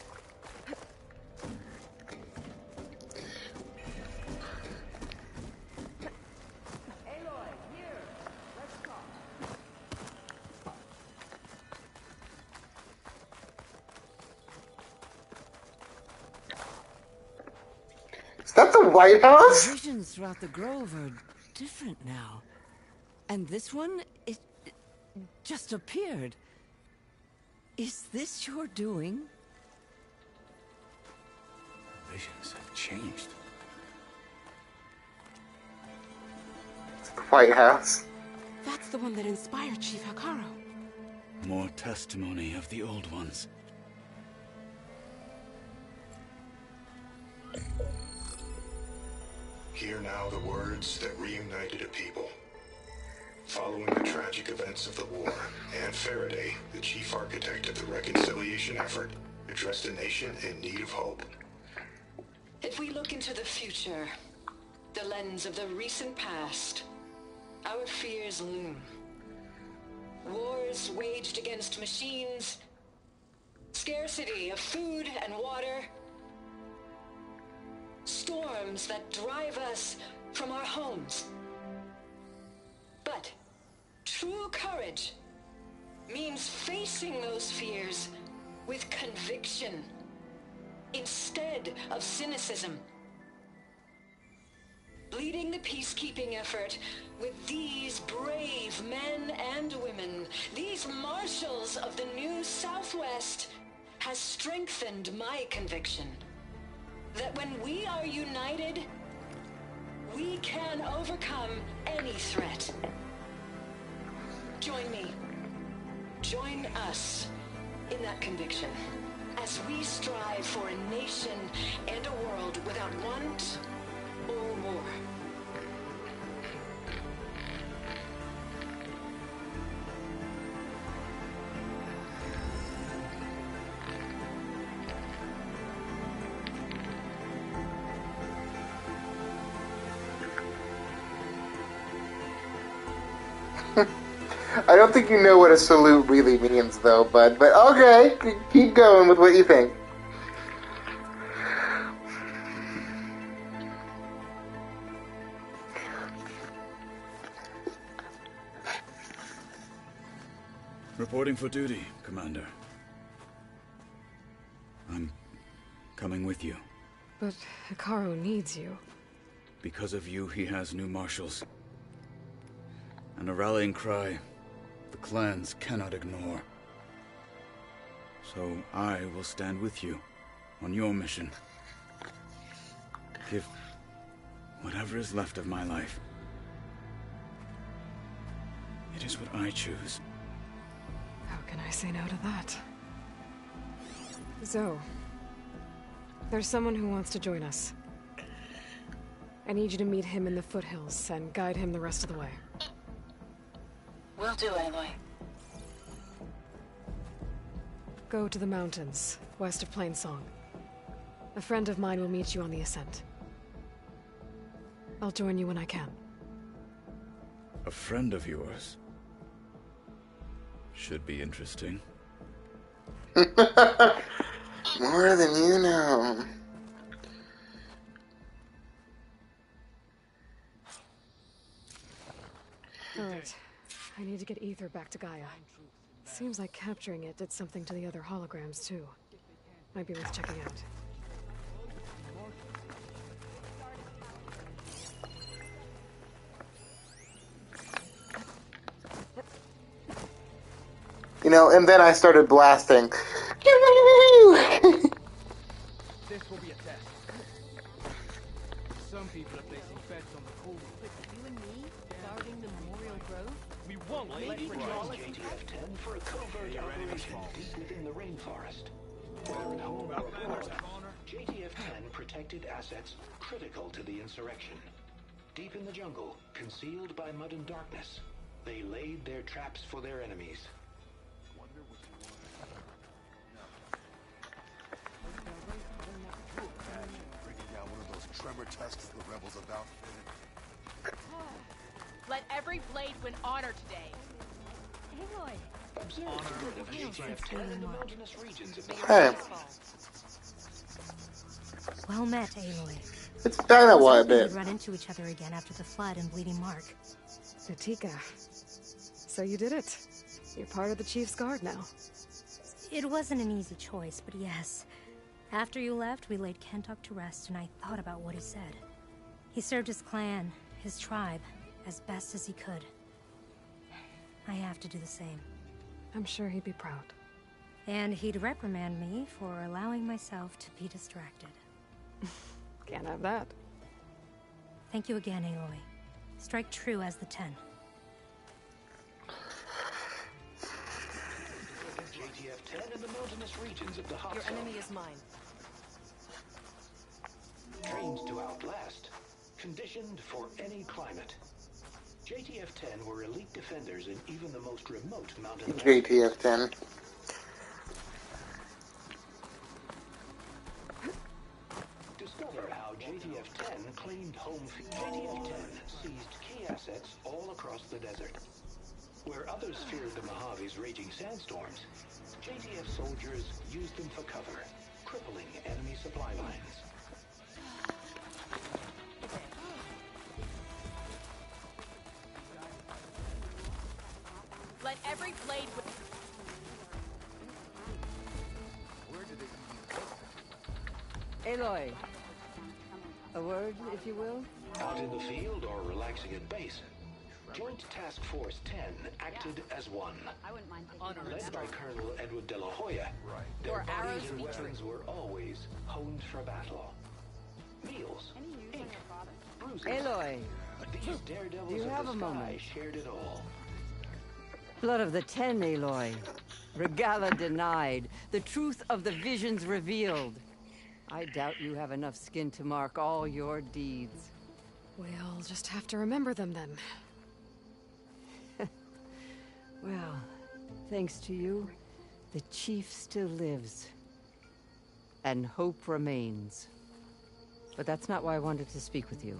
Is that the White House? The visions throughout the grove are different now. And this one, it just appeared. Is this your doing? Visions have changed. It's the White House. That's the one that inspired Chief Hakaro. More testimony of the old ones. Hear now the words that reunited a people. Following the tragic events of the war, Anne Faraday, the chief architect of the reconciliation effort, addressed a nation in need of hope. If we look into the future, the lens of the recent past, our fears loom. Wars waged against machines, scarcity of food and water, storms that drive us from our homes. But true courage means facing those fears with conviction instead of cynicism. Leading the peacekeeping effort with these brave men and women, these marshals of the new Southwest, has strengthened my conviction that when we are united, we can overcome any threat. Join me. Join us in that conviction as we strive for a nation and a world without want or war. I don't think you know what a salute really means, though, bud. But okay, keep going with what you think. Reporting for duty, Commander. I'm coming with you. But Hikaru needs you. Because of you, he has new marshals. And a rallying cry the clans cannot ignore. So I will stand with you on your mission. Give whatever is left of my life. It is what I choose. How can I say no to that? Zoe, There's someone who wants to join us. I need you to meet him in the foothills and guide him the rest of the way. Will do, Aloy. Go to the mountains, west of Plainsong. A friend of mine will meet you on the ascent. I'll join you when I can. A friend of yours? Should be interesting. More than you know. Alright. I need to get Ether back to Gaia. Seems like capturing it did something to the other holograms, too. Might be worth checking out. You know, and then I started blasting. This will be a test. Some people are placing bets on the cool. But you and me guarding the Memorial Grove? We won't let you JTF-10 for a covert operation deep within the rainforest. Whether at home or abroad, JTF-10 protected assets critical to the insurrection. Deep in the jungle, concealed by mud and darkness, they laid their traps for their enemies. Tremor tests the rebels about. Let every blade win honor today. Aloy. Observe the good of JTF-10 in the mountainous regions of the Hey. Well met, Aloy. It's Dynamite a We bit. would run into each other again after the flood and Bleeding Mark. Natika. So you did it. You're part of the Chief's Guard now. It wasn't an easy choice, but yes. After you left, we laid Kentuck to rest, and I thought about what he said. He served his clan, his tribe, as best as he could. I have to do the same. I'm sure he'd be proud. And he'd reprimand me for allowing myself to be distracted. Can't have that. Thank you again, Aloy. Strike true as the 10. JTF-10 in the mountainous regions of the hot Your zone. enemy is mine. Trained to outlast, conditioned for any climate. JTF-10 were elite defenders in even the most remote mountain landscapes. JTF-10. Discover how JTF-10 claimed home field. JTF-10 seized key assets all across the desert. Where others feared the Mojave's raging sandstorms, JTF soldiers used them for cover, crippling enemy supply lines. Let every blade win. Aloy. A word, if you will? Out in the field or relaxing at base, Joint Task Force 10 acted as one. Led by Colonel Edward De La Hoya, their bodies and weapons were always honed for battle. Meals, ink, bruises. Aloy, These daredevils do you of have the a sky moment? shared it all. Blood of the 10, Aloy. Regala denied. The truth of the visions revealed. I doubt you have enough skin to mark all your deeds. We'll just have to remember them then. Well, thanks to you, the chief still lives. And hope remains. But that's not why I wanted to speak with you.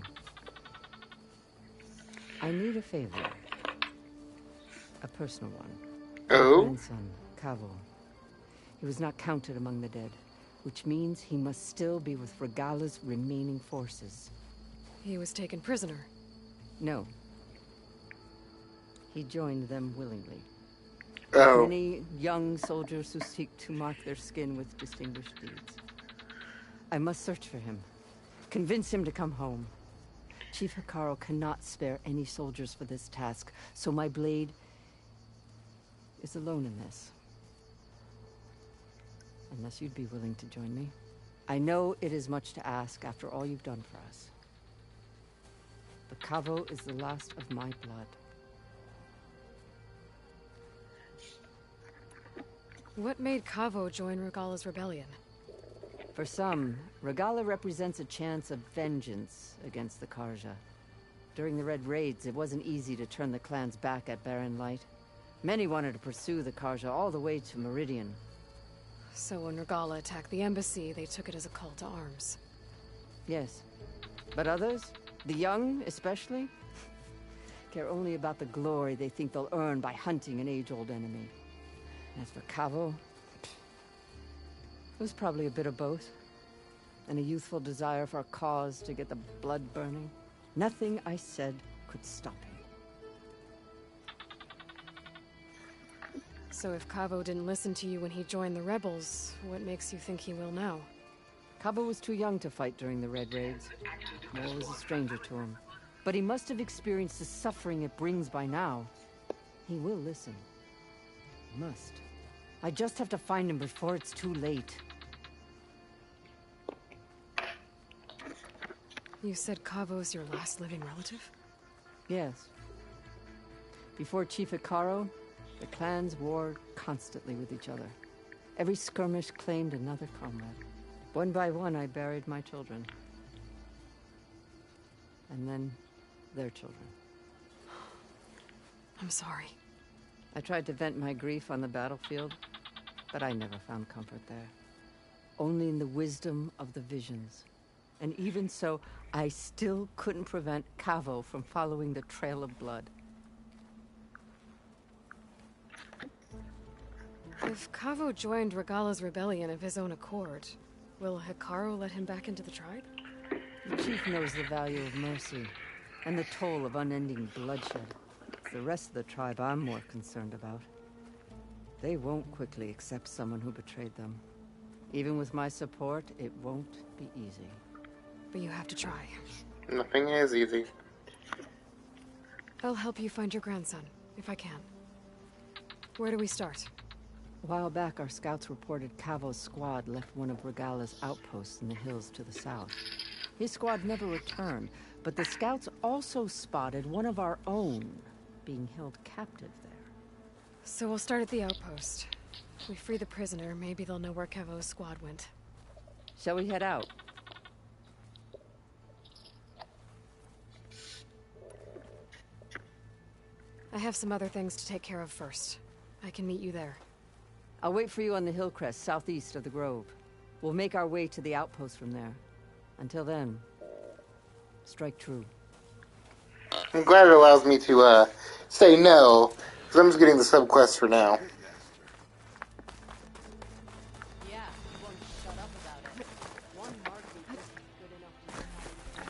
I need a favor. A personal one. Oh? My grandson, Cavo. He was not counted among the dead, which means he must still be with Regala's remaining forces. He was taken prisoner. No. He joined them willingly. Oh. Many young soldiers who seek to mark their skin with distinguished deeds. I must search for him. Convince him to come home. Chief Hikaru cannot spare any soldiers for this task, so my blade is alone in this. Unless you'd be willing to join me. I know it is much to ask after all you've done for us. But Cavo is the last of my blood. What made Cavo join Regala's rebellion? For some, Regala represents a chance of vengeance against the Karja. During the Red Raids, it wasn't easy to turn the clan's back at Barren Light. Many wanted to pursue the Karja all the way to Meridian. So when Regala attacked the embassy, they took it as a call to arms. Yes. But others, the young especially, care only about the glory they think they'll earn by hunting an age-old enemy. As for Cavo, it was probably a bit of both. And a youthful desire for a cause to get the blood burning. Nothing I said could stop him. So if Cavo didn't listen to you when he joined the rebels, what makes you think he will now? Cabo was too young to fight during the Red Raids. War was a stranger to him. But he must have experienced the suffering it brings by now. He will listen. Must. I just have to find him before it's too late. You said Cavo's your last living relative? Yes. Before Chief Icaro, the clans warred constantly with each other. Every skirmish claimed another comrade. One by one, I buried my children. And then, their children. I'm sorry. I tried to vent my grief on the battlefield, but I never found comfort there. Only in the wisdom of the visions. And even so, I still couldn't prevent Cavo from following the trail of blood. If Cavo joined Regala's rebellion of his own accord, will Hikaru let him back into the tribe? The chief knows the value of mercy, and the toll of unending bloodshed. It's the rest of the tribe I'm more concerned about. They won't quickly accept someone who betrayed them. Even with my support, it won't be easy. But you have to try. Nothing is easy. I'll help you find your grandson, if I can. Where do we start? A while back, our scouts reported Cavo's squad left one of Regala's outposts in the hills to the south. His squad never returned, but the scouts also spotted one of our own being held captive there. So we'll start at the outpost. If we free the prisoner, maybe they'll know where Cavo's squad went. Shall we head out? I have some other things to take care of first. I can meet you there. I'll wait for you on the hill crest southeast of the grove. We'll make our way to the outpost from there. Until then, strike true. I'm glad it allows me to say no, because I'm just getting the subquest for now. Yeah, you won't shut up about it. One heartbeat isn't good enough to have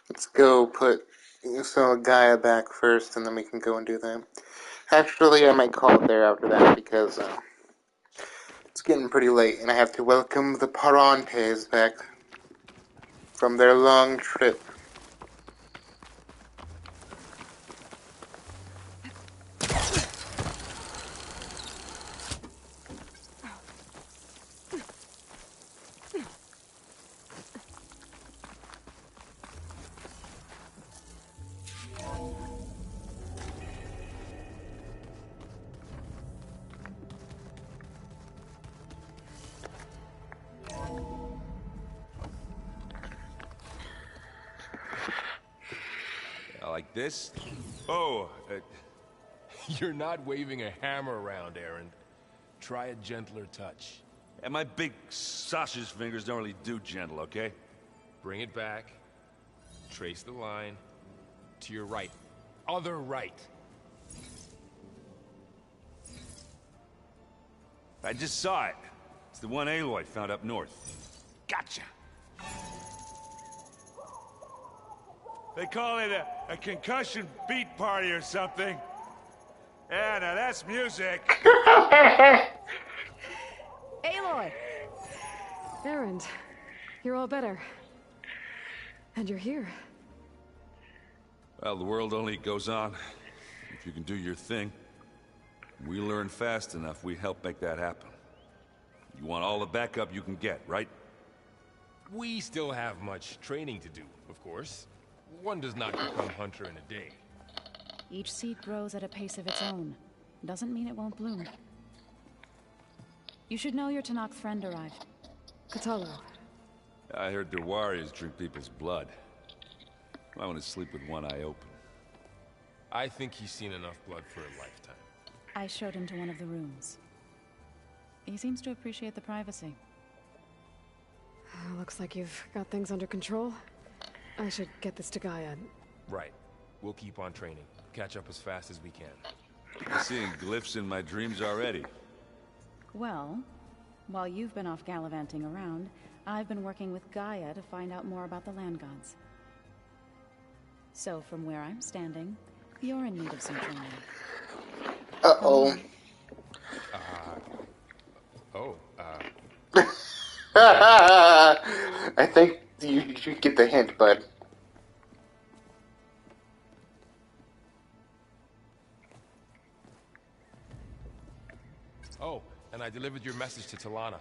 Let's go put Gaia back first, and then we can go and do that. Actually, I might call it there after that, because it's getting pretty late, and I have to welcome the Parantes back from their long trip. Like this? Oh, you're not waving a hammer around, Aaron. Try a gentler touch. And my big sausage fingers don't really do gentle, okay? Bring it back. Trace the line. To your right. Other right. I just saw it. It's the one Aloy found up north. Gotcha! They call it a concussion beat party or something. Yeah, now that's music. Aloy! Erend, you're all better. And you're here. Well, the world only goes on if you can do your thing. We learn fast enough, we help make that happen. You want all the backup you can get, right? We still have much training to do, of course. One does not become hunter in a day. Each seed grows at a pace of its own. Doesn't mean it won't bloom. You should know your Tanakh friend arrived. Katalo. I heard their warriors drink people's blood. I want to sleep with one eye open. I think he's seen enough blood for a lifetime. I showed him to one of the rooms. He seems to appreciate the privacy. Looks like you've got things under control. I should get this to Gaia. Right. We'll keep on training. Catch up as fast as we can. I'm seeing glyphs in my dreams already. Well, while you've been off gallivanting around, I've been working with Gaia to find out more about the land gods. So from where I'm standing, you're in need of some training. Uh-oh. I think you should get the hint, bud. Oh, and I delivered your message to Talana.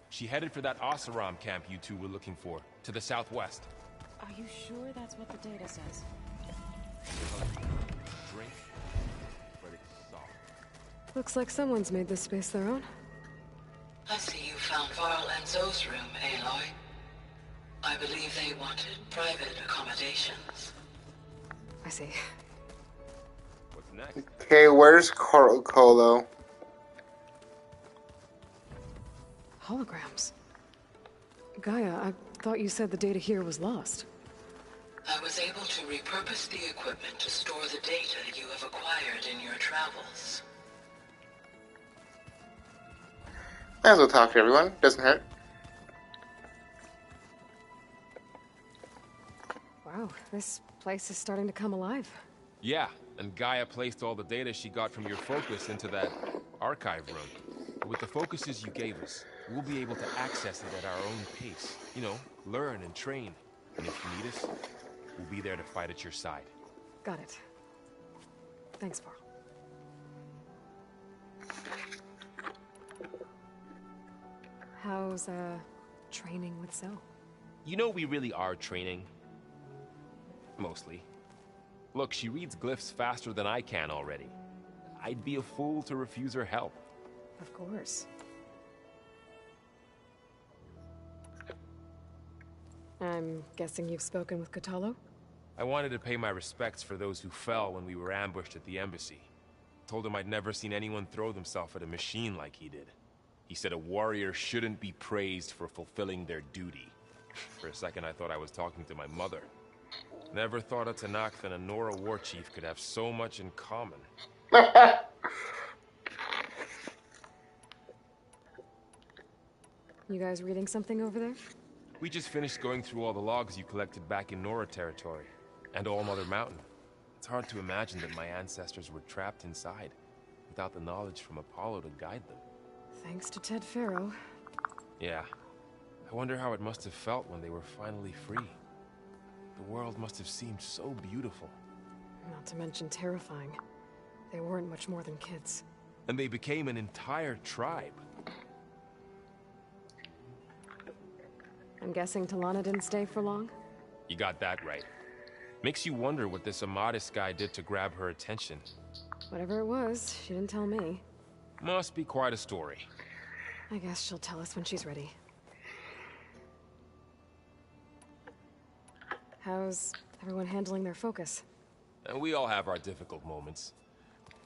She headed for that Oseram camp you two were looking for, to the southwest. Are you sure that's what the data says? Drink, but it's soft. Looks like someone's made this space their own. I see you found Varl and Zoe's room, Aloy. I believe they wanted private accommodations. I see. What's next? Okay, where's Colo? Holograms. Gaia, I thought you said the data here was lost. I was able to repurpose the equipment to store the data you have acquired in your travels. Might as well talk to everyone. Doesn't hurt. Wow, this place is starting to come alive. Yeah, and Gaia placed all the data she got from your focus into that archive room. With the focuses you gave us, we'll be able to access it at our own pace. You know, learn and train. And if you need us, we'll be there to fight at your side. Got it. Thanks, Varl. How's, training with Zoe? You know we really are training. Mostly. Look, she reads glyphs faster than I can already. I'd be a fool to refuse her help. Of course. I'm guessing you've spoken with Katalo? I wanted to pay my respects for those who fell when we were ambushed at the embassy. Told him I'd never seen anyone throw themselves at a machine like he did. He said a warrior shouldn't be praised for fulfilling their duty. For a second I thought I was talking to my mother. Never thought a Tanakh and a Nora war chief could have so much in common. You guys reading something over there? We just finished going through all the logs you collected back in Nora territory, and All Mother Mountain. It's hard to imagine that my ancestors were trapped inside, without the knowledge from Apollo to guide them. Thanks to Ted Faro. Yeah. I wonder how it must have felt when they were finally free. The world must have seemed so beautiful. Not to mention terrifying. They weren't much more than kids. And they became an entire tribe. I'm guessing Talana didn't stay for long? You got that right. Makes you wonder what this Amadis guy did to grab her attention. Whatever it was, she didn't tell me. Must be quite a story. I guess she'll tell us when she's ready. How's everyone handling their focus? And we all have our difficult moments.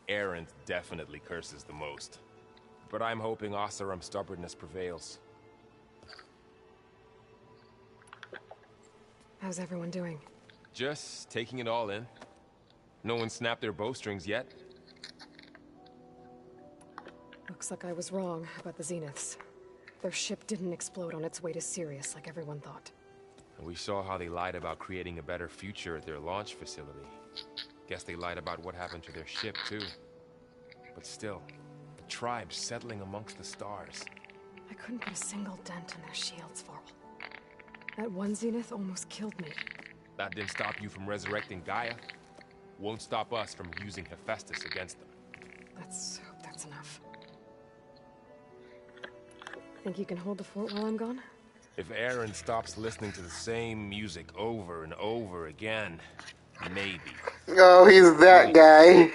Erend definitely curses the most. But I'm hoping Oseram's stubbornness prevails. How's everyone doing? Just taking it all in. No one snapped their bowstrings yet. Looks like I was wrong about the Zeniths. Their ship didn't explode on its way to Sirius like everyone thought. And we saw how they lied about creating a better future at their launch facility. Guess they lied about what happened to their ship, too. But still, tribe settling amongst the stars. I couldn't put a single dent in their shields, Varl. That one zenith almost killed me. That didn't stop you from resurrecting Gaia. Won't stop us from using Hephaestus against them. Let's hope that's enough. Think you can hold the fort while I'm gone? If Aaron stops listening to the same music over and over again, maybe. Oh, he's that guy.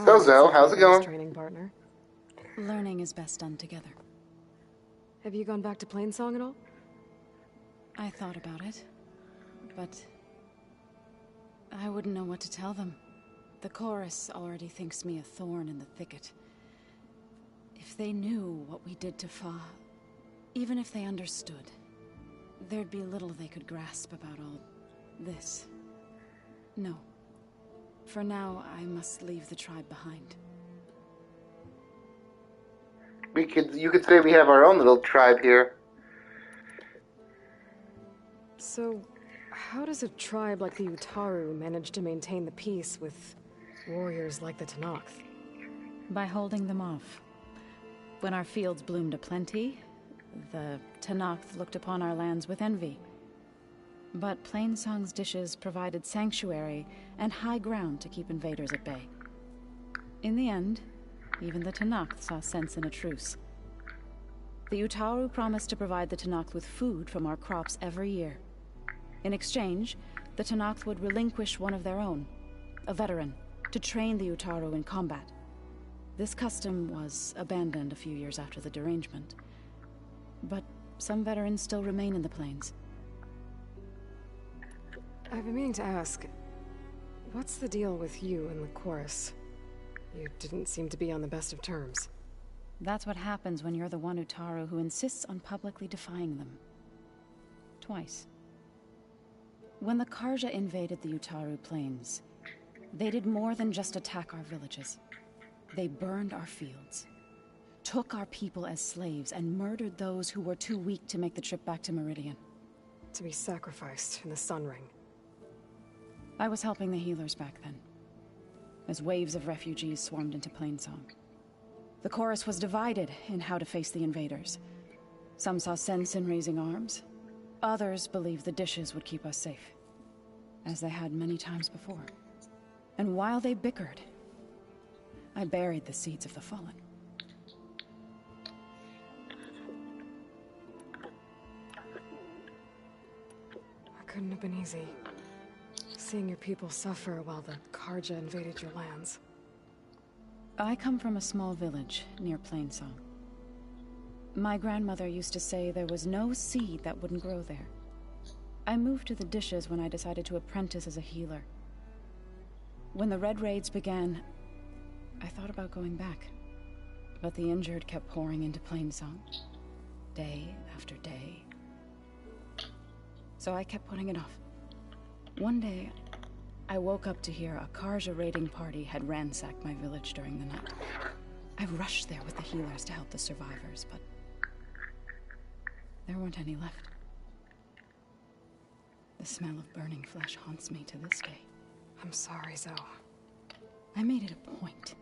So, how's it going? Training partner. Learning is best done together. Have you gone back to Plainsong at all? I thought about it, but I wouldn't know what to tell them. The chorus already thinks me a thorn in the thicket. If they knew what we did to Fa, even if they understood, there'd be little they could grasp about all this. No. For now, I must leave the tribe behind. You could say we have our own little tribe here. So, how does a tribe like the Utaru manage to maintain the peace with warriors like the Tenakth? By holding them off. When our fields bloomed aplenty, the Tenakth looked upon our lands with envy. But Plainsong's dishes provided sanctuary and high ground to keep invaders at bay. In the end, even the Tenakth saw sense in a truce. The Utaru promised to provide the Tenakth with food from our crops every year. In exchange, the Tenakth would relinquish one of their own, a veteran, to train the Utaru in combat. This custom was abandoned a few years after the derangement. But some veterans still remain in the plains. I've been meaning to ask, what's the deal with you and the chorus? You didn't seem to be on the best of terms. That's what happens when you're the one Utaru who insists on publicly defying them. Twice. When the Karja invaded the Utaru plains, they did more than just attack our villages. They burned our fields, took our people as slaves, and murdered those who were too weak to make the trip back to Meridian. To be sacrificed in the Sun Ring. I was helping the healers back then, as waves of refugees swarmed into Plainsong. The chorus was divided in how to face the invaders. Some saw sense in raising arms. Others believed the dishes would keep us safe, as they had many times before. And while they bickered, I buried the seeds of the fallen. That couldn't have been easy. Seeing your people suffer while the Karja invaded your lands. I come from a small village near Plainsong. My grandmother used to say there was no seed that wouldn't grow there. I moved to the dishes when I decided to apprentice as a healer. When the Red Raids began, I thought about going back. But the injured kept pouring into Plainsong, day after day. So I kept putting it off. One day, I woke up to hear a Karja raiding party had ransacked my village during the night. I rushed there with the healers to help the survivors, but there weren't any left. The smell of burning flesh haunts me to this day. I'm sorry, Zoe. I made it a point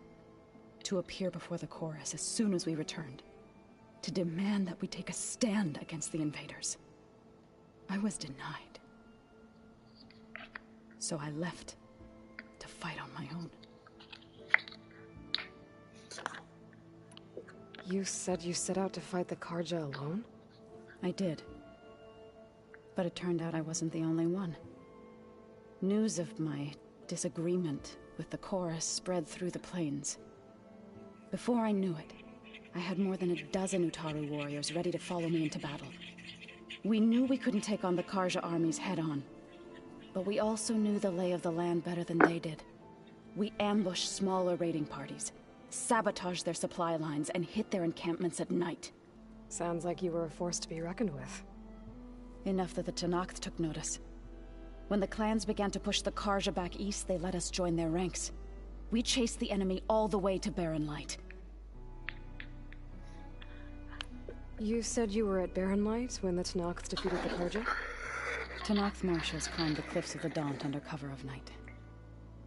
to appear before the chorus as soon as we returned, to demand that we take a stand against the invaders. I was denied. So I left to fight on my own. You said you set out to fight the Karja alone? I did. But it turned out I wasn't the only one. News of my disagreement with the chorus spread through the plains. Before I knew it, I had more than a dozen Utaru warriors ready to follow me into battle. We knew we couldn't take on the Karja armies head-on, but we also knew the lay of the land better than they did. We ambushed smaller raiding parties, sabotaged their supply lines, and hit their encampments at night. Sounds like you were a force to be reckoned with. Enough that the Tenakth took notice. When the clans began to push the Karja back east, they let us join their ranks. We chased the enemy all the way to Barren Light. You said you were at Barren Light when the Tenakth defeated the Karja? Tenakth marshals climbed the cliffs of the Daunt under cover of night,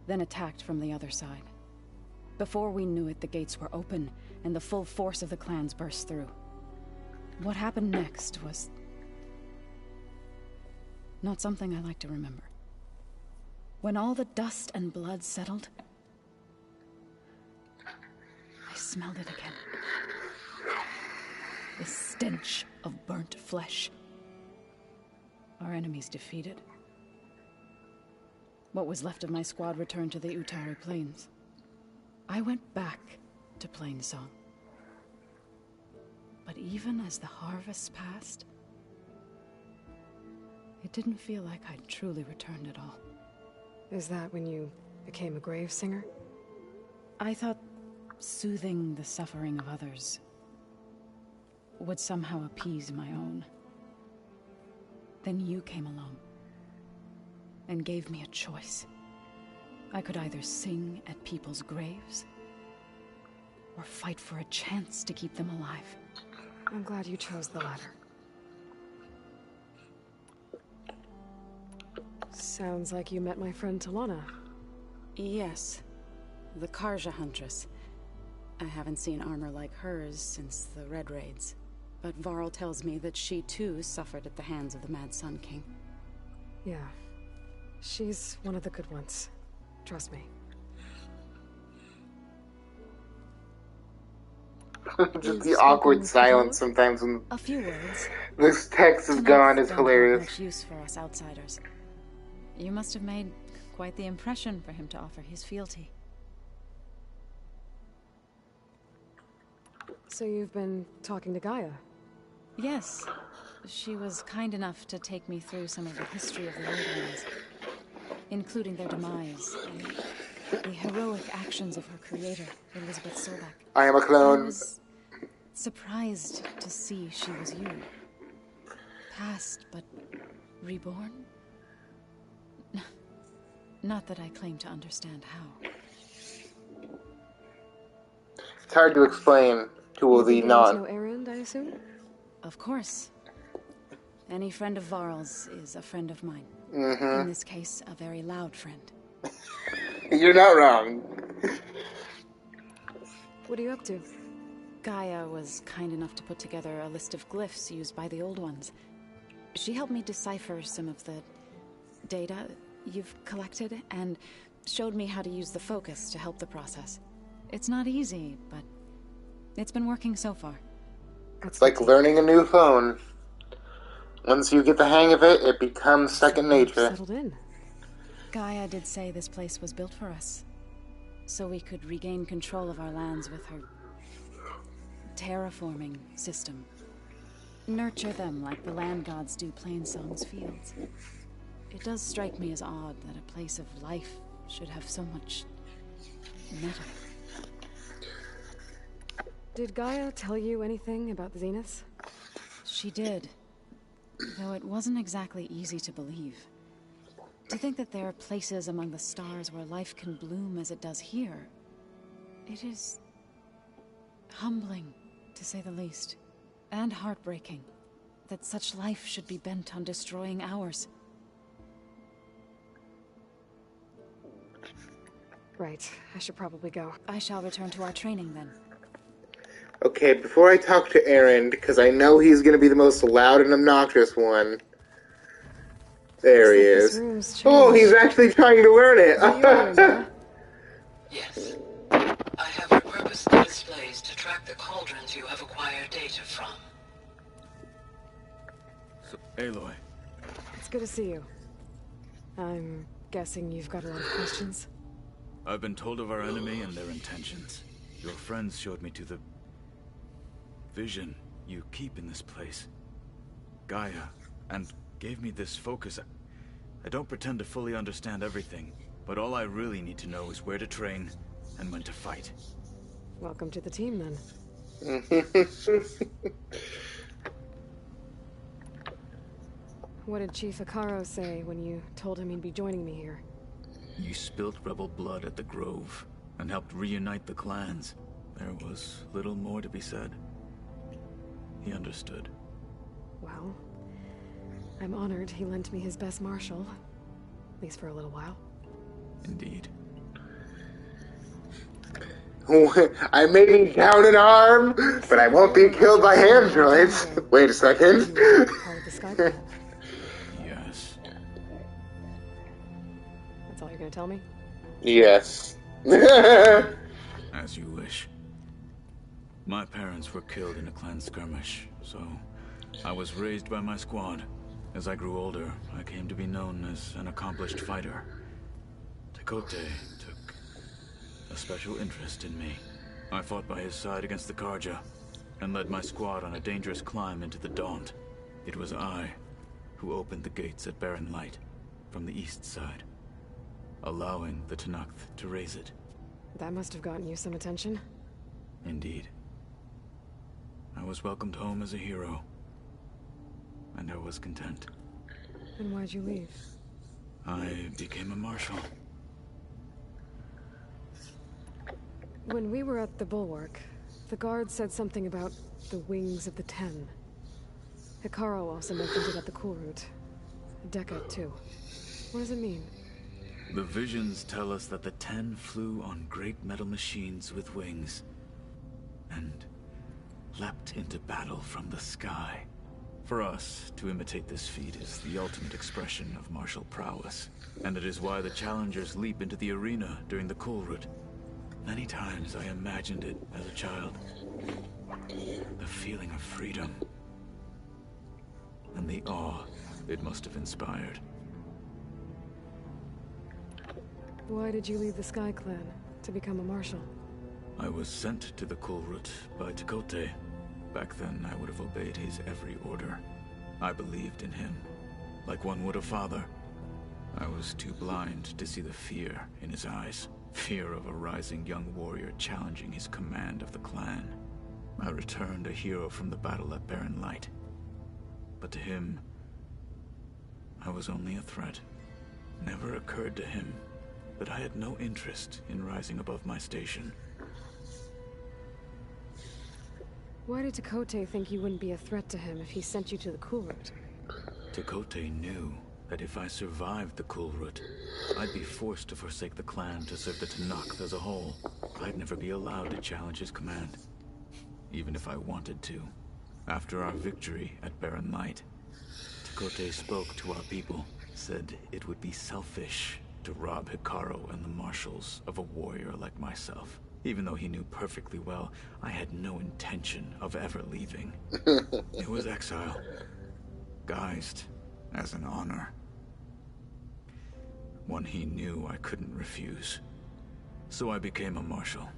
then attacked from the other side. Before we knew it, the gates were open, and the full force of the clans burst through. What happened next was not something I like to remember. When all the dust and blood settled, I smelled it again. The stench of burnt flesh. Our enemies defeated. What was left of my squad returned to the Utari Plains. I went back to Plainsong. But even as the harvests passed, it didn't feel like I'd truly returned at all. Is that when you became a grave singer? I thought soothing the suffering of others would somehow appease my own. Then you came along and gave me a choice. I could either sing at people's graves or fight for a chance to keep them alive. I'm glad you chose the latter. Sounds like you met my friend Talana. Yes, the Karja Huntress. I haven't seen armor like hers since the Red Raids, but Varl tells me that she too suffered at the hands of the Mad Sun King. Yeah, she's one of the good ones. Trust me. Just the awkward silence sometimes when a few words. This text is gone is hilarious. Much use for us outsiders. You must have made quite the impression for him to offer his fealty. So you've been talking to Gaia? Yes. She was kind enough to take me through some of the history of the Old Ones, including their demise and the heroic actions of her creator, Elizabeth Sobek. I am a clone. I was surprised to see she was you. Past, but reborn? Not that I claim to understand how. It's hard to explain to the non. No errand, I assume? Of course. Any friend of Varl's is a friend of mine. Mm-hmm. In this case, a very loud friend. You're not wrong. What are you up to? Gaia was kind enough to put together a list of glyphs used by the Old Ones. She helped me decipher some of the data you've collected and showed me how to use the focus to help the process. It's not easy, but it's been working so far. It's like learning a new phone. Once you get the hang of it, it becomes second nature. Settled in. Gaia did say this place was built for us, so we could regain control of our lands with her terraforming system. Nurture them like the land gods do Plainsong's fields. It does strike me as odd that a place of life should have so much metal. Did Gaia tell you anything about the Zeniths? She did, though it wasn't exactly easy to believe. To think that there are places among the stars where life can bloom as it does here, it is humbling, to say the least, and heartbreaking that such life should be bent on destroying ours. Right, I should probably go. I shall return to our training then. Okay, before I talk to Aaron, because I know he's going to be the most loud and obnoxious one. There he is. Oh, he's actually trying to learn it. Yes. I have repurposed the displays to track the cauldrons you have acquired data from. So, Aloy. It's good to see you. I'm guessing you've got a lot of questions? I've been told of our enemy and their intentions. Your friends showed me to the vision you keep in this place, Gaia, and gave me this focus. I don't pretend to fully understand everything, but all I really need to know is where to train and when to fight. Welcome to the team, then. What did Chief Akaro say when you told him he'd be joining me here? You spilled rebel blood at the Grove and helped reunite the clans. There was little more to be said. He understood. Well, I'm honored he lent me his best marshal. At least for a little while. Indeed. I may be down in arm, but I won't be killed by androids. Wait a second. Part of the Sky Clan. Yes. That's all you're gonna tell me? Yes. As you wish. My parents were killed in a clan skirmish, so I was raised by my squad. As I grew older, I came to be known as an accomplished fighter. Tekote took a special interest in me. I fought by his side against the Karja, and led my squad on a dangerous climb into the Daunt. It was I who opened the gates at Barren Light from the east side, allowing the Tenakth to raise it. That must have gotten you some attention. Indeed. I was welcomed home as a hero, and I was content. Then why'd you leave? I became a marshal. When we were at the Bulwark, the guard said something about the Wings of the Ten. Hikaru also mentioned it at the Cool Route. Decade too. What does it mean? The visions tell us that the Ten flew on great metal machines with wings, and leapt into battle from the sky. For us, to imitate this feat is the ultimate expression of martial prowess, and it is why the challengers leap into the arena during the Cool Route. Many times I imagined it as a child. The feeling of freedom, and the awe it must have inspired. Why did you leave the Sky Clan to become a marshal? I was sent to the Cool Route by Tekote. Back then, I would have obeyed his every order. I believed in him, like one would a father. I was too blind to see the fear in his eyes. Fear of a rising young warrior challenging his command of the clan. I returned a hero from the battle at Barren Light. But to him, I was only a threat. Never occurred to him that I had no interest in rising above my station. Why did Tekote think you wouldn't be a threat to him if he sent you to the Cool Route? Tekote knew that if I survived the Cool Route, I'd be forced to forsake the clan to serve the Tenakth as a whole. I'd never be allowed to challenge his command, even if I wanted to. After our victory at Barren Light, Tekote spoke to our people, said it would be selfish to rob Hikaru and the marshals of a warrior like myself. Even though he knew perfectly well, I had no intention of ever leaving. It was exile, guised as an honor. One he knew I couldn't refuse. So I became a marshal,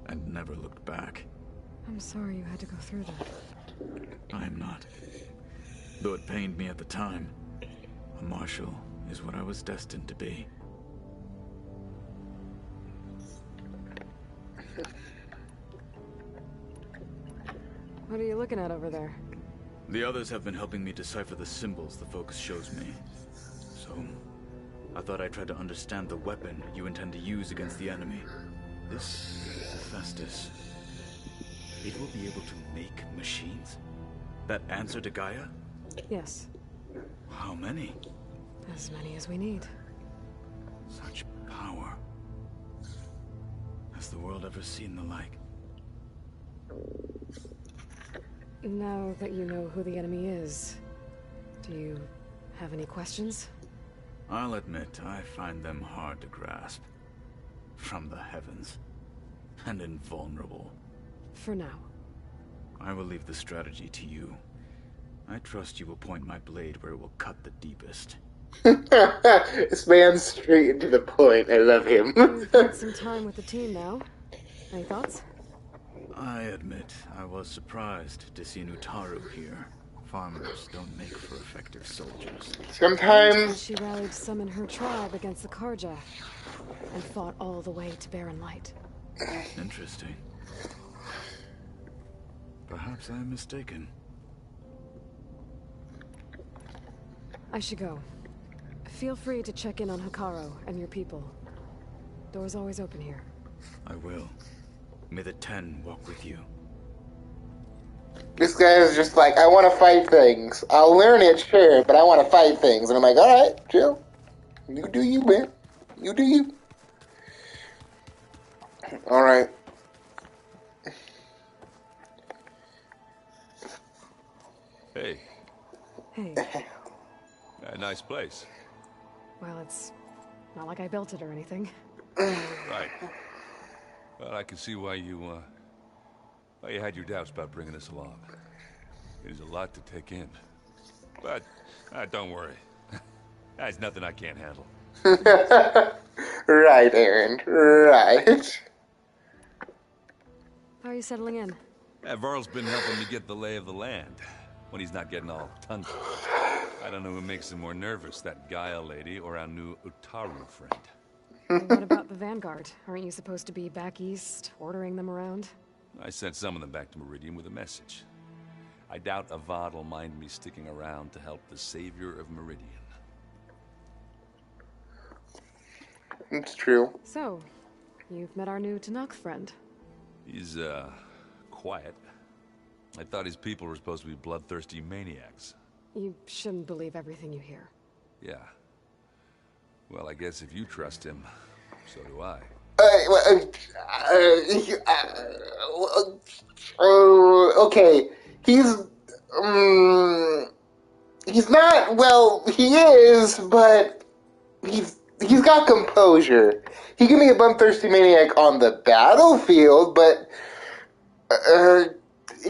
and never looked back. I'm sorry you had to go through that. I am not. Though it pained me at the time, a marshal is what I was destined to be. What are you looking at over there? The others have been helping me decipher the symbols the focus shows me. So, I thought I'd try to understand the weapon you intend to use against the enemy. This Hephaestus, it will be able to make machines that answer to Gaia? Yes. How many? As many as we need. Such power. Has the world ever seen the like? Now that you know who the enemy is, do you have any questions? I'll admit, I find them hard to grasp. From the heavens. And invulnerable. For now. I will leave the strategy to you. I trust you will point my blade where it will cut the deepest. This man's straight into the point. I love him. You've had some time with the team now. Any thoughts? I admit, I was surprised to see Nutaru here. Farmers don't make for effective soldiers. Sometimes she rallied some in her tribe against the Karja and fought all the way to Barren Light. Interesting. Perhaps I am mistaken. I should go. Feel free to check in on Hikaru and your people. Door's always open here. I will. May the Ten walk with you. This guy is just like, I want to fight things. I'll learn it, sure, but I want to fight things. And I'm like, alright, chill. You do you, man. You do you. Alright. Hey. Hey. Nice place. Well, it's not like I built it or anything. Right. Well, I can see why you had your doubts about bringing us along. It is a lot to take in. But, don't worry. That's nothing I can't handle. Right, Aaron. Right. How are you settling in? Varl's been helping me get the lay of the land when he's not getting all tongue. I don't know who makes him more nervous, that Gaia lady or our new Utaru friend. And what about the Vanguard? Aren't you supposed to be back east, ordering them around? I sent some of them back to Meridian with a message. I doubt Avad will mind me sticking around to help the savior of Meridian. It's true. So, you've met our new Tanakh friend. He's, quiet. I thought his people were supposed to be bloodthirsty maniacs. You shouldn't believe everything you hear. Yeah. Well, I guess if you trust him, so do I. Okay. He's not, well, he is, but he's got composure. He can be a bloodthirsty maniac on the battlefield, but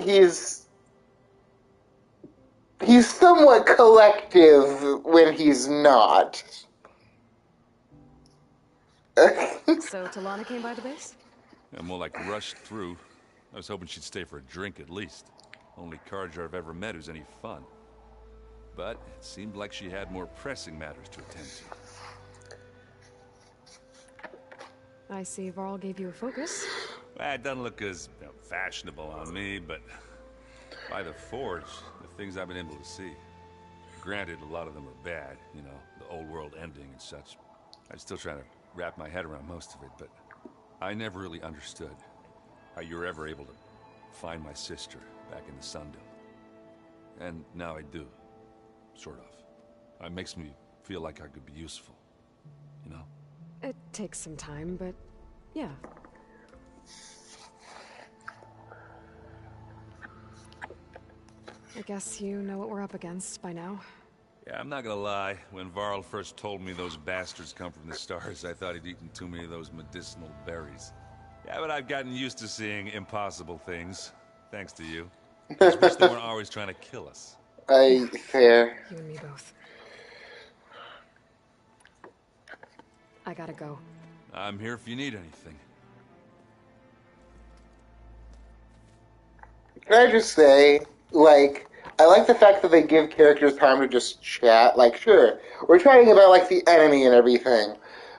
he's somewhat collective when he's not. So Talana came by the base? Yeah, more like rushed through. I was hoping she'd stay for a drink at least. Only Carja I've ever met who's any fun. But it seemed like she had more pressing matters to attend to. I see Varl gave you a focus. Well, it doesn't look as fashionable on me, but by the Forge, the things I've been able to see. Granted, a lot of them are bad, you know, the old world ending and such. I'm still trying to wrap my head around most of it, but I never really understood how you were ever able to find my sister back in the Sundom. And now I do. Sort of. It makes me feel like I could be useful. You know? It takes some time, but yeah. I guess you know what we're up against by now. Yeah, I'm not gonna lie. When Varl first told me those bastards come from the stars, I thought he'd eaten too many of those medicinal berries. Yeah, but I've gotten used to seeing impossible things. Thanks to you. I just wish they weren't always trying to kill us. Fair. You and me both. I gotta go. I'm here if you need anything. Can I just say, like, I like the fact that they give characters time to just chat. Like, sure, we're chatting about, like, the enemy and everything,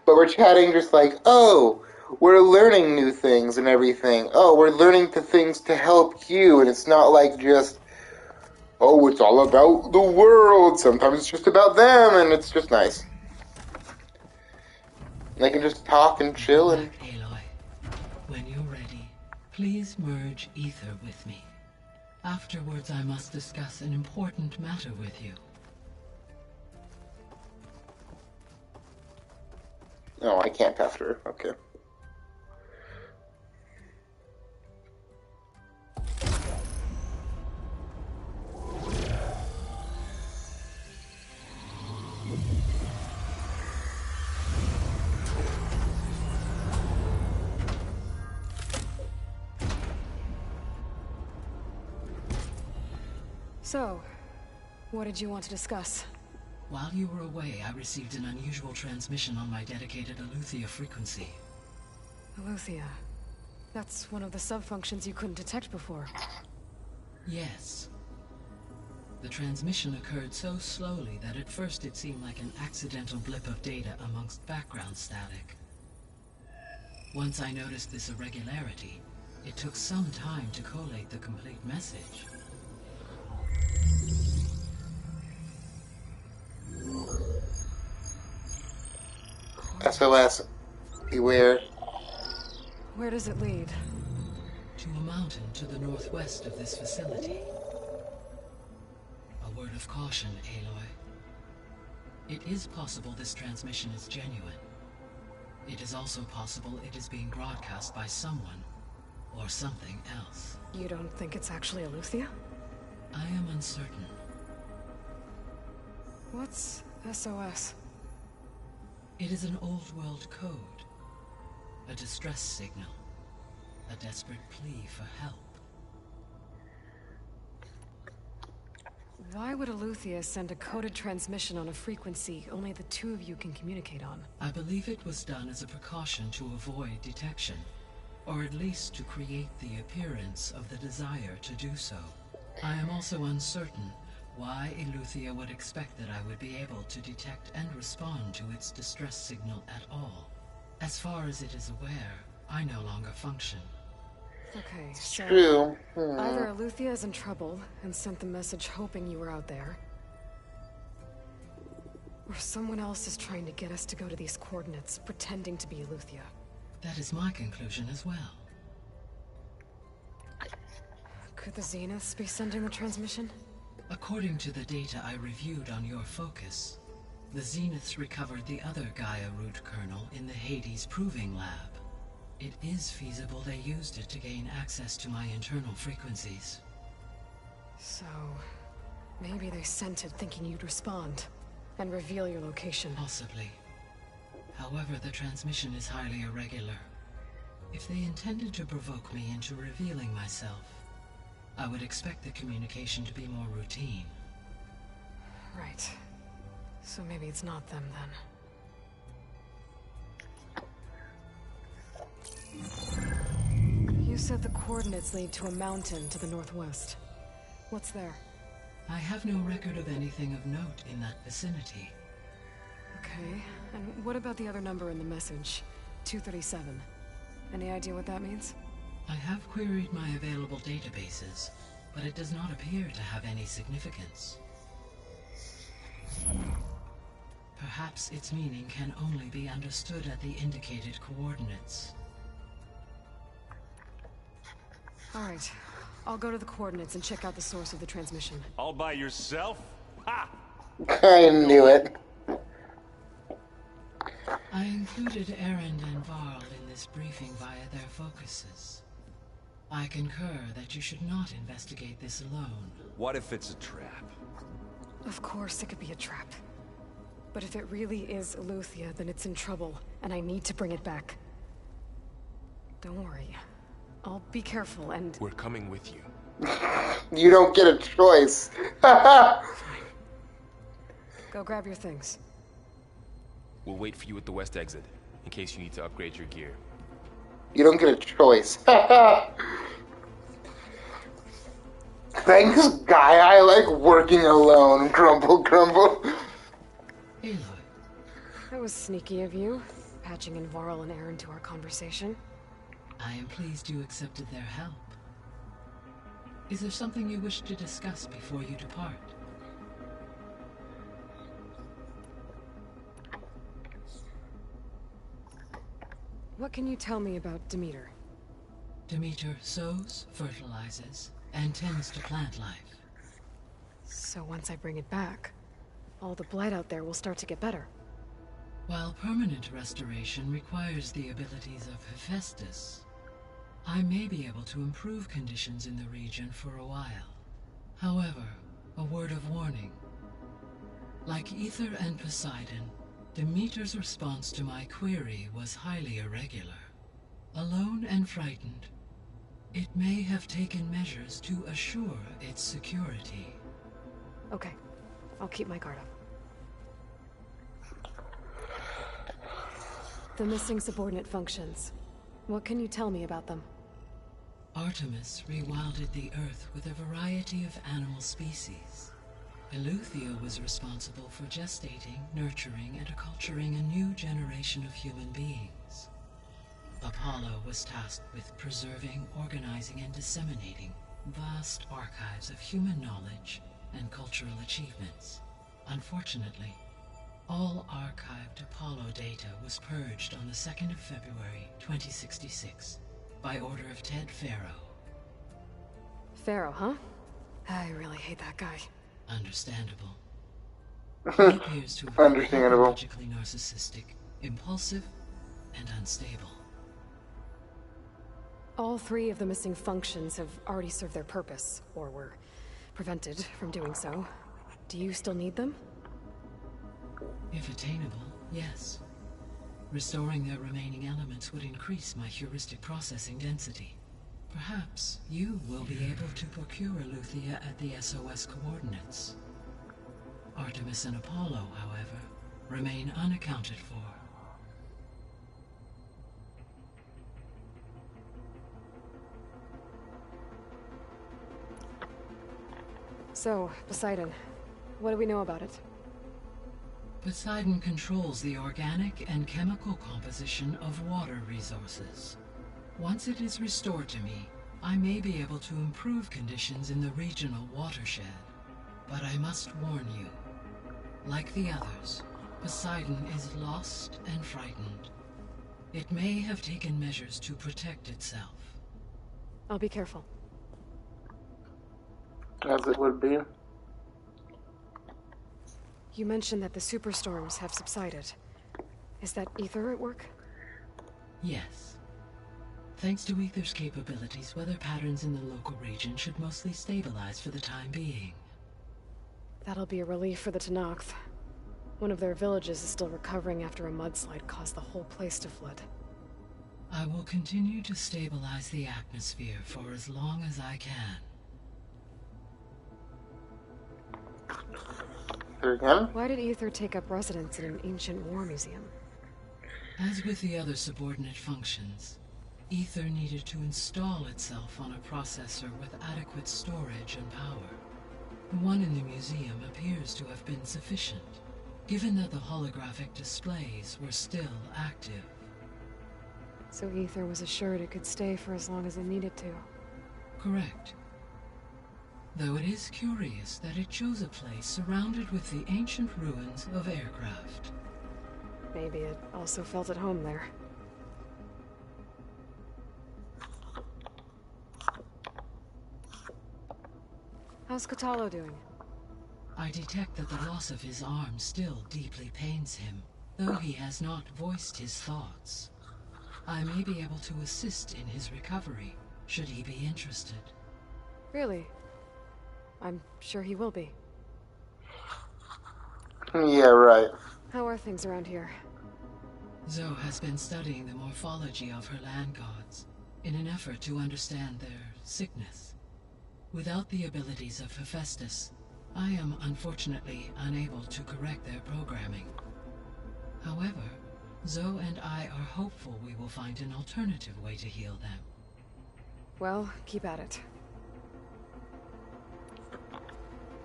but we're chatting just like, oh, we're learning new things and everything. Oh, we're learning the things to help you, and it's not like just, oh, it's all about the world. Sometimes it's just about them, and it's just nice. They can just talk and chill and... Aloy, when you're ready, please merge ether with me. Afterwards, I must discuss an important matter with you. No, I can't after her. Okay. So, what did you want to discuss? While you were away, I received an unusual transmission on my dedicated Aletheia frequency. Aletheia. That's one of the sub-functions you couldn't detect before. Yes. The transmission occurred so slowly that at first it seemed like an accidental blip of data amongst background static. Once I noticed this irregularity, it took some time to collate the complete message. SOS. Beware. Where does it lead? to a mountain to the northwest of this facility. A word of caution, Aloy. It is possible this transmission is genuine. It is also possible it is being broadcast by someone or something else. You don't think it's actually Eleuthia? I am uncertain. What's SOS? It is an old world code. A distress signal. A desperate plea for help. Why would Eleuthia send a coded transmission on a frequency only the two of you can communicate on? I believe it was done as a precaution to avoid detection, or at least to create the appearance of the desire to do so. I am also uncertain why Eleuthia would expect that I would be able to detect and respond to its distress signal at all. As far as it is aware, I no longer function. Okay, so True. either Eleuthia is in trouble and sent the message hoping you were out there, or someone else is trying to get us to go to these coordinates, pretending to be Eleuthia. That is my conclusion as well. Could the Zeniths be sending the transmission? According to the data I reviewed on your focus, the Zeniths recovered the other Gaia root kernel in the Hades Proving Lab. It is feasible they used it to gain access to my internal frequencies. So, maybe they sent it thinking you'd respond and reveal your location. Possibly. However, the transmission is highly irregular. If they intended to provoke me into revealing myself, I would expect the communication to be more routine. Right. So maybe it's not them then. You said the coordinates lead to a mountain to the northwest. What's there? I have no record of anything of note in that vicinity. Okay, and what about the other number in the message? 237. Any idea what that means? I have queried my available databases, but it does not appear to have any significance. Perhaps its meaning can only be understood at the indicated coordinates. Alright, I'll go to the coordinates and check out the source of the transmission. All by yourself? Ha! I knew it. I included Erend and Varl in this briefing via their focuses. I concur that you should not investigate this alone. What if it's a trap? Of course it could be a trap. But if it really is Eleuthia, then it's in trouble, and I need to bring it back. Don't worry. I'll be careful and... We're coming with you. You don't get a choice. Go grab your things. We'll wait for you at the west exit, in case you need to upgrade your gear. You don't get a choice. Thanks, guy. I like working alone. Grumble, grumble. Aloy. That was sneaky of you, patching in Varl and Aaron to our conversation. I am pleased you accepted their help. Is there something you wish to discuss before you depart? What can you tell me about Demeter? Demeter sows, fertilizes, and tends to plant life. So once I bring it back, all the blight out there will start to get better. While permanent restoration requires the abilities of Hephaestus, I may be able to improve conditions in the region for a while. However, a word of warning. Like Ether and Poseidon, Demeter's response to my query was highly irregular. Alone and frightened, it may have taken measures to assure its security. Okay, I'll keep my guard up. The missing subordinate functions. What can you tell me about them? Artemis rewilded the Earth with a variety of animal species. Eleuthia was responsible for gestating, nurturing, and acculturating a new generation of human beings. Apollo was tasked with preserving, organizing, and disseminating vast archives of human knowledge and cultural achievements. Unfortunately, all archived Apollo data was purged on the 2nd of February, 2066, by order of Ted Faro, Pharaoh, huh? I really hate that guy. Understandable. He appears to have been Understandable. pathologically narcissistic, impulsive, and unstable. All 3 of the missing functions have already served their purpose, or were prevented from doing so. Do you still need them? If attainable, yes. Restoring their remaining elements would increase my heuristic processing density. Perhaps you will be able to procure Eleuthia at the SOS coordinates. Artemis and Apollo, however, remain unaccounted for. So, Poseidon, what do we know about it? Poseidon controls the organic and chemical composition of water resources. Once it is restored to me, I may be able to improve conditions in the regional watershed. But I must warn you, like the others, Poseidon is lost and frightened. It may have taken measures to protect itself. I'll be careful. As it would be. You mentioned that the superstorms have subsided. Is that Ether at work? Yes. Thanks to Ether's capabilities, weather patterns in the local region should mostly stabilize for the time being. That'll be a relief for the Tenakth. One of their villages is still recovering after a mudslide caused the whole place to flood. I will continue to stabilize the atmosphere for as long as I can. Why did Ether take up residence in an ancient war museum? As with the other subordinate functions, Ether needed to install itself on a processor with adequate storage and power. The one in the museum appears to have been sufficient, given that the holographic displays were still active. So Ether was assured it could stay for as long as it needed to. Correct. Though it is curious that it chose a place surrounded with the ancient ruins of aircraft. Maybe it also felt at home there. How's Kotallo doing? I detect that the loss of his arm still deeply pains him, though he has not voiced his thoughts. I may be able to assist in his recovery, should he be interested. Really? I'm sure he will be. Yeah, right. How are things around here? Zoe has been studying the morphology of her land gods in an effort to understand their sickness. Without the abilities of Hephaestus, I am unfortunately unable to correct their programming. However, Zoe and I are hopeful we will find an alternative way to heal them. Well, keep at it.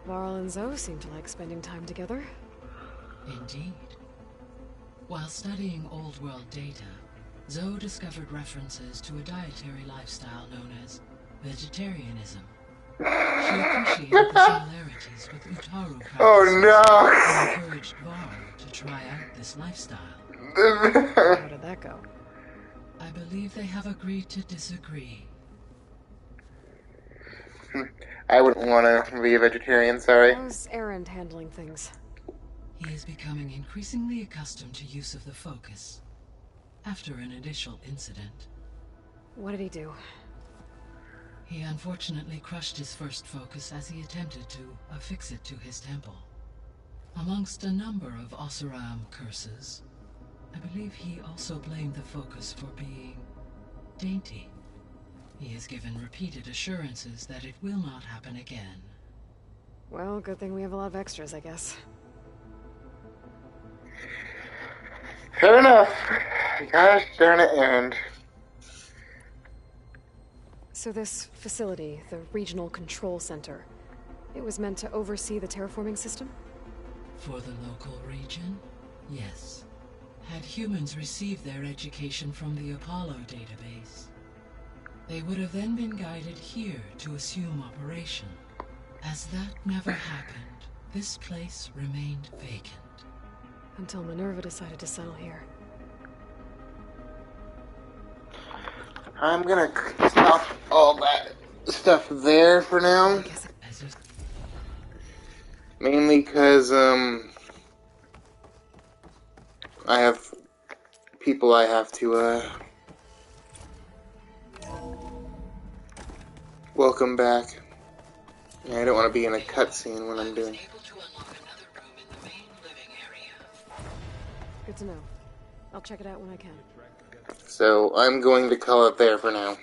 Varl and Zoe seem to like spending time together. Indeed. While studying old world data, Zoe discovered references to a dietary lifestyle known as vegetarianism. She appreciated the similarities with Utaru practices and encouraged Varl to try out this lifestyle. How did that go? I believe they have agreed to disagree. I wouldn't want to be a vegetarian, sorry. How's Erend handling things? He is becoming increasingly accustomed to use of the focus, after an initial incident. What did he do? He unfortunately crushed his first focus as he attempted to affix it to his temple. Amongst a number of Oseram curses, I believe he also blamed the focus for being dainty. He has given repeated assurances that it will not happen again. Well, good thing we have a lot of extras, I guess. Fair enough. Gosh darn it, Erend. So this facility, the Regional Control Center, it was meant to oversee the terraforming system? For the local region, yes. Had humans received their education from the Apollo database, they would have then been guided here to assume operation. As that never happened, this place remained vacant. Until Minerva decided to settle here. I'm gonna stop all that stuff there for now. Mainly because, I have people I have to, welcome back. I don't want to be in a cutscene when I'm doing. Good to know. I'll check it out when I can. So I'm going to call it there for now.